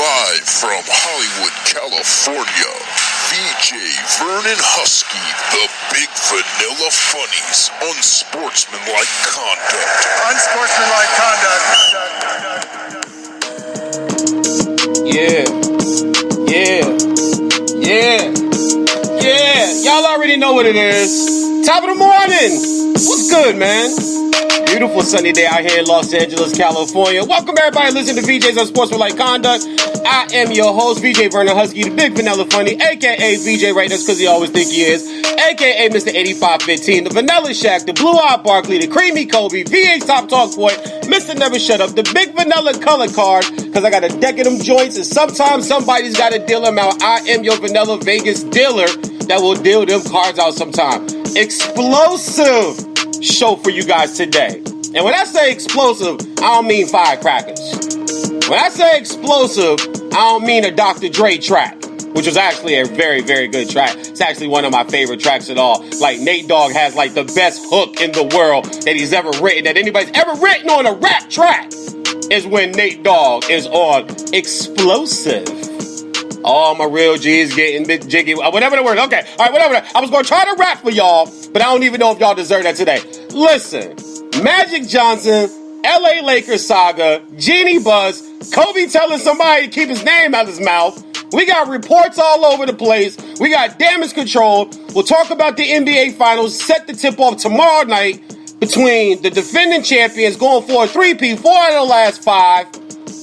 Live from Hollywood, California, VJ Vernon Husky, the Big Vanilla Funnies, Unsportsmanlike Conduct. Yeah. Y'all already know what it is. Top of the morning. What's good, man? Beautiful sunny day out here in Los Angeles, California. Welcome everybody listening to VJ's Unsportsmanlike Conduct. I am your host, VJ Vernon Husky, the Big Vanilla Funny, a.k.a. VJ right, that's because he always think he is, a.k.a. Mr. 8515, the Vanilla Shack, the Blue-Eyed Barkley, the Creamy Kobe, VH Top Talk Boy, Mr. Never Shut Up, the Big Vanilla Color Card, because I got a deck of them joints, and sometimes somebody's got to deal them out. I am your Vanilla Vegas dealer that will deal them cards out sometime. Explosive show for you guys today. And when I say explosive, I don't mean firecrackers. When I say explosive, I don't mean a Dr. Dre track, which is actually a very, very good track. It's actually one of my favorite tracks at all. Like, Nate Dogg has, like, the best hook in the world that he's ever written, that anybody's ever written on a rap track, is when Nate Dogg is on Explosive. All my real G's getting bit jiggy. Whatever the word. Okay. All right, whatever. I was going to try to rap for y'all, but I don't even know if y'all deserve that today. Listen, Magic Johnson, LA Lakers saga, Genie Buzz, Kobe telling somebody to keep his name out of his mouth. We got reports all over the place. We got damage control. We'll talk about the NBA Finals. Set the tip off tomorrow night between the defending champions going for a 3-peat, 4 out of the last 5.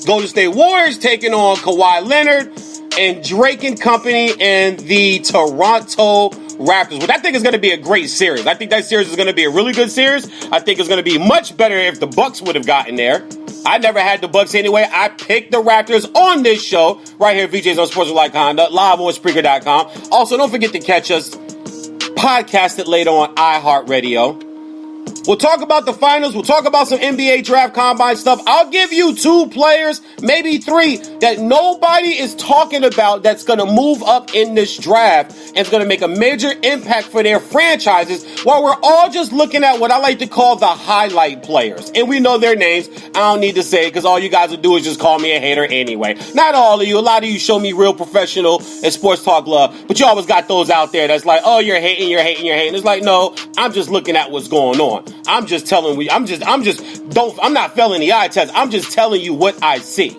Golden State Warriors taking on Kawhi Leonard and Drake and company and the Toronto Raptors. Well, I think it's going to be a great series. I think that series is going to be a really good series. I think it's going to be much better if the Bucks would have gotten there. I never had the Bucks anyway. I picked the Raptors on this show right here at VJ's Unsportsmanlike Conduct, live on Spreaker.com. Also, don't forget to catch us podcasted later on iHeartRadio. We'll talk about the finals. We'll talk about some NBA draft combine stuff. I'll give you 2 players, maybe 3, that nobody is talking about that's going to move up in this draft and is going to make a major impact for their franchises while we're all just looking at what I like to call the highlight players. And we know their names. I don't need to say it because all you guys will do is just call me a hater anyway. Not all of you. A lot of you show me real professional and sports talk love, but you always got those out there that's like, oh, you're hating. It's like, no, I'm just looking at what's going on. I'm just telling you, I'm not failing the eye test. I'm just telling you what I see.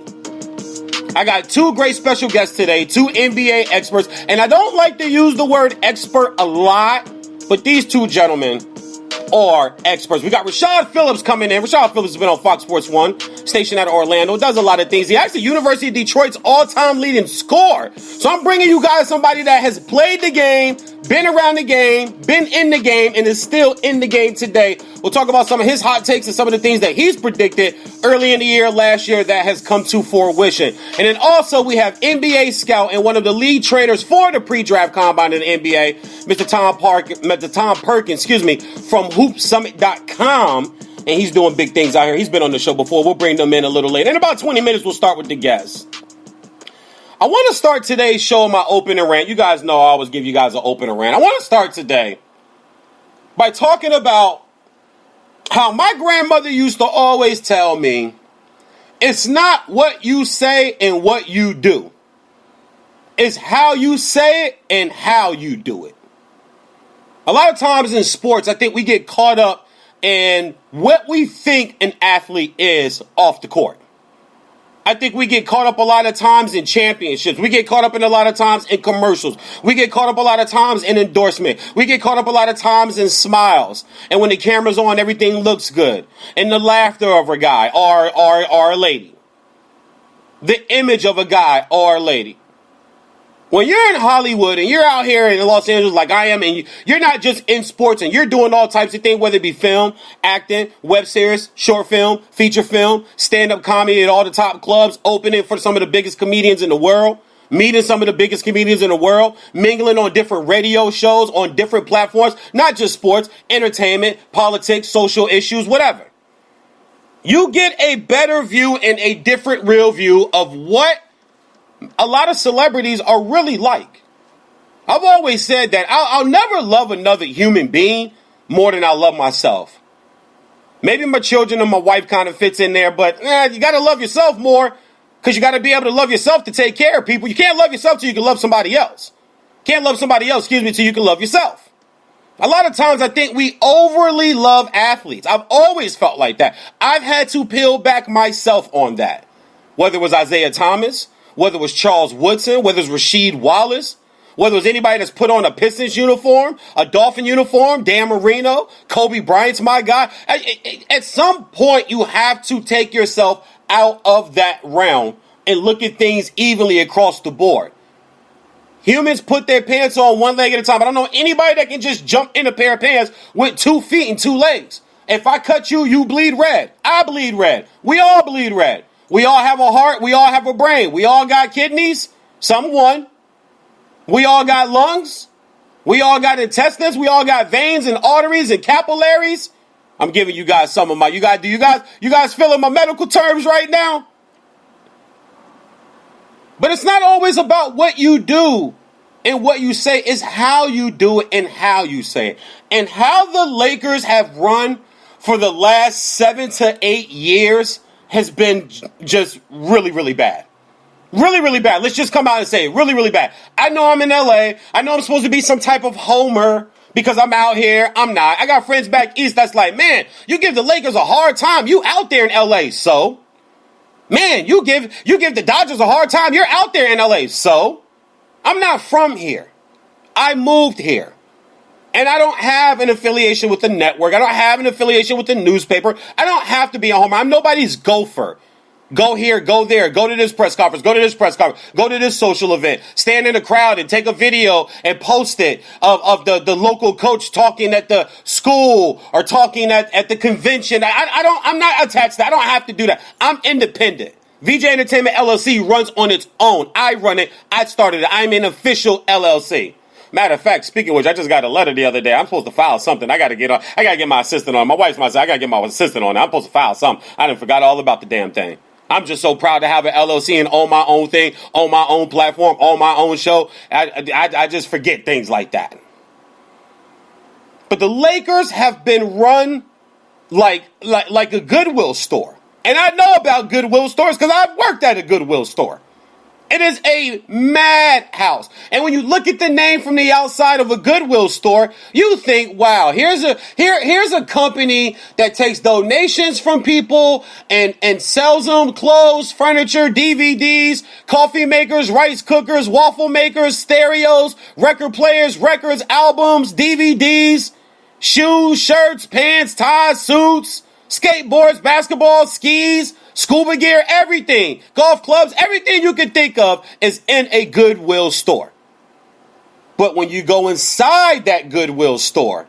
I got 2 great special guests today, 2 NBA experts, and I don't like to use the word expert a lot, but these 2 gentlemen are experts. We got Rashad Phillips coming in. Rashad Phillips has been on Fox Sports 1, stationed out of Orlando, does a lot of things. He actually University of Detroit's all-time leading scorer. So I'm bringing you guys somebody that has played the game, been around the game, been in the game, and is still in the game today. We'll talk about some of his hot takes and some of the things that he's predicted early in the year, last year, that has come to fruition. And then also we have NBA scout and one of the lead trainers for the pre-draft combine in the NBA, Mr. Tom Perkins, from hoopsummit.com. And he's doing big things out here. He's been on the show before. We'll bring them in a little later. In about 20 minutes, we'll start with the guests. I want to start today's show my opening rant. You guys know I always give you guys an opening rant. I want to start today by talking about how my grandmother used to always tell me, it's not what you say and what you do. It's how you say it and how you do it. A lot of times in sports, I think we get caught up in what we think an athlete is off the court. I think we get caught up a lot of times in championships. We get caught up in a lot of times in commercials. We get caught up a lot of times in endorsement. We get caught up a lot of times in smiles. And when the camera's on, everything looks good. And the laughter of a guy or a lady. The image of a guy or a lady. When you're in Hollywood and you're out here in Los Angeles like I am, and you're not just in sports and you're doing all types of things, whether it be film, acting, web series, short film, feature film, stand-up comedy at all the top clubs, opening for some of the biggest comedians in the world, meeting some of the biggest comedians in the world, mingling on different radio shows, on different platforms, not just sports, entertainment, politics, social issues, whatever. You get a better view and a different real view of what a lot of celebrities are really like. I've always said that I'll never love another human being more than I love myself. Maybe my children and my wife kind of fits in there, but you got to love yourself more. Because you got to be able to love yourself to take care of people. You can't love yourself till you can love somebody else. Can't love somebody else, till you can love yourself. A lot of times I think we overly love athletes. I've always felt like that. I've had to peel back myself on that. Whether it was Isaiah Thomas, whether it was Charles Woodson, whether it was Rasheed Wallace, whether it was anybody that's put on a Pistons uniform, a Dolphin uniform, Dan Marino, Kobe Bryant's my guy. At some point, you have to take yourself out of that realm and look at things evenly across the board. Humans put their pants on one leg at a time. I don't know anybody that can just jump in a pair of pants with 2 feet and 2 legs. If I cut you, you bleed red. I bleed red. We all bleed red. We all have a heart. We all have a brain. We all got kidneys. Someone. We all got lungs. We all got intestines. We all got veins and arteries and capillaries. I'm giving you guys some of my. You guys feeling my medical terms right now? But it's not always about what you do and what you say. It's how you do it and how you say it. And how the Lakers have run for the last 7 to 8 years has been just really, really bad. Really, really bad. Let's just come out and say it. Really, really bad. I know I'm in LA. I know I'm supposed to be some type of homer because I'm out here. I'm not. I got friends back east that's like, man, you give the Lakers a hard time. You out there in LA, so. Man, you give the Dodgers a hard time. You're out there in LA. So, I'm not from here. I moved here. And I don't have an affiliation with the network. I don't have an affiliation with the newspaper. I don't have to be a homer. I'm nobody's gopher. Go here, go there, go to this press conference, go to this press conference, go to this social event, stand in the crowd and take a video and post it of the local coach talking at the school or talking at the convention. I'm not attached to that. I don't have to do that. I'm independent. VJ Entertainment LLC runs on its own. I run it. I started it. I'm an official LLC. Matter of fact, speaking of which, I just got a letter the other day. I'm supposed to file something. I got to get my assistant on. My wife's my I got to get my assistant on. I'm supposed to file something. I done forgot all about the damn thing. I'm just so proud to have an LLC and own my own thing, own my own platform, own my own show. I just forget things like that. But the Lakers have been run like a Goodwill store. And I know about Goodwill stores because I've worked at a Goodwill store. It is a madhouse. And when you look at the name from the outside of a Goodwill store, you think, wow, here's a company that takes donations from people and sells them clothes, furniture, DVDs, coffee makers, rice cookers, waffle makers, stereos, record players, records, albums, DVDs, shoes, shirts, pants, ties, suits, skateboards, basketball, skis, scuba gear, everything, golf clubs, everything you can think of is in a Goodwill store. But when you go inside that Goodwill store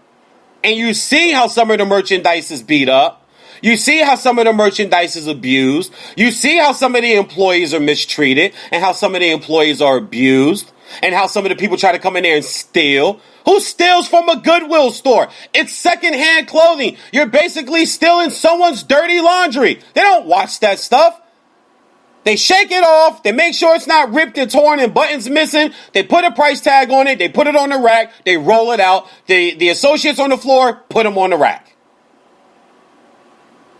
and you see how some of the merchandise is beat up, you see how some of the merchandise is abused, you see how some of the employees are mistreated and how some of the employees are abused and how some of the people try to come in there and steal. Who steals from a Goodwill store? It's secondhand clothing. You're basically stealing someone's dirty laundry. They don't watch that stuff. They shake it off. They make sure it's not ripped and torn and buttons missing. They put a price tag on it. They put it on the rack. They roll it out. The associates on the floor put them on the rack.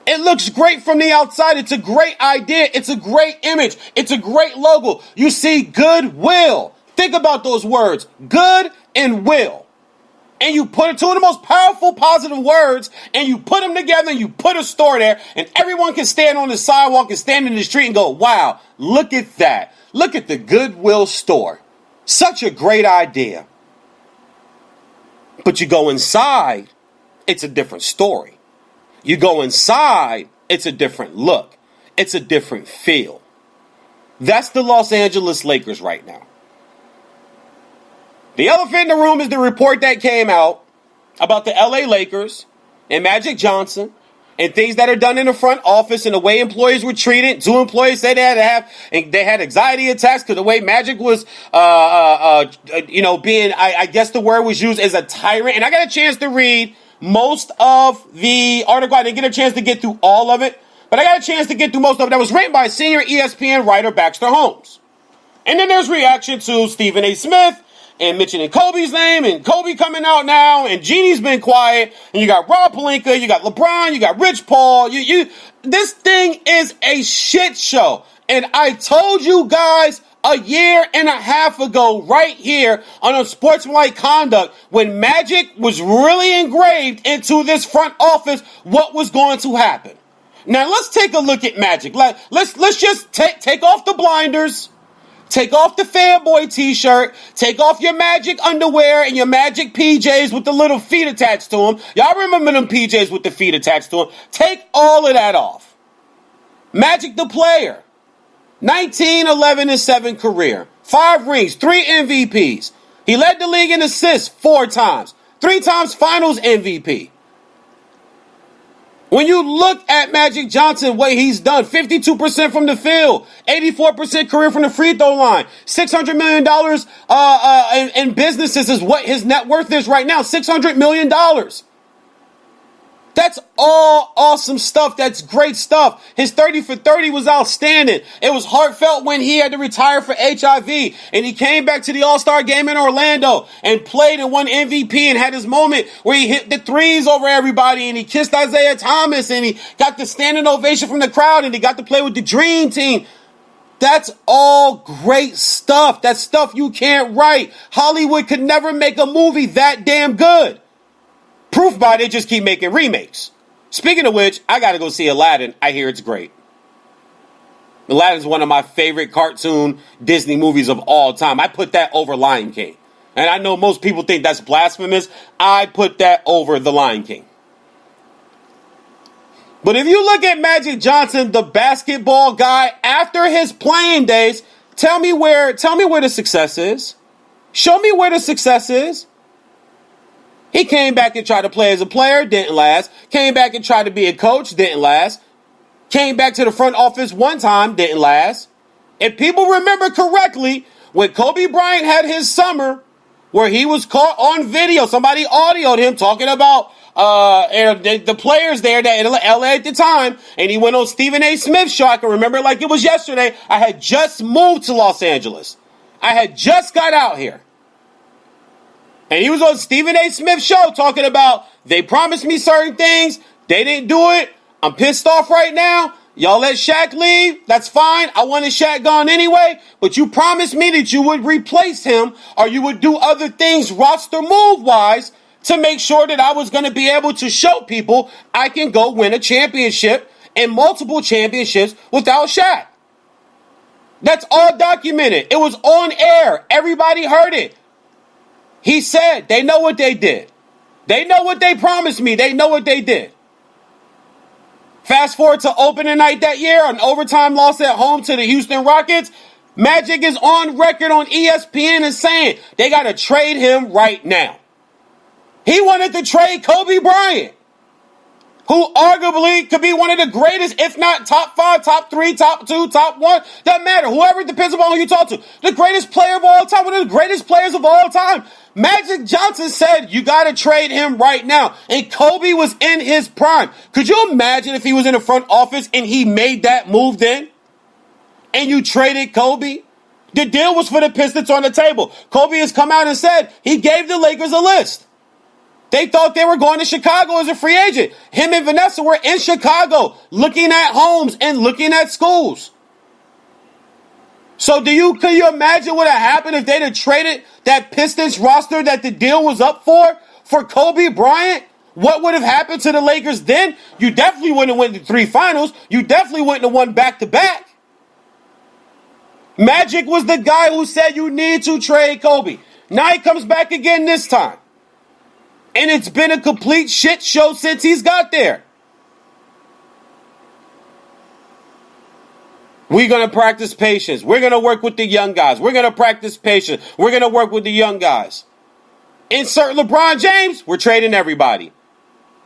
It looks great from the outside. It's a great idea. It's a great image. It's a great logo. You see Goodwill. Think about those words. Good and will. And you put it two of the most powerful positive words and you put them together and you put a store there and everyone can stand on the sidewalk and stand in the street and go, wow, look at that. Look at the Goodwill store. Such a great idea. But you go inside, it's a different story. You go inside, it's a different look. It's a different feel. That's the Los Angeles Lakers right now. The elephant in the room is the report that came out about the LA Lakers and Magic Johnson and things that are done in the front office and the way employees were treated. 2 employees said they had anxiety attacks because the way Magic was, being, I guess the word was used as a tyrant. And I got a chance to read most of the article. I didn't get a chance to get through all of it, but I got a chance to get through most of it. That was written by senior ESPN writer Baxter Holmes. And then there's reaction to Stephen A. Smith and mentioning Kobe's name, and Kobe coming out now, and Jeannie's been quiet, and you got Rob Pelinka, you got LeBron, you got Rich Paul, this thing is a shit show. And I told you guys a year and a half ago right here on Unsportsmanlike Conduct, when Magic was really engraved into this front office, what was going to happen. Now let's take a look at Magic. Let's just take off the blinders. Take off the fanboy t-shirt. Take off your Magic underwear and your Magic PJs with the little feet attached to them. Y'all remember them PJs with the feet attached to them? Take all of that off. Magic the player. 19, 11, and 7 career. 5 rings, 3 MVPs. He led the league in assists 4 times. 3 times finals MVP. When you look at Magic Johnson, what he's done, 52% from the field, 84% career from the free throw line, $600 million in businesses is what his net worth is right now, $600 million. That's all awesome stuff. That's great stuff. His 30 for 30 was outstanding. It was heartfelt when he had to retire for HIV. And he came back to the All-Star game in Orlando and played and won MVP and had his moment where he hit the threes over everybody and he kissed Isaiah Thomas and he got the standing ovation from the crowd and he got to play with the Dream Team. That's all great stuff. That's stuff you can't write. Hollywood could never make a movie that damn good. Proof by they just keep making remakes. Speaking of which, I gotta go see Aladdin. I hear it's great. Aladdin is one of my favorite cartoon Disney movies of all time. I put that over Lion King. And I know most people think that's blasphemous. I put that over the Lion King. But if you look at Magic Johnson, the basketball guy, after his playing days, tell me where the success is. Show me where the success is. He came back and tried to play as a player, didn't last. Came back and tried to be a coach, didn't last. Came back to the front office one time, didn't last. If people remember correctly, when Kobe Bryant had his summer, where he was caught on video, somebody audioed him talking about the players there that in LA at the time, and he went on Stephen A. Smith's show. I can remember like it was yesterday. I had just moved to Los Angeles. I had just got out here. And he was on Stephen A. Smith's show talking about, they promised me certain things. They didn't do it. I'm pissed off right now. Y'all let Shaq leave. That's fine. I wanted Shaq gone anyway. But you promised me that you would replace him or you would do other things roster move-wise to make sure that I was going to be able to show people I can go win a championship and multiple championships without Shaq. That's all documented. It was on air. Everybody heard it. He said, they know what they did. They know what they promised me. They know what they did. Fast forward to opening night that year, an overtime loss at home to the Houston Rockets. Magic is on record on ESPN and saying they got to trade him right now. He wanted to trade Kobe Bryant, who arguably could be one of the greatest, if not top 5, top 3, top 2, top 1. Doesn't matter. Whoever it depends upon who you talk to. The greatest player of all time. One of the greatest players of all time. Magic Johnson said, you got to trade him right now. And Kobe was in his prime. Could you imagine if he was in the front office and he made that move then? And you traded Kobe? The deal was for the Pistons on the table. Kobe has come out and said he gave the Lakers a list. They thought they were going to Chicago as a free agent. Him and Vanessa were in Chicago looking at homes and looking at schools. So can you imagine what had happened if they'd have traded that Pistons roster that the deal was up for Kobe Bryant? What would have happened to the Lakers then? You definitely wouldn't have won the 3 finals. You definitely wouldn't have won back-to-back. Magic was the guy who said you need to trade Kobe. Now he comes back again this time. And it's been a complete shit show since he's got there. We're going to practice patience. We're going to work with the young guys. We're going to practice patience. We're going to work with the young guys. Insert LeBron James, we're trading everybody.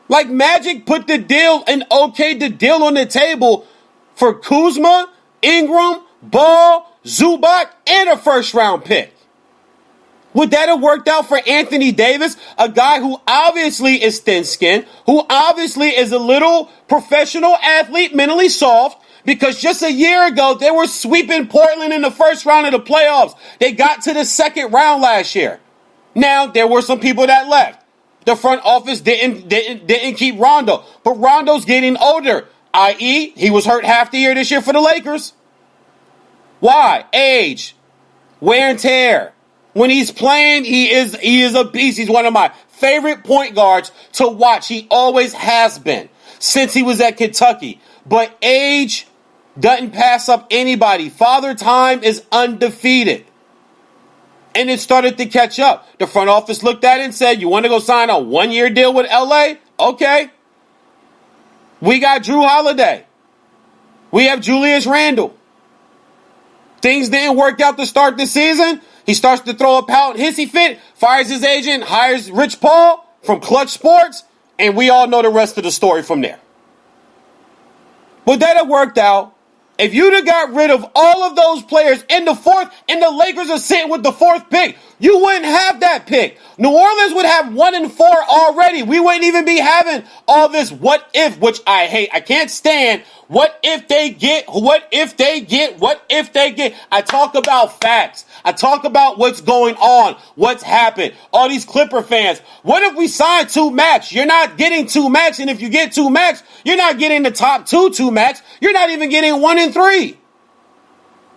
Like Magic put the deal and okayed the deal on the table for Kuzma, Ingram, Ball, Zubac, and a first-round pick. Would that have worked out for Anthony Davis, a guy who obviously is thin-skinned, who obviously is a little professional athlete, mentally soft, because just a year ago, they were sweeping Portland in the first round of the playoffs. They got to the second round last year. Now, there were some people that left. The front office didn't keep Rondo, but Rondo's getting older, i.e., he was hurt half the year this year for the Lakers. Why? Age, wear and tear. When he's playing, he is a beast. He's one of my favorite point guards to watch. He always has been since he was at Kentucky. But age doesn't pass up anybody. Father Time is undefeated. And it started to catch up. The front office looked at it and said, you want to go sign a one-year deal with LA? Okay. We got Drew Holiday. We have Julius Randle. Things didn't work out to start the season. He starts to throw a pout and hissy fit, fires his agent, hires Rich Paul from Clutch Sports, and we all know the rest of the story from there. Would that have worked out if you'd have got rid of all of those players in the fourth and the Lakers are sitting with the fourth pick? You wouldn't have that pick. New Orleans would have 1 and 4 already. We wouldn't even be having all this what if, which I hate. I can't stand. What if they get? What if they get? What if they get? I talk about facts. I talk about what's going on, what's happened. All these Clipper fans. What if we sign 2 max? You're not getting 2 max, and if you get 2 max, you're not getting the top 2 max. You're not even getting 1 and 3.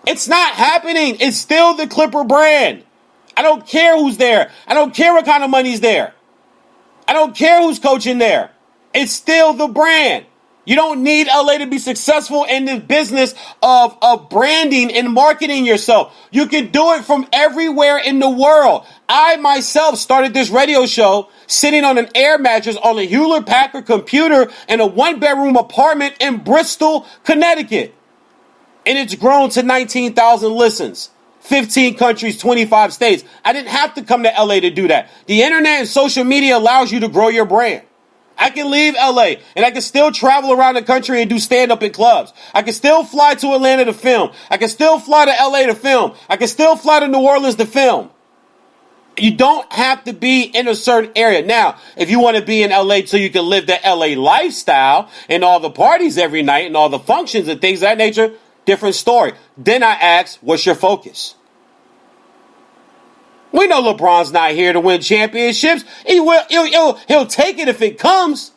It's not happening. It's still the Clipper brand. I don't care who's there. I don't care what kind of money's there. I don't care who's coaching there. It's still the brand. You don't need LA to be successful in the business of branding and marketing yourself. You can do it from everywhere in the world. I myself started this radio show sitting on an air mattress on a Hewlett-Packard computer in a 1-bedroom apartment in Bristol, Connecticut. And it's grown to 19,000 listens. 15 countries, 25 states. I didn't have to come to LA to do that. The internet and social media allows you to grow your brand. I can leave LA and I can still travel around the country and do stand-up in clubs. I can still fly to Atlanta to film. I can still fly to LA to film. I can still fly to New Orleans to film. You don't have to be in a certain area. Now, if you want to be in LA so you can live the LA lifestyle and all the parties every night and all the functions and things of that nature, different story. Then I ask, what's your focus? We know LeBron's not here to win championships. He'll take it if it comes.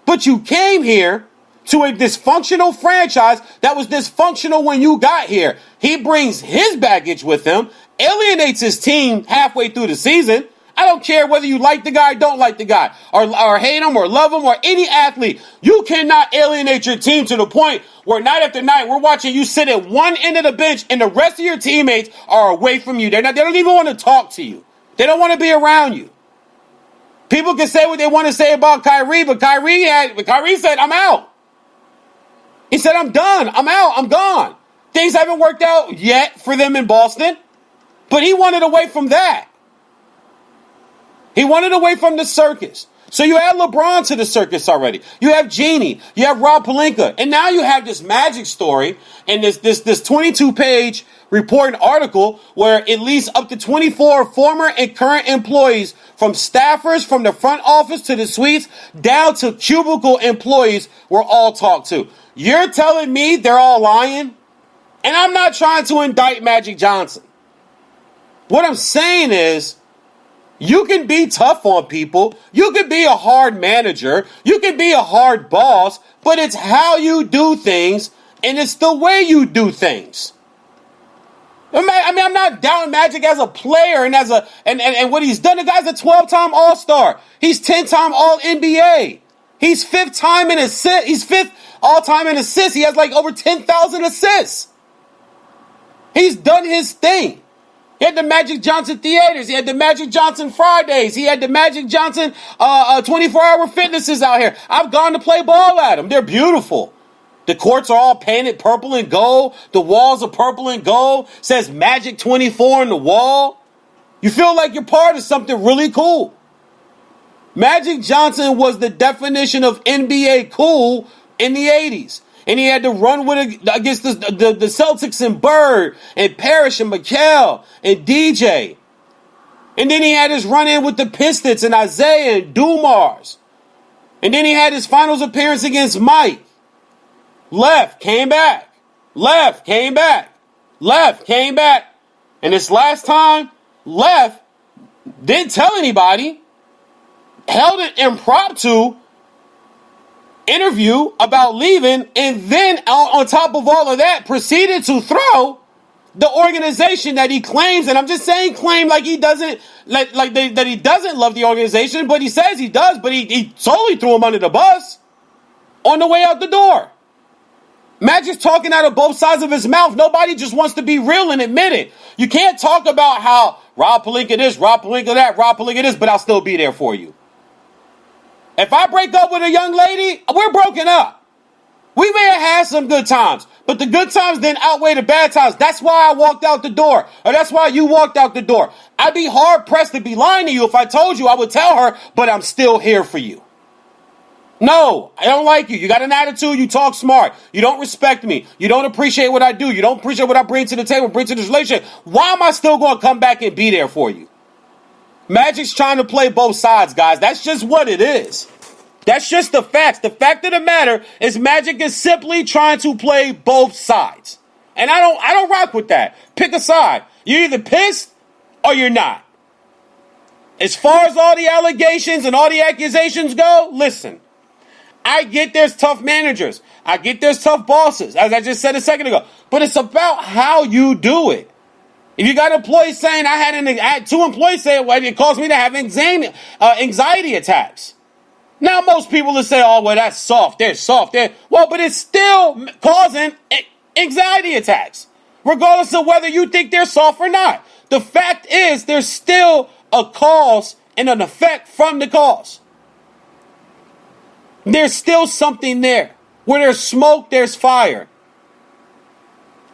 But you came here to a dysfunctional franchise that was dysfunctional when you got here. He brings his baggage with him, alienates his team halfway through the season. I don't care whether you like the guy, don't like the guy, or hate him or love him or any athlete. You cannot alienate your team to the point where night after night we're watching you sit at one end of the bench and the rest of your teammates are away from you. They don't even want to talk to you. They don't want to be around you. People can say what they want to say about Kyrie, but Kyrie said, I'm out. He said, I'm done. I'm out. I'm gone. Things haven't worked out yet for them in Boston, but he wanted away from that. He wanted away from the circus. So you add LeBron to the circus already. You have Genie. You have Rob Pelinka. And now you have this Magic story and this 22-page report and article where at least up to 24 former and current employees, from staffers from the front office to the suites down to cubicle employees, were all talked to. You're telling me they're all lying? And I'm not trying to indict Magic Johnson. What I'm saying is, you can be tough on people. You can be a hard manager. You can be a hard boss, but it's how you do things and it's the way you do things. I mean, I'm not doubting Magic as a player and and what he's done. The guy's a 12-time All-Star. He's 10-time All-NBA. He's 5th time in assists. He's 5th all-time in assists. He has like over 10,000 assists. He's done his thing. He had the Magic Johnson Theaters. He had the Magic Johnson Fridays. He had the Magic Johnson 24-hour fitnesses out here. I've gone to play ball at them. They're beautiful. The courts are all painted purple and gold. The walls are purple and gold. It says Magic 24 on the wall. You feel like you're part of something really cool. Magic Johnson was the definition of NBA cool in the 80s. And he had to run against the Celtics and Bird and Parrish and McHale and DJ. And then he had his run-in with the Pistons and Isaiah and Dumars. And then he had his finals appearance against Mike. Left, came back. Left, came back. Left, came back. And this last time, left, didn't tell anybody. Held an impromptu interview about leaving, and then on top of all of that proceeded to throw the organization that he claims, and I'm just saying claim like he doesn't, that he doesn't love the organization, but he says he does, but he totally threw him under the bus on the way out the door. Magic's talking out of both sides of his mouth. Nobody just wants to be real and admit it. You can't talk about how Rob Pelinka this, Rob Pelinka that, Rob Pelinka this, but I'll still be there for you. If I break up with a young lady, we're broken up. We may have had some good times, but the good times didn't outweigh the bad times. That's why I walked out the door, or that's why you walked out the door. I'd be hard-pressed to be lying to you if I told you I would tell her, but I'm still here for you. No, I don't like you. You got an attitude. You talk smart. You don't respect me. You don't appreciate what I do. You don't appreciate what I bring to the table, bring to this relationship. Why am I still going to come back and be there for you? Magic's trying to play both sides, guys. That's just what it is. That's just the facts. The fact of the matter is Magic is simply trying to play both sides. And I don't rock with that. Pick a side. You're either pissed or you're not. As far as all the allegations and all the accusations go, listen. I get there's tough managers. I get there's tough bosses, as I just said a second ago. But it's about how you do it. If you got employees saying I had two employees say it caused me to have anxiety attacks. Now, most people will say, oh, well, that's soft. They're soft. Well, but it's still causing anxiety attacks, regardless of whether you think they're soft or not. The fact is there's still a cause and an effect from the cause. There's still something there. Where there's smoke, there's fire.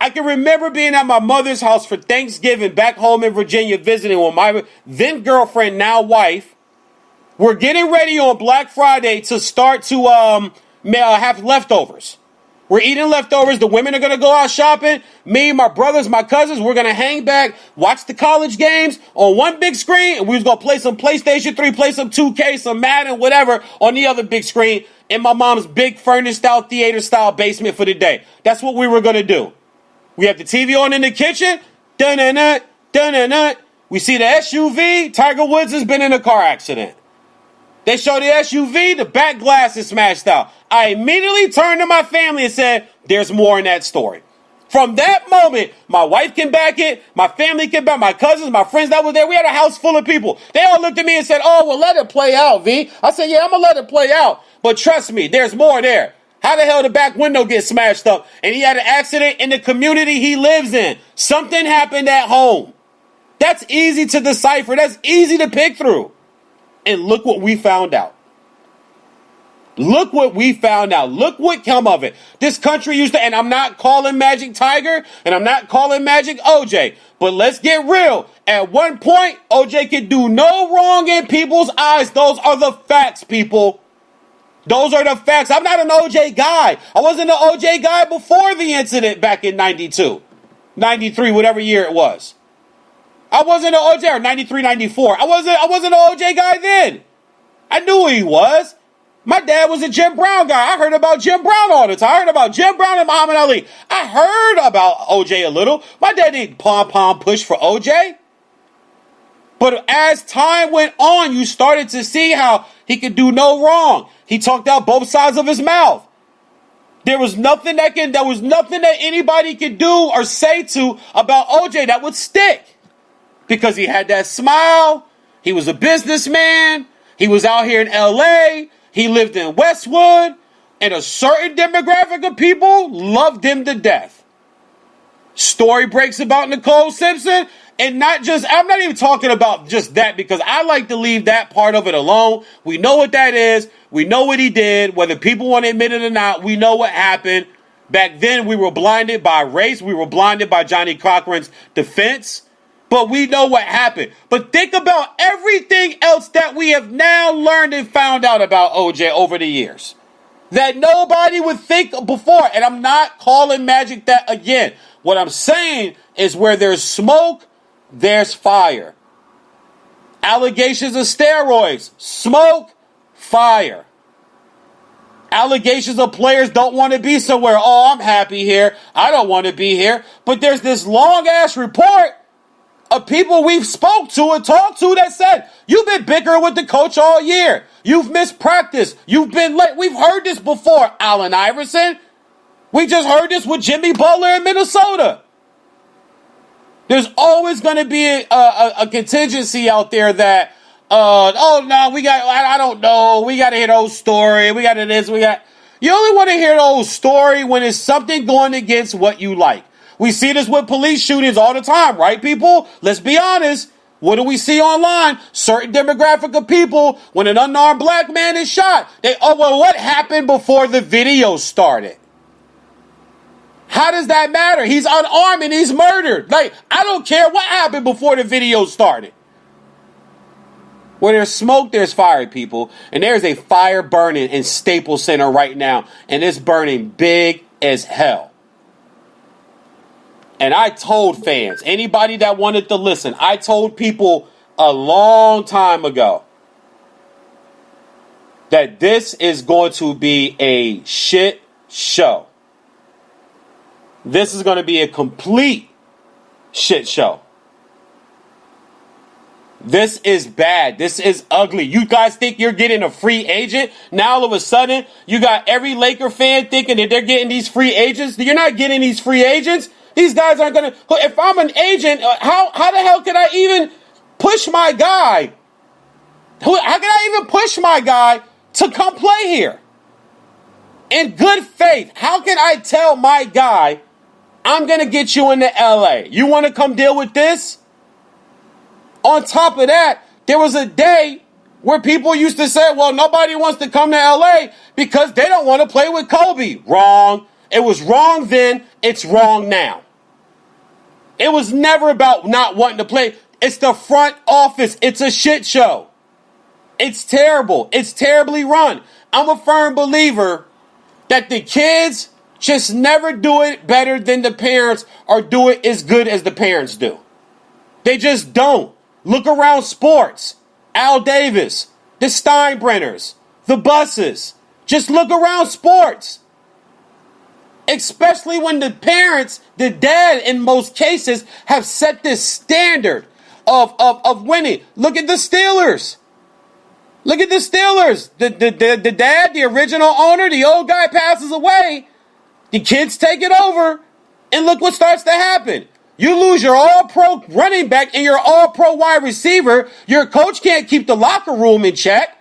I can remember being at my mother's house for Thanksgiving back home in Virginia visiting with my then girlfriend, now wife. We're getting ready on Black Friday to start to have leftovers. We're eating leftovers. The women are going to go out shopping. Me, my brothers, my cousins, we're going to hang back, watch the college games on one big screen. And we was going to play some PlayStation 3, play some 2K, some Madden, whatever on the other big screen in my mom's big furnace-style, theater-style basement for the day. That's what we were going to do. We have the TV on in the kitchen. Dun-dun-dun, dun-dun-dun. We see the SUV. Tiger Woods has been in a car accident. They show the SUV, the back glass is smashed out. I immediately turned to my family and said, there's more in that story. From that moment, my wife can back it, my family can back, my cousins, my friends that were there. We had a house full of people. They all looked at me and said, oh, well, let it play out, V. I said, yeah, I'm going to let it play out. But trust me, there's more there. How the hell the back window get smashed up? And he had an accident in the community he lives in. Something happened at home. That's easy to decipher. That's easy to pick through. And look what we found out. Look what we found out. Look what come of it. This country used to, and I'm not calling Magic Tiger, and I'm not calling Magic OJ, but let's get real. At one point, OJ could do no wrong in people's eyes. Those are the facts, people. Those are the facts. I'm not an OJ guy. I wasn't an OJ guy before the incident back in 92, 93, whatever year it was. I wasn't an OJ, or 93, 94. I wasn't an OJ guy then. I knew who he was. My dad was a Jim Brown guy. I heard about Jim Brown all the time. I heard about Jim Brown and Muhammad Ali. I heard about OJ a little. My dad didn't pom-pom push for OJ. But as time went on, you started to see how he could do no wrong. He talked out both sides of his mouth. There was nothing that anybody could do or say to about OJ that would stick. Because he had that smile. He was a businessman. He was out here in LA. He lived in Westwood. And a certain demographic of people loved him to death. Story breaks about Nicole Simpson. And I'm not even talking about just that, because I like to leave that part of it alone. We know what that is. We know what he did. Whether people want to admit it or not, we know what happened. Back then, we were blinded by race. We were blinded by Johnny Cochran's defense. But we know what happened. But think about everything else that we have now learned and found out about OJ over the years. That nobody would think before. And I'm not calling Magic that again. What I'm saying is where there's smoke, there's fire. Allegations of steroids, smoke, fire. Allegations of players don't want to be somewhere. Oh, I'm happy here. I don't want to be here. But there's this long-ass report of people we've spoke to and talked to that said, you've been bickering with the coach all year. You've missed practice. You've been late. We've heard this before, Allen Iverson. We just heard this with Jimmy Butler in Minnesota. There's always going to be a contingency out there that, oh, no, I don't know. We got to hear the old story. We got to this. You only want to hear the old story when it's something going against what you like. We see this with police shootings all the time, right, people? Let's be honest. What do we see online? Certain demographic of people, when an unarmed black man is shot, what happened before the video started? How does that matter? He's unarmed and he's murdered. Like, I don't care what happened before the video started. Where there's smoke, there's fire, people. And there's a fire burning in Staples Center right now. And it's burning big as hell. And I told fans, anybody that wanted to listen, I told people a long time ago that this is going to be a shit show. This is going to be a complete shit show. This is bad. This is ugly. You guys think you're getting a free agent? Now all of a sudden, you got every Laker fan thinking that they're getting these free agents. You're not getting these free agents. These guys aren't going to... If I'm an agent, how the hell can I even push my guy? How can I even push my guy to come play here? In good faith, how can I tell my guy, I'm going to get you into LA. You want to come deal with this? On top of that, there was a day where people used to say, well, nobody wants to come to LA because they don't want to play with Kobe. Wrong. It was wrong then. It's wrong now. It was never about not wanting to play. It's the front office. It's a shit show. It's terrible. It's terribly run. I'm a firm believer that the kids just never do it better than the parents or do it as good as the parents do. They just don't. Look around sports. Al Davis, the Steinbrenners, the Busses. Just look around sports. Especially when the parents, the dad in most cases, have set this standard of winning. Look at the Steelers. Look at the Steelers. The dad, the original owner, the old guy passes away. The kids take it over. And look what starts to happen. You lose your all-pro running back and your all-pro wide receiver. Your coach can't keep the locker room in check.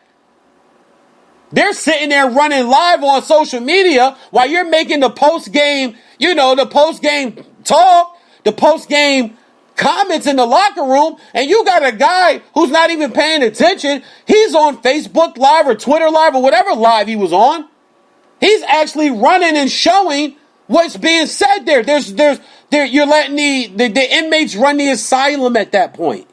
They're sitting there running live on social media while you're making the post-game, the post-game talk, the post-game comments in the locker room, and you got a guy who's not even paying attention. He's on Facebook Live or Twitter Live or whatever live he was on. He's actually running and showing what's being said there. You're letting the inmates run the asylum at that point.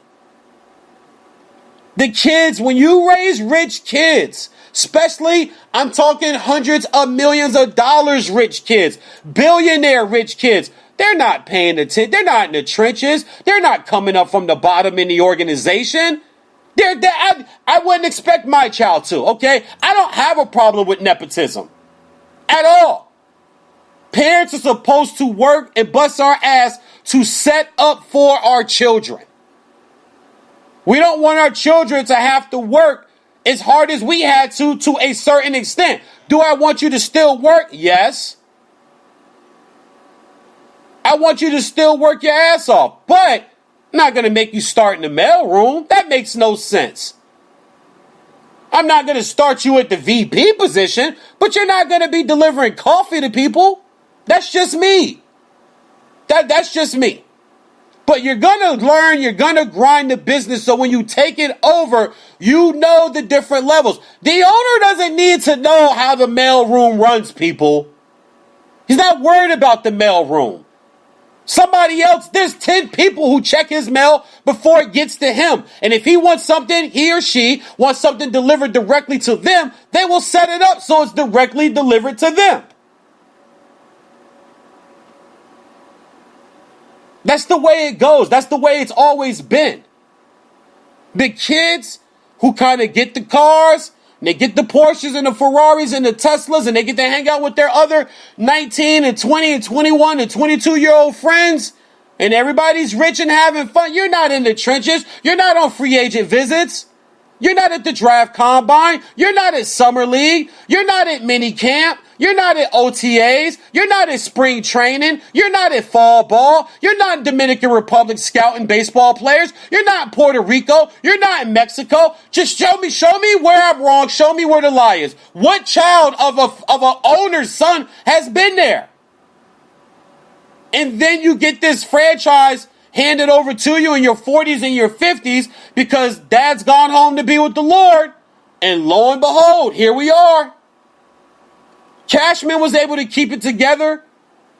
The kids, when you raise rich kids, especially, I'm talking hundreds of millions of dollars rich kids, billionaire rich kids, they're not paying attention. They're not in the trenches. They're not coming up from the bottom in the organization. I wouldn't expect my child to, okay? I don't have a problem with nepotism at all. Parents are supposed to work and bust our ass to set up for our children. We don't want our children to have to work as hard as we had to a certain extent. Do I want you to still work? Yes. I want you to still work your ass off, but I'm not going to make you start in the mailroom. That makes no sense. I'm not going to start you at the VP position, but you're not going to be delivering coffee to people. That's just me. That's just me. But you're going to learn, you're going to grind the business so when you take it over, you know the different levels. The owner doesn't need to know how the mailroom runs, people. He's not worried about the mailroom. Somebody else, there's 10 people who check his mail before it gets to him. And if he wants something, he or she wants something delivered directly to them, they will set it up so it's directly delivered to them. That's the way it goes. That's the way it's always been. The kids who kind of get the cars, and they get the Porsches and the Ferraris and the Teslas, and they get to hang out with their other 19 and 20 and 21 and 22-year-old friends, and everybody's rich and having fun. You're not in the trenches. You're not on free agent visits. You're not at the draft combine. You're not at summer league. You're not at mini camp. You're not at OTAs. You're not at spring training. You're not at fall ball. You're not in Dominican Republic scouting baseball players. You're not in Puerto Rico. You're not in Mexico. Just show me where I'm wrong. Show me where the lie is. What child of a owner's son has been there? And then you get this franchise handed over to you in your 40s and your 50s because dad's gone home to be with the Lord. And lo and behold, here we are. Cashman was able to keep it together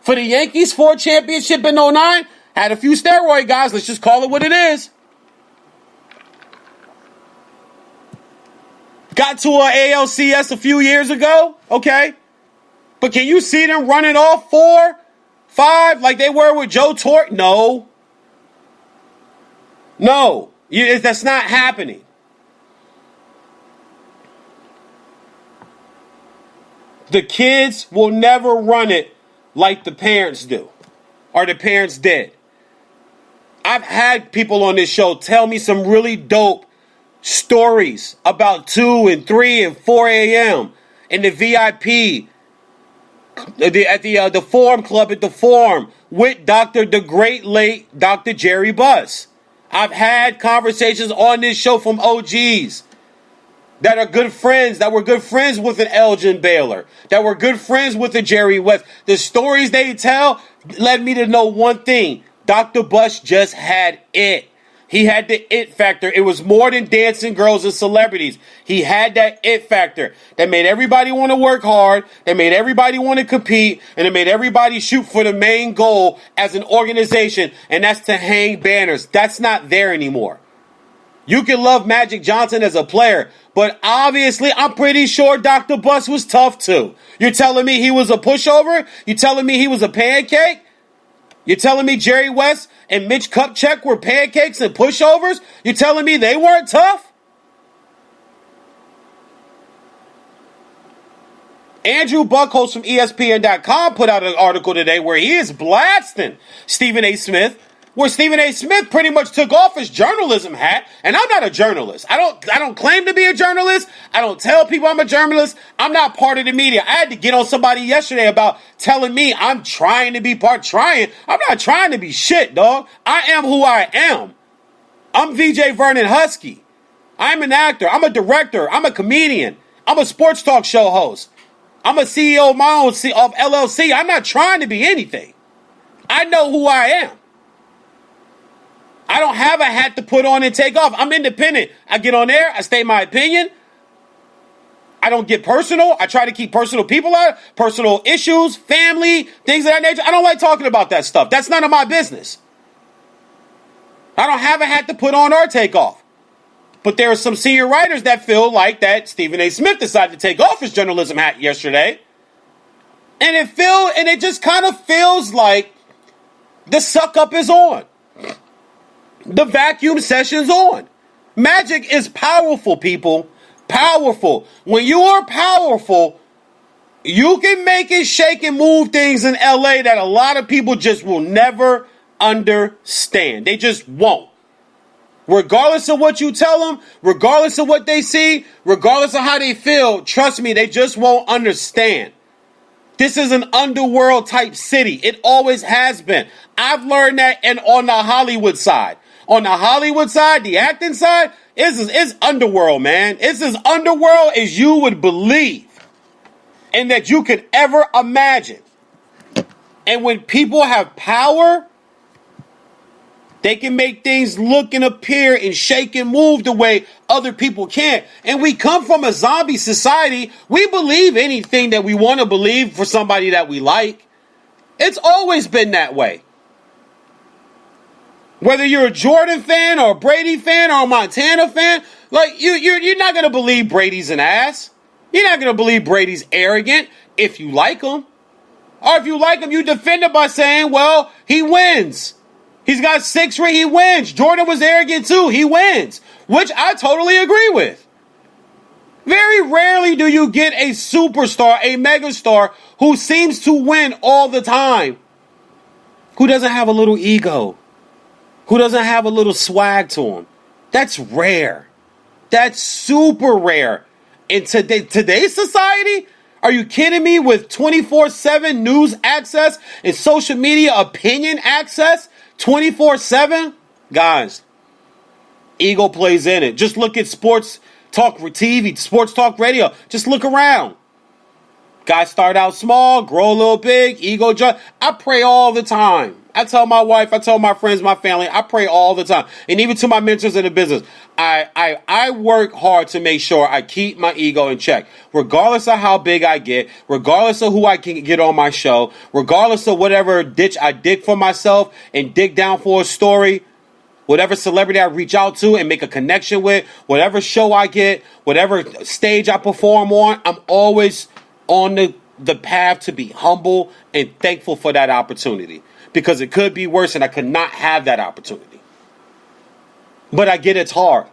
for the Yankees for a championship in '09. Had a few steroid guys. Let's just call it what it is. Got to a ALCS a few years ago. Okay. But can you see them running off 4, 5 like they were with Joe Torre? No. No. That's not happening. The kids will never run it like the parents do, or the parents did. I've had people on this show tell me some really dope stories about 2 and 3 and 4 a.m. in the VIP, at the Forum Club at the Forum with the great late Dr. Jerry Buss. I've had conversations on this show from OGs that are good friends, that were good friends with an Elgin Baylor, that were good friends with a Jerry West. The stories they tell led me to know one thing. Dr. Buss just had it. He had the it factor. It was more than dancing girls and celebrities. He had that it factor that made everybody want to work hard, that made everybody want to compete, and it made everybody shoot for the main goal as an organization, and that's to hang banners. That's not there anymore. You can love Magic Johnson as a player, but obviously I'm pretty sure Dr. Buss was tough too. You're telling me he was a pushover? You're telling me he was a pancake? You're telling me Jerry West and Mitch Kupchak were pancakes and pushovers? You're telling me they weren't tough? Andrew Buckholz from ESPN.com put out an article today where he is blasting Stephen A. Smith, where Stephen A. Smith pretty much took off his journalism hat, and I'm not a journalist. I don't claim to be a journalist. I don't tell people I'm a journalist. I'm not part of the media. I had to get on somebody yesterday about telling me I'm trying to be I'm not trying to be shit, dog. I am who I am. I'm VJ Vernon Husky. I'm an actor. I'm a director. I'm a comedian. I'm a sports talk show host. I'm a CEO of my own of LLC. I'm not trying to be anything. I know who I am. I don't have a hat to put on and take off. I'm independent. I get on there. I state my opinion. I don't get personal. I try to keep personal people out, personal issues, family, things of that nature. I don't like talking about that stuff. That's none of my business. I don't have a hat to put on or take off. But there are some senior writers that feel like that Stephen A. Smith decided to take off his journalism hat yesterday. And it just kind of feels like the suck up is on. The vacuum session's on. Magic is powerful, people. Powerful. When you are powerful, you can make and shake and move things in LA that a lot of people just will never understand. They just won't. Regardless of what you tell them, regardless of what they see, regardless of how they feel, trust me, they just won't understand. This is an underworld type city. It always has been. I've learned that on the Hollywood side. On the Hollywood side, the acting side, it's underworld, man. It's as underworld as you would believe and that you could ever imagine. And when people have power, they can make things look and appear and shake and move the way other people can't. And we come from a zombie society. We believe anything that we want to believe for somebody that we like. It's always been that way. Whether you're a Jordan fan or a Brady fan or a Montana fan, like you're not going to believe Brady's an ass. You're not going to believe Brady's arrogant if you like him. Or if you like him, you defend him by saying, well, he wins. He's got 6 rings, he wins. Jordan was arrogant too, he wins. Which I totally agree with. Very rarely do you get a superstar, a megastar, who seems to win all the time. Who doesn't have a little ego. Who doesn't have a little swag to him. That's rare. That's super rare. In today's society, are you kidding me? With 24/7 news access and social media opinion access 24/7? Guys, ego plays in it. Just look at sports talk TV, sports talk radio. Just look around. Guys start out small, grow a little big, ego judge. I pray all the time. I tell my wife, I tell my friends, my family, I pray all the time. And even to my mentors in the business, I work hard to make sure I keep my ego in check. Regardless of how big I get, regardless of who I can get on my show, regardless of whatever ditch I dig for myself and dig down for a story, whatever celebrity I reach out to and make a connection with, whatever show I get, whatever stage I perform on, I'm always on the path to be humble and thankful for that opportunity. Because it could be worse and I could not have that opportunity. But I get it's hard.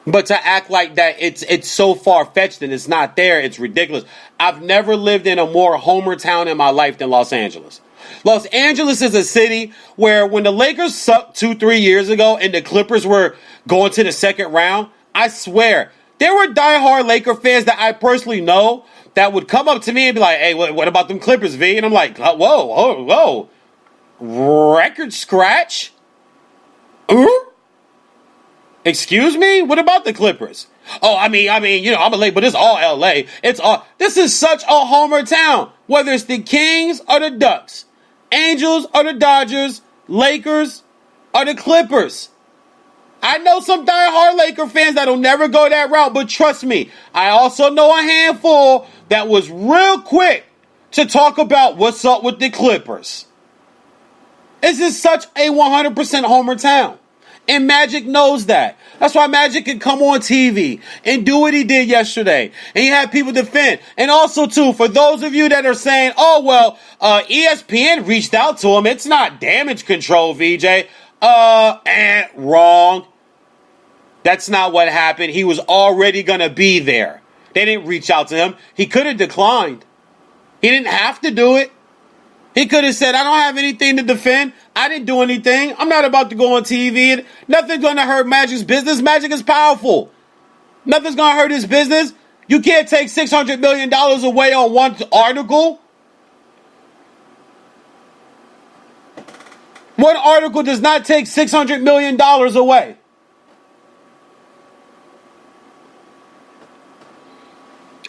But to act like that, it's so far-fetched and it's not there, it's ridiculous. I've never lived in a more homer town in my life than Los Angeles. Los Angeles is a city where when the Lakers sucked 2-3 years ago and the Clippers were going to the second round, I swear, there were diehard Laker fans that I personally know that would come up to me and be like, hey, what about them Clippers, V? And I'm like, whoa. Record scratch? Excuse me? What about the Clippers? Oh, I mean, I'm a Laker, but it's all LA. This is such a homer town. Whether it's the Kings or the Ducks, Angels or the Dodgers, Lakers or the Clippers. I know some diehard Laker fans that'll never go that route, but trust me, I also know a handful that was real quick to talk about what's up with the Clippers. This is such a 100% homer town. And Magic knows that. That's why Magic can come on TV and do what he did yesterday. And he had people defend. And also, too, for those of you that are saying, oh, well, ESPN reached out to him. It's not damage control, VJ. Wrong. That's not what happened. He was already going to be there. They didn't reach out to him. He could have declined. He didn't have to do it. He could have said, I don't have anything to defend. I didn't do anything. I'm not about to go on TV. Nothing's going to hurt Magic's business. Magic is powerful. Nothing's going to hurt his business. You can't take $600 million away on one article. One article does not take $600 million away.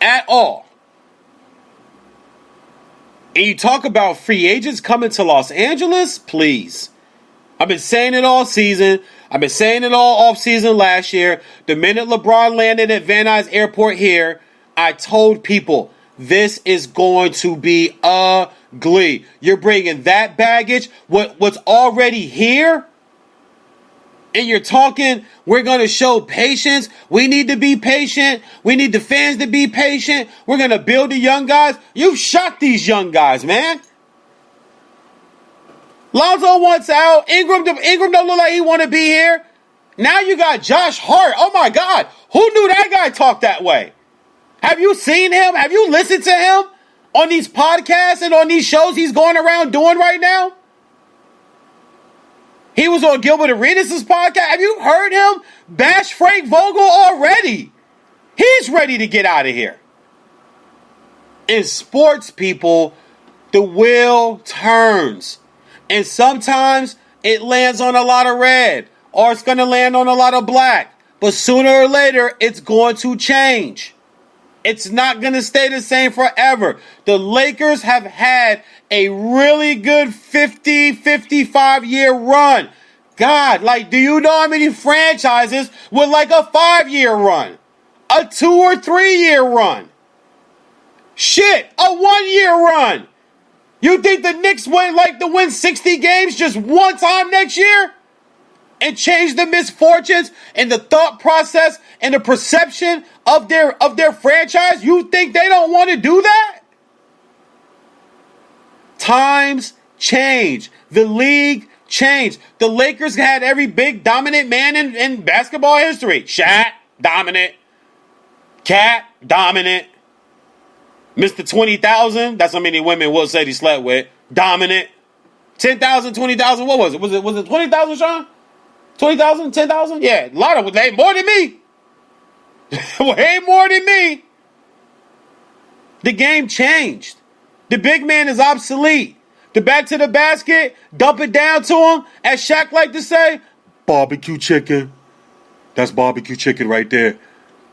At all. And you talk about free agents coming to Los Angeles? Please. I've been saying it all season. I've been saying it all off-season last year. The minute LeBron landed at Van Nuys Airport here, I told people, this is going to be ugly. You're bringing that baggage, what's already here, and you're talking, we're going to show patience. We need to be patient. We need the fans to be patient. We're going to build the young guys. You've shot these young guys, man. Lonzo wants out. Ingram don't look like he want to be here. Now you got Josh Hart. Oh, my God. Who knew that guy talked that way? Have you seen him? Have you listened to him on these podcasts and on these shows he's going around doing right now? He was on Gilbert Arenas' podcast. Have you heard him bash Frank Vogel already? He's ready to get out of here. In sports, people, the wheel turns. And sometimes it lands on a lot of red. Or it's going to land on a lot of black. But sooner or later, it's going to change. It's not going to stay the same forever. The Lakers have had a really good 50, 55-year run. God, do you know how many franchises with a 5-year run? A 2 or 3 year run? Shit, a 1-year run. You think the Knicks would to win 60 games just one time next year? And change the misfortunes and the thought process and the perception of their franchise? You think they don't want to do that? Times change. The league changed. The Lakers had every big dominant man in basketball history. Shaq, dominant. Cat, dominant. Mr. 20,000, that's how many women Will said he slept with. Dominant. 10,000, 20,000, what was it? Was it 20,000, Sean? 20,000, 10,000? Yeah, a lot of them. More than me. Way more than me. The game changed. The big man is obsolete. The back to the basket, dump it down to him, as Shaq like to say, barbecue chicken. That's barbecue chicken right there.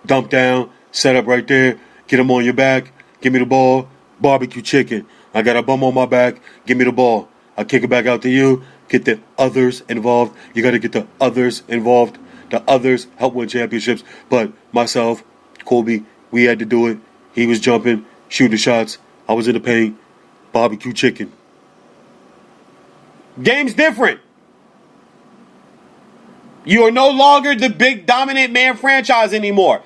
Dump down, set up right there, get him on your back, give me the ball, barbecue chicken. I got a bum on my back, give me the ball. I kick it back out to you, get the others involved. You got to get the others involved. The others help win championships. But myself, Kobe, we had to do it. He was jumping, shooting shots. I was in the paint, barbecue chicken. Game's different. You are no longer the big dominant man franchise anymore.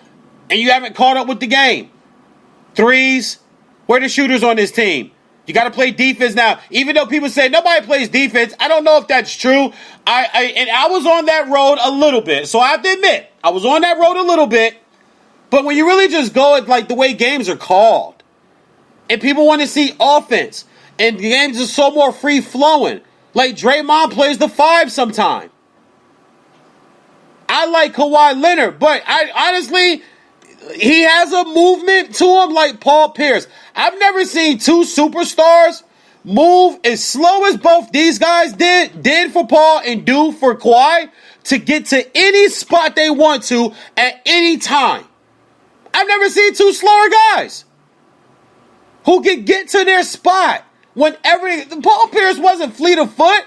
And you haven't caught up with the game. Threes. Where are the shooters on this team? You got to play defense now. Even though people say nobody plays defense, I don't know if that's true. I was on that road a little bit. So I have to admit, I was on that road a little bit. But when you really just go at like the way games are called, and people want to see offense, and the games are so more free flowing. Like Draymond plays the 5 sometime. I like Kawhi Leonard, but honestly, he has a movement to him like Paul Pierce. I've never seen two superstars move as slow as both these guys did for Paul and do for Kawhi to get to any spot they want to at any time. I've never seen two slower guys who can get to their spot. Paul Pierce wasn't fleet of foot.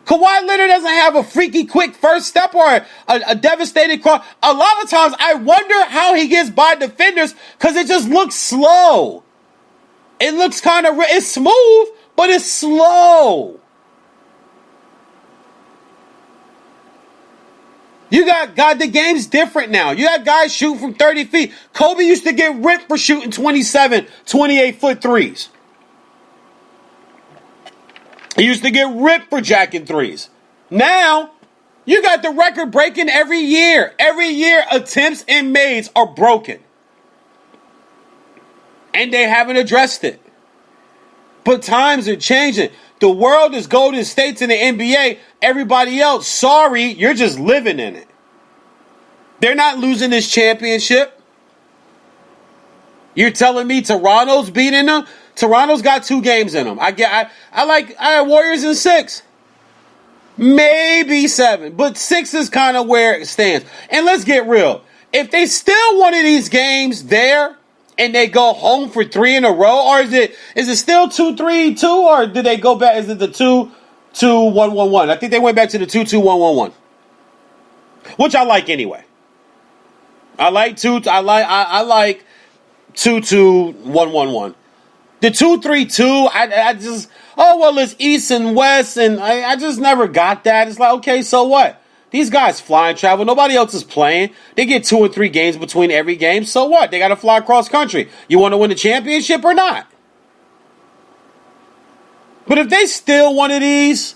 Kawhi Leonard doesn't have a freaky quick first step or a devastating cross. A lot of times I wonder how he gets by defenders because it just looks slow. It looks it's smooth, but it's slow. You got the game's different now. You got guys shooting from 30 feet. Kobe used to get ripped for shooting 27, 28-foot threes. He used to get ripped for jacking threes. Now, you got the record breaking every year. Every year, attempts and mades are broken. And they haven't addressed it. But times are changing. The world is Golden State's in the NBA. Everybody else, sorry, you're just living in it. They're not losing this championship. You're telling me Toronto's beating them? Toronto's got 2 games in them. I have Warriors in 6. Maybe 7. But 6 is kind of where it stands. And let's get real. If they still one of these games there and they go home for 3 in a row, or is it still 2-3-2, or did they go back? Is it the 2-2-1-1-1? I think they went back to the 2-2-1-1-1. Which I like anyway. I like 2-2-1-1-1. The 2-3-2, I just, it's East and West, and I just never got that. It's like, okay, so what? These guys fly and travel. Nobody else is playing. They get 2 or 3 games between every game. So what? They got to fly across country. You want to win the championship or not? But if they steal one of these,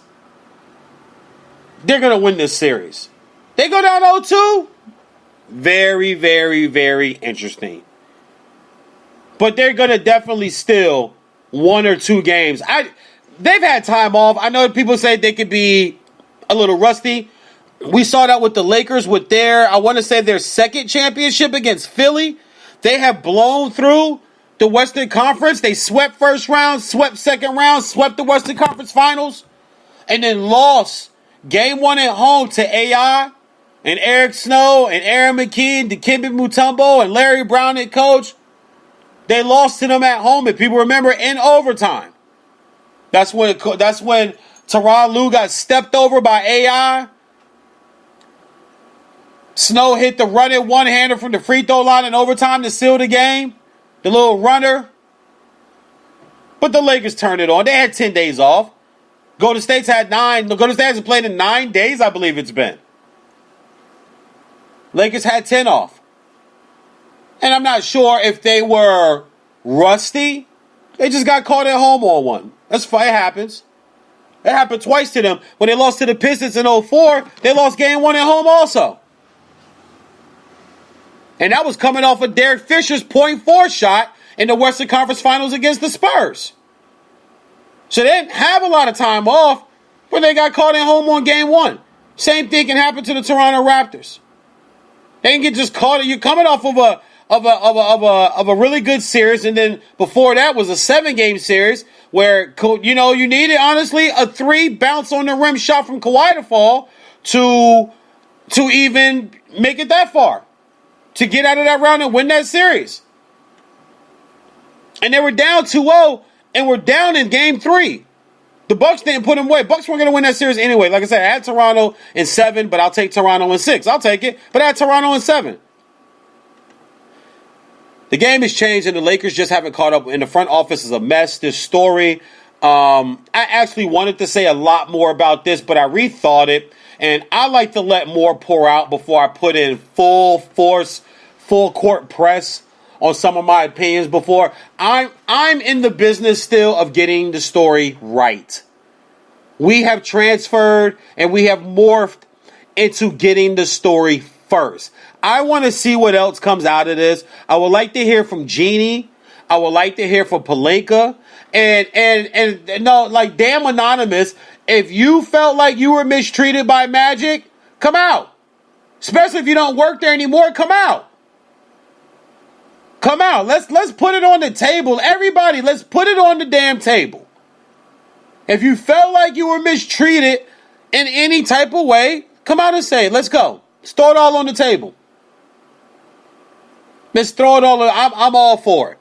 they're going to win this series. They go down 0-2. Very, very, very interesting. But they're going to definitely steal 1 or 2 games. They've had time off. I know people say they could be a little rusty. We saw that with the Lakers with their 2nd championship against Philly. They have blown through the Western Conference. They swept first round, swept second round, swept the Western Conference Finals, and then lost game 1 at home to AI and Eric Snow and Aaron McKee, Dikembe Mutombo, and Larry Brown at coach. They lost to them at home, if people remember, in overtime. That's when Tyronn Lue got stepped over by AI. Snow hit the running one-hander from the free throw line in overtime to seal the game. The little runner. But the Lakers turned it on. They had 10 days off. Golden State hasn't played in 9 days, I believe it's been. Lakers had 10 off. And I'm not sure if they were rusty. They just got caught at home on one. That's fine. It happens. It happened twice to them. When they lost to the Pistons in 2004, they lost game 1 at home also. And that was coming off of Derek Fisher's .4 shot in the Western Conference Finals against the Spurs. So they didn't have a lot of time off, but they got caught at home on game 1. Same thing can happen to the Toronto Raptors. They can get just caught. You're coming off of a really good series, and then before that was a 7-game series where you needed honestly a 3 bounce on the rim shot from Kawhi to fall to even make it that far, to get out of that round and win that series. And they were down 2-0 and were down in game 3. The Bucks didn't put them away. Bucks weren't going to win that series anyway. Like I said, I had Toronto in 7, but I'll take Toronto in 6. I'll take it, but I had Toronto in 7. The game has changed, and the Lakers just haven't caught up. And the front office is a mess. This story, I actually wanted to say a lot more about this, but I rethought it. And I like to let more pour out before I put in full force, full court press on some of my opinions. Before I'm in the business still of getting the story right. We have transferred and we have morphed into getting the story first. I want to see what else comes out of this. I would like to hear from Jeannie. I would like to hear from Pelinka. And no, like, damn Anonymous, if you felt like you were mistreated by Magic, come out. Especially if you don't work there anymore, come out. Come out. Let's put it on the table. Everybody, let's put it on the damn table. If you felt like you were mistreated in any type of way, come out and say it. Let's go. Let's throw it all on the table. Let's throw it all. I'm all for it.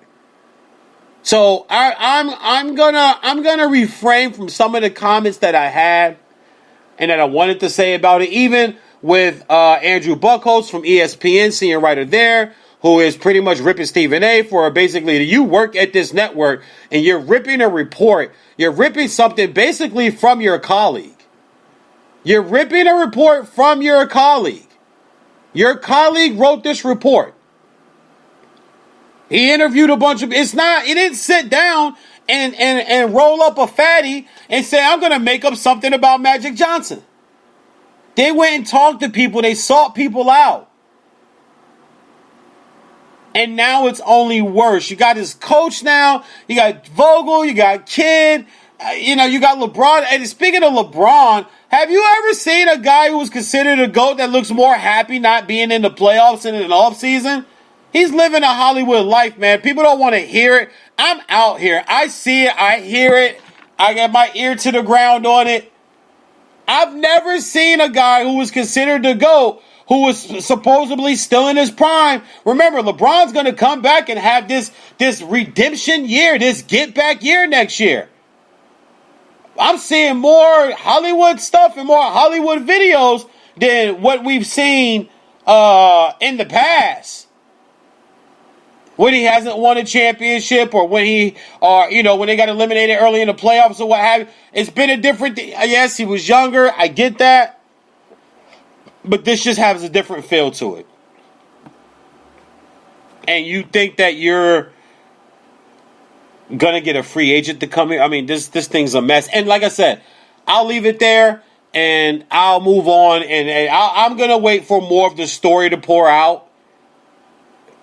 So I'm gonna refrain from some of the comments that I had and that I wanted to say about it. Even with Andrew Buckholz from ESPN, senior writer there, who is pretty much ripping Stephen A. for basically, you work at this network and you're ripping a report. You're ripping something basically from your colleague. You're ripping a report from your colleague. Your colleague wrote this report. He interviewed a bunch of, he didn't sit down and roll up a fatty and say, I'm going to make up something about Magic Johnson. They went and talked to people. They sought people out. And now it's only worse. You got his coach now. You got Vogel. You got Kidd. You got LeBron. And speaking of LeBron, have you ever seen a guy who was considered a GOAT that looks more happy not being in the playoffs and in an offseason? He's living a Hollywood life, man. People don't want to hear it. I'm out here. I see it. I hear it. I got my ear to the ground on it. I've never seen a guy who was considered the GOAT who was supposedly still in his prime. Remember, LeBron's going to come back and have this redemption year, this get-back year next year. I'm seeing more Hollywood stuff and more Hollywood videos than what we've seen in the past. When he hasn't won a championship, or when they got eliminated early in the playoffs or what have you. It's been a different thing. Yes, he was younger. I get that. But this just has a different feel to it. And you think that you're going to get a free agent to come here? I mean, this thing's a mess. And like I said, I'll leave it there and I'll move on. And I'm going to wait for more of the story to pour out.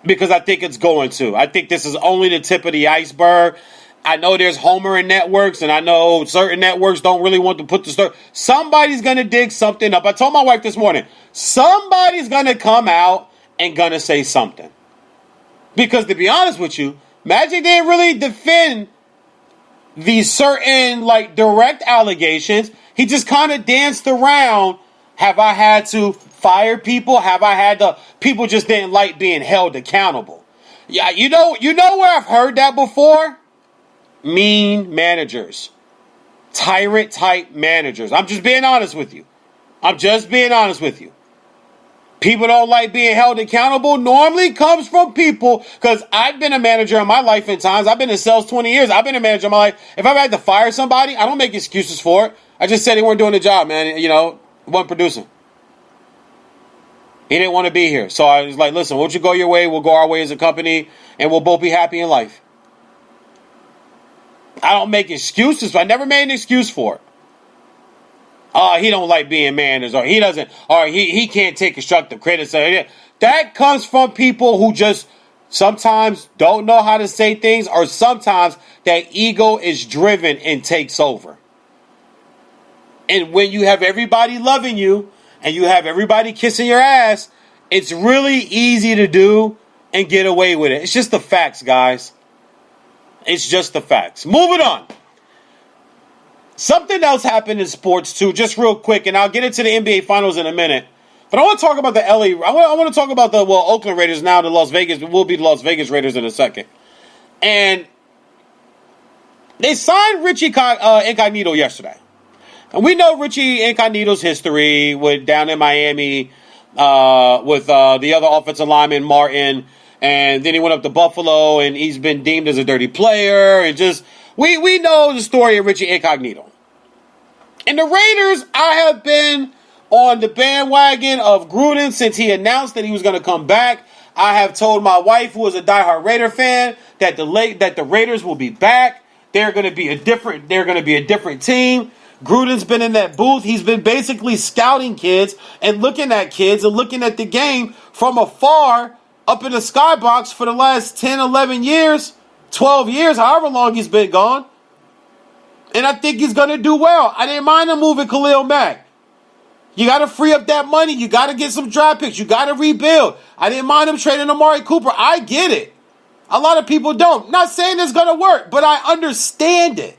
Because I think it's going to. I think this is only the tip of the iceberg. I know there's Homer and networks, and I know certain networks don't really want to put the story. Somebody's going to dig something up. I told my wife this morning, somebody's going to come out and going to say something. Because to be honest with you, Magic didn't really defend these certain direct allegations. He just kind of danced around. Have I had to fire people? Have I had to? People just didn't like being held accountable. Yeah, you know where I've heard that before? Mean managers. Tyrant type managers. I'm just being honest with you. People don't like being held accountable. Normally comes from people, because I've been a manager in my life in times. I've been in sales 20 years. I've been a manager in my life. If I've had to fire somebody, I don't make excuses for it. I just said they weren't doing the job, man. Wasn't producing. He didn't want to be here. So I was like, listen, won't you go your way? We'll go our way as a company, and we'll both be happy in life. I don't make excuses. I never made an excuse for it. He don't like being managed, or he doesn't, or he can't take constructive criticism. That comes from people who just sometimes don't know how to say things, or sometimes that ego is driven and takes over. And when you have everybody loving you, and you have everybody kissing your ass, it's really easy to do and get away with it. It's just the facts, guys. It's just the facts. Moving on. Something else happened in sports too, just real quick, and I'll get into the NBA Finals in a minute. But I want to talk about the I want to talk about the Oakland Raiders now. The Las Vegas will be the Las Vegas Raiders in a second, and they signed Richie Incognito yesterday, and we know Richie Incognito's history with down in Miami with the other offensive lineman Martin, and then he went up to Buffalo, and he's been deemed as a dirty player, and just we know the story of Richie Incognito. And the Raiders, I have been on the bandwagon of Gruden since he announced that he was going to come back. I have told my wife, who is a diehard Raider fan, that the Raiders will be back. They're going to be a different team. Gruden's been in that booth. He's been basically scouting kids and looking at kids and looking at the game from afar up in the skybox for the last 10, 11 years, 12 years, however long he's been gone. And I think he's going to do well. I didn't mind him moving Khalil Mack. You got to free up that money. You got to get some draft picks. You got to rebuild. I didn't mind him trading Amari Cooper. I get it. A lot of people don't. Not saying it's going to work, but I understand it.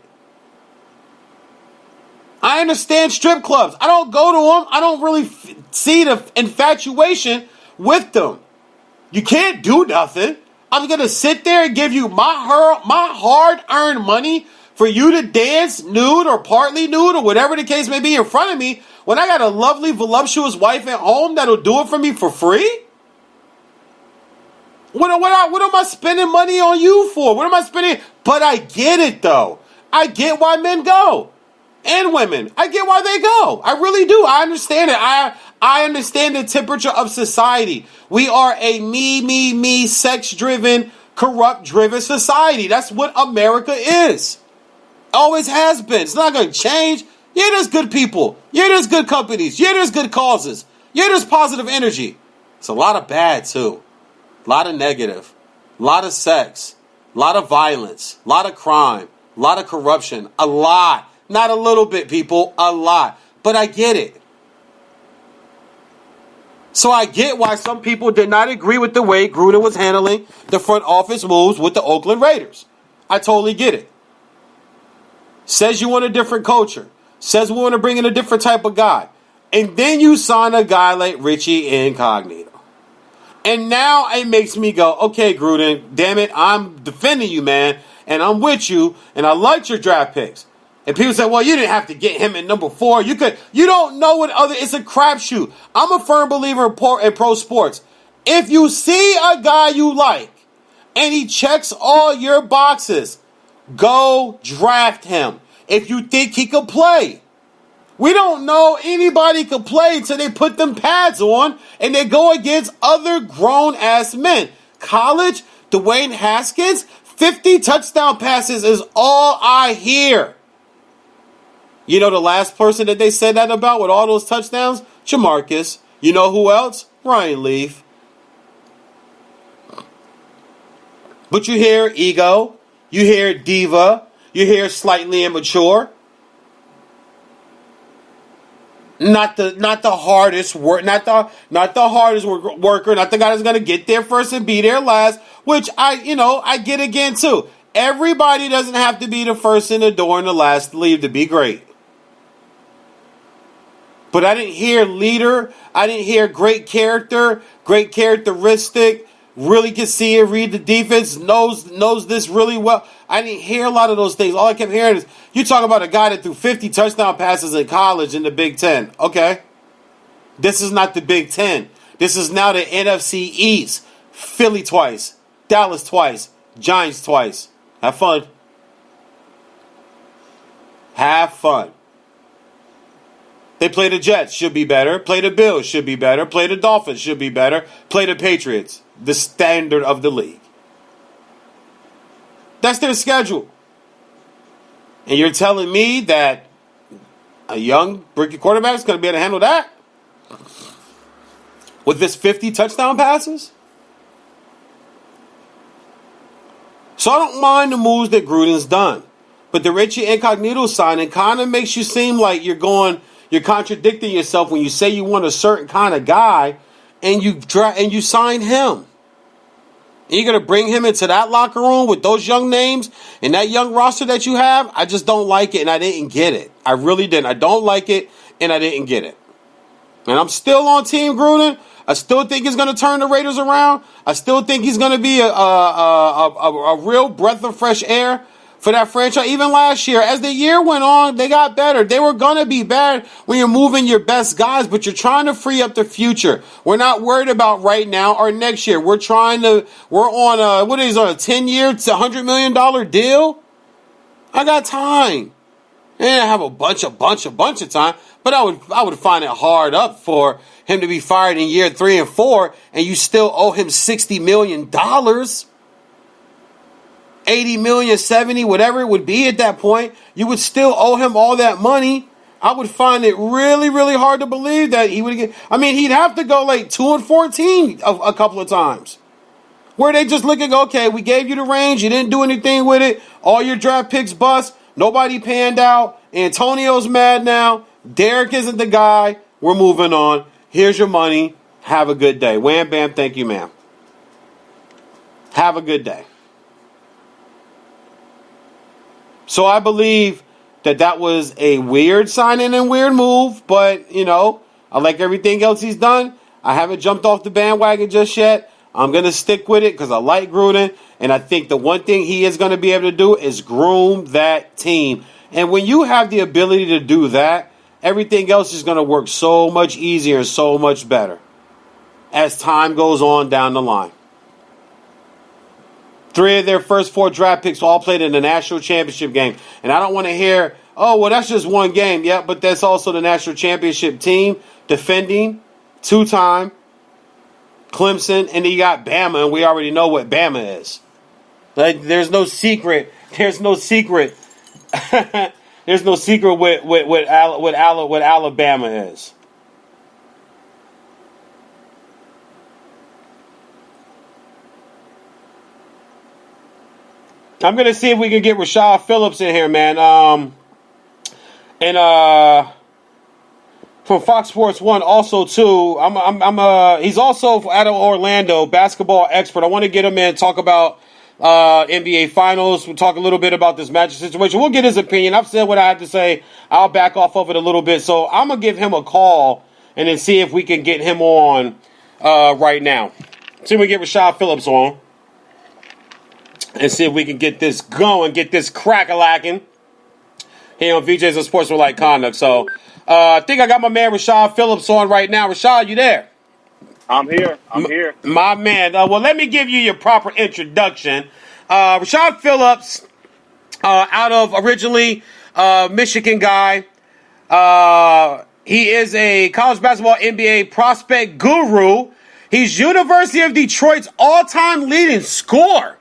I understand strip clubs. I don't go to them. I don't really see the infatuation with them. You can't do nothing. I'm going to sit there and give you my hard-earned money for you to dance nude or partly nude or whatever the case may be in front of me when I got a lovely, voluptuous wife at home that'll do it for me for free? What am I spending money on you for? What am I spending? But I get it, though. I get why men go. And women. I get why they go. I really do. I understand it. I understand the temperature of society. We are a me, sex-driven, corrupt-driven society. That's what America is. Always has been. It's not going to change. Yeah, there's good people. Yeah, there's good companies. Yeah, there's good causes. Yeah, there's positive energy. It's a lot of bad, too. A lot of negative. A lot of sex. A lot of violence. A lot of crime. A lot of corruption. A lot. Not a little bit, people. A lot. But I get it. So I get why some people did not agree with the way Gruden was handling the front office moves with the Oakland Raiders. I totally get it. Says you want a different culture. Says we want to bring in a different type of guy. And then you sign a guy like Richie Incognito. And now it makes me go, okay, Gruden, damn it, I'm defending you, man. And I'm with you. And I liked your draft picks. And people say, well, you didn't have to get him in number 4. You don't know what it's a crapshoot. I'm a firm believer in pro sports. If you see a guy you like and he checks all your boxes, go draft him. If you think he could play. We don't know anybody could play until they put them pads on and they go against other grown-ass men. College, Dwayne Haskins, 50 touchdown passes is all I hear. You know the last person that they said that about with all those touchdowns? Jamarcus. You know who else? Ryan Leaf. But you hear ego. You hear diva. You hear slightly immature. Not the hardest work. Not the hardest worker. Not the guy that's gonna get there first and be there last. Which I get again too. Everybody doesn't have to be the first in the door and the last to leave to be great. But I didn't hear leader. I didn't hear great character, great characteristic. Really can see it, read the defense, knows this really well. I didn't hear a lot of those things. All I kept hearing is, you talk about a guy that threw 50 touchdown passes in college in the Big Ten. Okay. This is not the Big Ten. This is now the NFC East. Philly twice. Dallas twice. Giants twice. Have fun. Have fun. They play the Jets, should be better. Play the Bills, should be better. Play the Dolphins, should be better. Play the Patriots, the standard of the league. That's their schedule. And you're telling me that a young rookie quarterback is going to be able to handle that? With this 50 touchdown passes? So I don't mind the moves that Gruden's done. But the Richie Incognito signing kind of makes you seem like you're going you're contradicting yourself when you say you want a certain kind of guy and you sign him. And you're going to bring him into that locker room with those young names and that young roster that you have? I just don't like it, and I didn't get it. I really didn't. I don't like it, and I didn't get it. And I'm still on Team Gruden. I still think he's going to turn the Raiders around. I still think he's going to be a real breath of fresh air for that franchise. Even last year, as the year went on, they got better. They were going to be bad when you're moving your best guys, but you're trying to free up the future. We're not worried about right now or next year. We're on a 10-year, $100 million deal? I got time. And I have a bunch of time, but I would find it hard up for him to be fired in year 3 and 4, and you still owe him $60 million, $80 million, $70, whatever it would be at that point. You would still owe him all that money. I would find it really, really hard to believe that he would get. I mean, he'd have to go like 2-14 a couple of times, where they just look and go, okay, we gave you the range, you didn't do anything with it, all your draft picks bust. Nobody panned out. Antonio's mad now. Derek isn't the guy. We're moving on. Here's your money. Have a good day. Wham, bam, thank you, ma'am. Have a good day. So I believe that was a weird signing and weird move, but, I like everything else he's done. I haven't jumped off the bandwagon just yet. I'm going to stick with it because I like Gruden, and I think the one thing he is going to be able to do is groom that team. And when you have the ability to do that, everything else is going to work so much easier and so much better as time goes on down the line. 3 of their first 4 draft picks all played in the national championship game. And I don't want to hear, oh, well, that's just one game. Yeah, but that's also the national championship team defending 2-time. Clemson, and then you got Bama, and we already know what Bama is. Like, there's no secret. There's no secret. There's no secret what Alabama is. I'm gonna see if we can get Rashad Phillips in here, man. From Fox Sports 1, also too. He's also out of Orlando, basketball expert. I want to get him in, talk about NBA Finals. We'll talk a little bit about this Magic situation. We'll get his opinion. I've said what I have to say. I'll back off of it a little bit. So I'm gonna give him a call and then see if we can get him on right now. See if we get Rashad Phillips on and see if we can get this going, get this crack-a-lacking here on VJs of Sportsmanlike Conduct. So. I think I got my man Rashad Phillips on right now. Rashad, you there? I'm here. My man. Well, let me give you your proper introduction. Rashad Phillips, out of originally Michigan guy. He is a college basketball NBA prospect guru. He's University of Detroit's all-time leading scorer,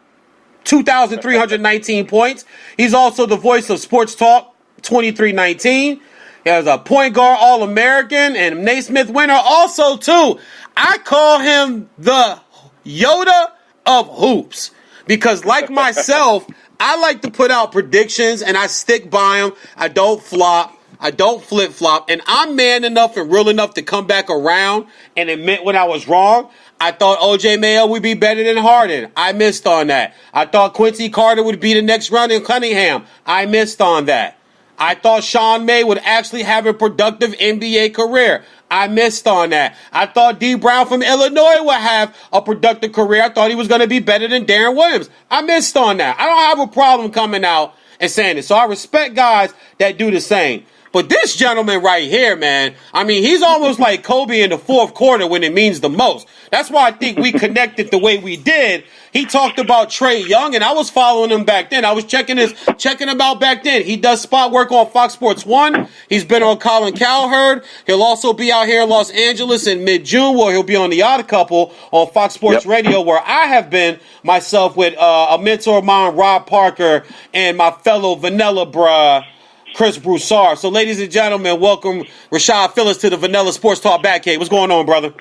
2,319 points. He's also the voice of Sports Talk 2319. He has a point guard All-American and Naismith winner also, too. I call him the Yoda of hoops because, like myself, I like to put out predictions and I stick by them. I don't flop. I don't flip-flop. And I'm man enough and real enough to come back around and admit when I was wrong. I thought O.J. Mayo would be better than Harden. I missed on that. I thought Quincy Carter would be the next round in Cunningham. I missed on that. I thought Sean May would actually have a productive NBA career. I missed on that. I thought D. Brown from Illinois would have a productive career. I thought he was going to be better than Darren Williams. I missed on that. I don't have a problem coming out and saying it. So I respect guys that do the same. But this gentleman right here, man, I mean, he's almost like Kobe in the fourth quarter when it means the most. That's why I think we connected the way we did. He talked about Trae Young, and I was following him back then. I was checking him out back then. He does spot work on Fox Sports 1. He's been on Colin Cowherd. He'll also be out here in Los Angeles in mid-June, where he'll be on The Odd Couple on Fox Sports Radio, where I have been myself with a mentor of mine, Rob Parker, and my fellow Vanilla Bruh, Chris Broussard. So, ladies and gentlemen, welcome Rashad Phillips to the Vanilla Sports Talk Batcave. What's going on, brother?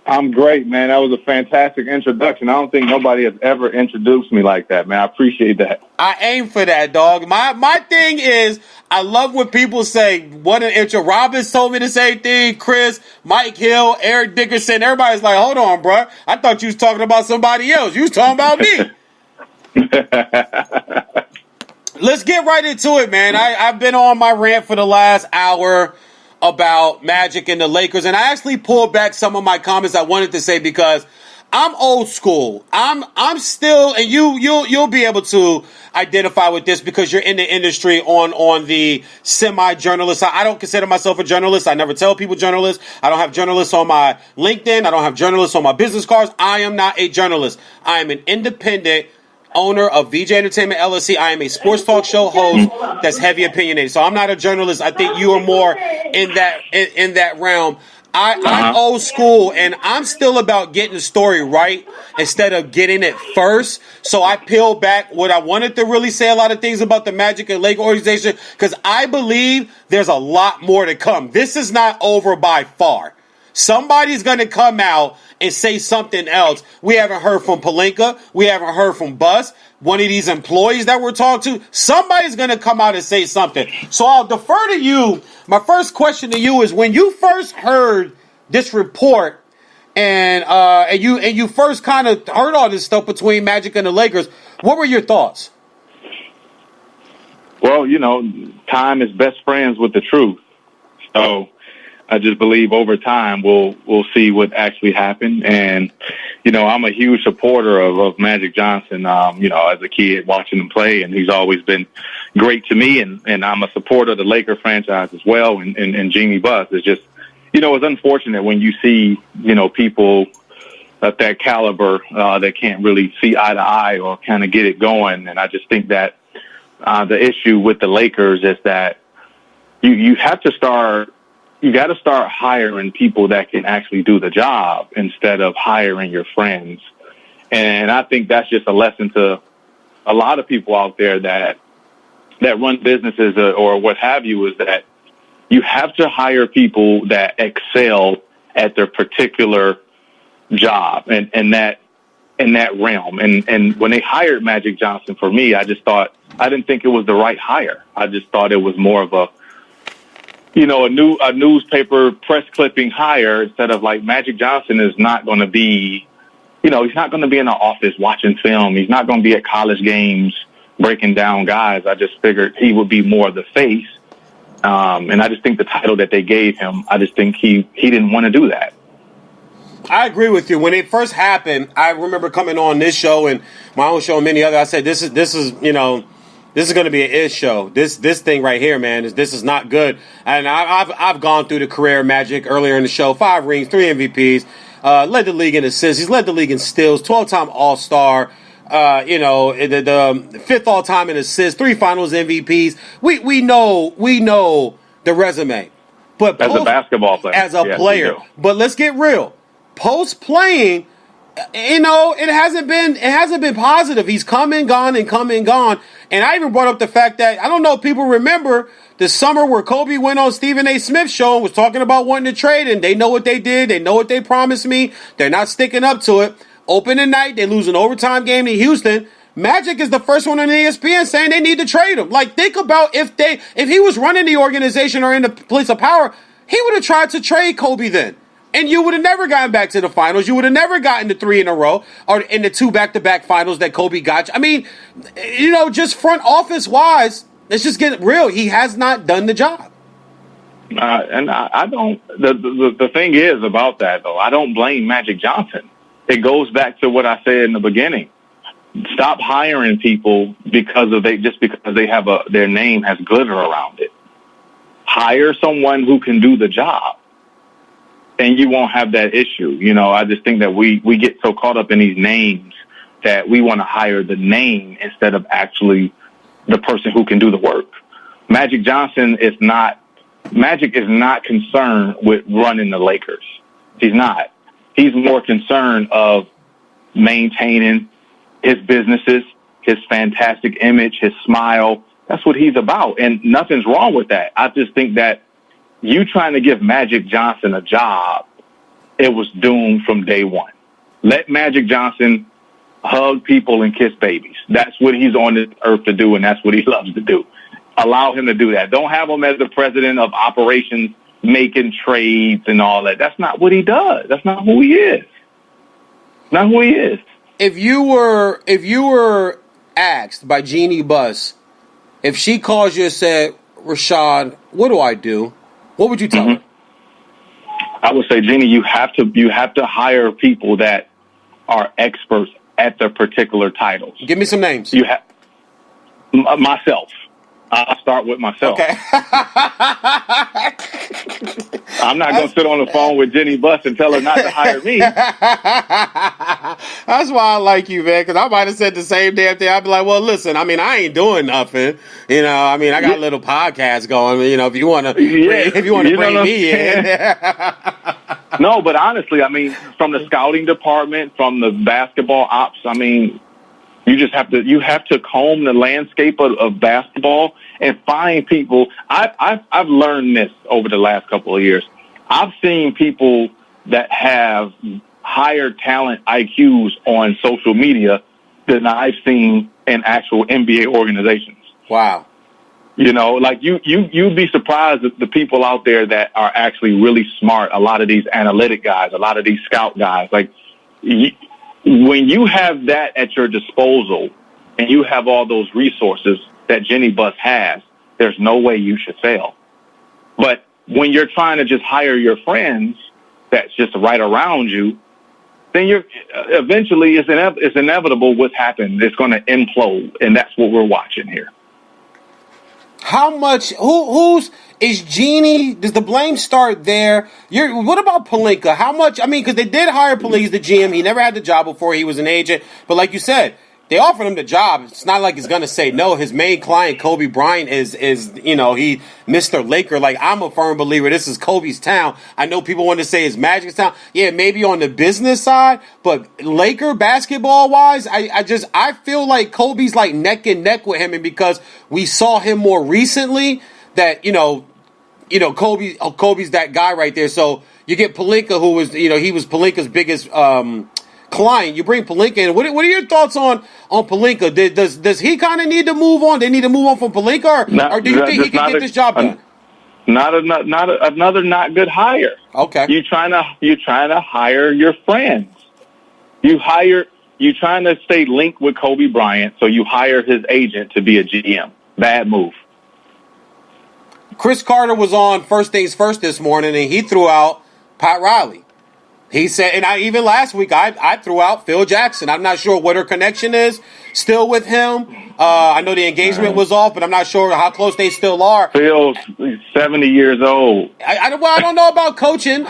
I'm great, man. That was a fantastic introduction. I don't think nobody has ever introduced me like that, man. I appreciate that. I aim for that, dog. My thing is, I love when people say, what an intro. Robbins told me the same thing. Chris, Mike Hill, Eric Dickerson. Everybody's like, hold on, bro. I thought you was talking about somebody else. You was talking about me. Let's get right into it, man. I've been on my rant for the last hour about Magic and the Lakers, and I actually pulled back some of my comments I wanted to say because I'm old school. I'm still, and you'll be able to identify with this because you're in the industry on the semi-journalist side. I don't consider myself a journalist. I never tell people journalist. I don't have journalists on my LinkedIn. I don't have journalists on my business cards. I am not a journalist. I am an independent owner of VJ Entertainment LLC. I am a sports talk show host that's heavy opinionated. So I'm not a journalist. I think you are more in that realm. I'm old school, and I'm still about getting the story right instead of getting it first. So I peeled back what I wanted to really say a lot of things about the Magic and Lakers organization because I believe there's a lot more to come. This is not over by far. Somebody's going to come out and say something else. We haven't heard from Pelinka. We haven't heard from Bus. One of these employees that we're talking to. Somebody's going to come out and say something. So I'll defer to you. My first question to you is when you first heard this report and you first kind of heard all this stuff between Magic and the Lakers, what were your thoughts? Well, time is best friends with the truth. So I just believe over time we'll see what actually happened. And, I'm a huge supporter of Magic Johnson, as a kid watching him play, and he's always been great to me. And I'm a supporter of the Laker franchise as well. And Jimmy Buss is just, it's unfortunate when you see, people at that caliber that can't really see eye to eye or kind of get it going. And I just think that the issue with the Lakers is that you have to start. You got to start hiring people that can actually do the job instead of hiring your friends. And I think that's just a lesson to a lot of people out there that run businesses or what have you, is that you have to hire people that excel at their particular job and in that realm. And when they hired Magic Johnson, for me, I didn't think it was the right hire. I just thought it was more of a newspaper press clipping hire instead of like Magic Johnson is not going to be, he's not going to be in the office watching film. He's not going to be at college games breaking down guys. I just figured he would be more of the face. And I just think the title that they gave him, I just think he didn't want to do that. I agree with you. When it first happened, I remember coming on this show and my own show and many others. I said, this is going to be an ish show. This thing right here, man, this is not good. And I've gone through the career of Magic earlier in the show. 5 rings, 3 MVPs, led the league in assists. He's led the league in steals, 12-time All-Star, the 5th all-time in assists, 3 finals MVPs. We know the resume. But as a basketball player. As a player. But let's get real. Post playing, it hasn't been positive. He's come and gone. And I even brought up the fact that I don't know if people remember the summer where Kobe went on Stephen A. Smith's show and was talking about wanting to trade, and they know what they did. They know what they promised me. They're not sticking up to it. Opening night, they lose an overtime game in Houston. Magic is the first one on ESPN saying they need to trade him. Like, think about if he was running the organization or in the place of power, he would have tried to trade Kobe then. And you would have never gotten back to the finals. You would have never gotten the 3 in a row or in the 2 back-to-back finals that Kobe got. I mean, just front office-wise, let's just get real. He has not done the job. And I don't. The thing is about that, though, I don't blame Magic Johnson. It goes back to what I said in the beginning. Stop hiring people because they have their name has glitter around it. Hire someone who can do the job. And you won't have that issue. I just think that we get so caught up in these names that we want to hire the name instead of actually the person who can do the work. Magic is not concerned with running the Lakers. He's not. He's more concerned of maintaining his businesses, his fantastic image, his smile. That's what he's about. And nothing's wrong with that. I just think that you trying to give Magic Johnson a job, it was doomed from day one. Let Magic Johnson hug people and kiss babies. That's what he's on this earth to do, and that's what he loves to do. Allow him to do that. Don't have him as the president of operations making trades and all that. That's not what he does. That's not who he is. Not who he is. If you were asked by Jeannie Buss, if she calls you and said, Rashad, what do I do? What would you tell her? I would say, Jeannie, you have to hire people that are experts at their particular titles. Give me some names. You have myself. I'll start with myself. Okay. I'm not going to sit on the phone with Jeannie Buss and tell her not to hire me. That's why I like you, man, because I might have said the same damn thing. I'd be like, well, listen, I mean, I ain't doing nothing. You know, I mean, I got a little podcast going. You know, if you want to bring me in. No, but honestly, I mean, from the scouting department, from the basketball ops, I mean, you have to comb the landscape of basketball and find people. I've learned this over the last couple of years. I've seen people that have higher talent IQs on social media than I've seen in actual NBA organizations. Wow. You know, like you'd be surprised at the people out there that are actually really smart. A lot of these analytic guys, a lot of these scout guys, like when you have that at your disposal and you have all those resources that Jeannie Buss has, there's no way you should fail. But when you're trying to just hire your friends that's just right around you, then you're eventually it's inevitable what's happened. It's going to implode, and that's what we're watching here. How much? Who's is Jeannie? Does the blame start there? What about Pelinka? How much? I mean, because they did hire Pelinka, the GM. He never had the job before. He was an agent, but like you said, they offered him the job. It's not like he's gonna say no. His main client, Kobe Bryant, is he Mr. Laker. Like, I'm a firm believer. This is Kobe's town. I know people want to say it's Magic's town. Yeah, maybe on the business side, but Laker basketball wise, I feel like Kobe's like neck and neck with him, and because we saw him more recently, that Kobe's that guy right there. So you get Pelinka, who was he was Pelinka's biggest client. You bring Pelinka in. What are your thoughts on Pelinka? Does he kind of need to move on? They need to move on from Pelinka, or do you think he can get this job done? Another not good hire. Okay. You're trying to hire your friends. You're trying to stay linked with Kobe Bryant, so you hire his agent to be a GM. Bad move. Chris Carter was on First Things First this morning, and he threw out Pat Riley. He said, and even last week, I threw out Phil Jackson. I'm not sure what her connection is still with him. I know the engagement was off, but I'm not sure how close they still are. Phil's 70 years old. I don't know about coaching.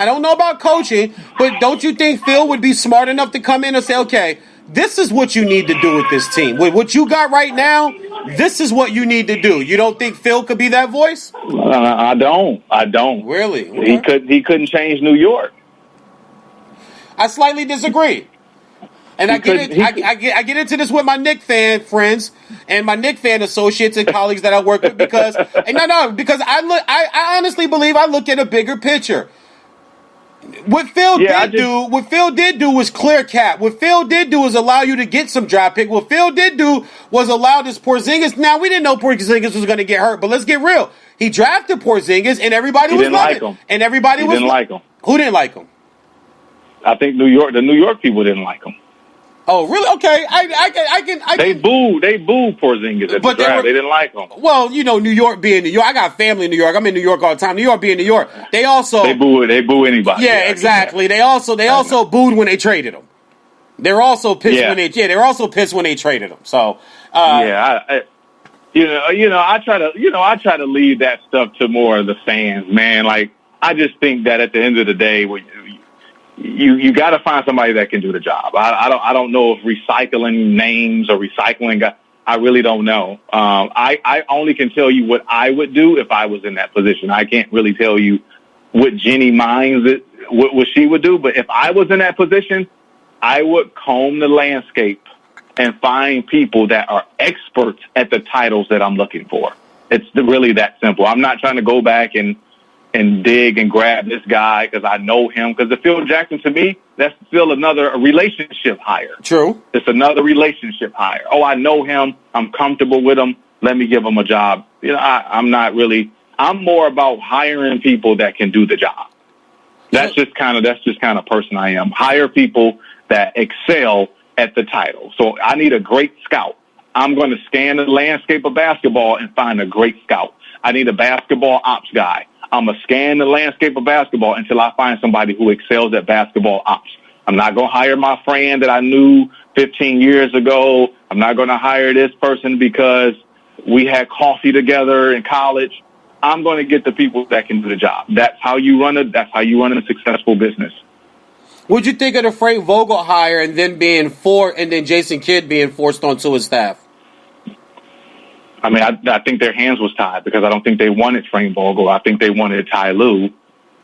But don't you think Phil would be smart enough to come in and say, okay, this is what you need to do with this team. With what you got right now, this is what you need to do. You don't think Phil could be that voice? I don't. Really? Okay. He couldn't change New York. I slightly disagree. And I get into this with my Knicks fan friends and my Knicks fan associates and colleagues that I work with because I honestly believe I look at a bigger picture. What Phil did do was clear cap. What Phil did do was allow you to get some draft pick. What Phil did do was allow this Porzingis. Now, we didn't know Porzingis was going to get hurt, but let's get real. He drafted Porzingis, and everybody was loving him. And everybody didn't like him. Who didn't like him? I think the New York people didn't like him. Oh, really? Okay, I can. They booed Porzingis at the draft. They didn't like him. Well, New York being New York. I got family in New York. I'm in New York all the time. New York being New York. They boo anybody. Yeah, exactly. They also booed when they traded him. They're also pissed when they traded him. So I try to leave that stuff to more of the fans, man. Like, I just think that at the end of the day, you got to find somebody that can do the job. I don't know if recycling names or recycling. I really don't know. I only can tell you what I would do if I was in that position. I can't really tell you what Jeannie minds what she would do. But if I was in that position, I would comb the landscape and find people that are experts at the titles that I'm looking for. It's really that simple. I'm not trying to go back and dig and grab this guy because I know him. Because the Phil Jackson, to me, that's still another relationship hire. True. It's another relationship hire. Oh, I know him. I'm comfortable with him. Let me give him a job I'm not really. I'm more about hiring people that can do the job. That's just kind of person I am. Hire people that excel at the title. So I need a great scout. I'm going to scan the landscape of basketball and find a great scout. I need a basketball ops guy. I'm going to scan the landscape of basketball until I find somebody who excels at basketball ops. I'm not going to hire my friend that I knew 15 years ago. I'm not going to hire this person because we had coffee together in college. I'm going to get the people that can do the job. That's how you run a successful business. What'd you think of the Frank Vogel hire and then Jason Kidd being forced onto his staff? I mean, I think their hands was tied because I don't think they wanted Frank Vogel. I think they wanted Ty Lue.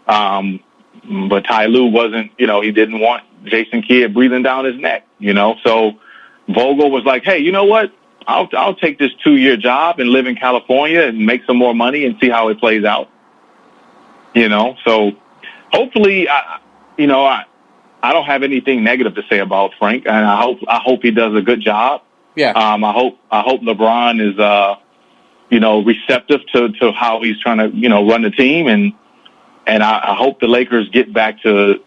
But Ty Lue wasn't, he didn't want Jason Kidd breathing down his neck, So Vogel was like, hey, you know what? I'll take this 2-year job and live in California and make some more money and see how it plays out. So hopefully, I don't have anything negative to say about Frank, and I hope he does a good job. Yeah. I hope LeBron is, receptive to how he's trying to, run the team, and I hope the Lakers get back to,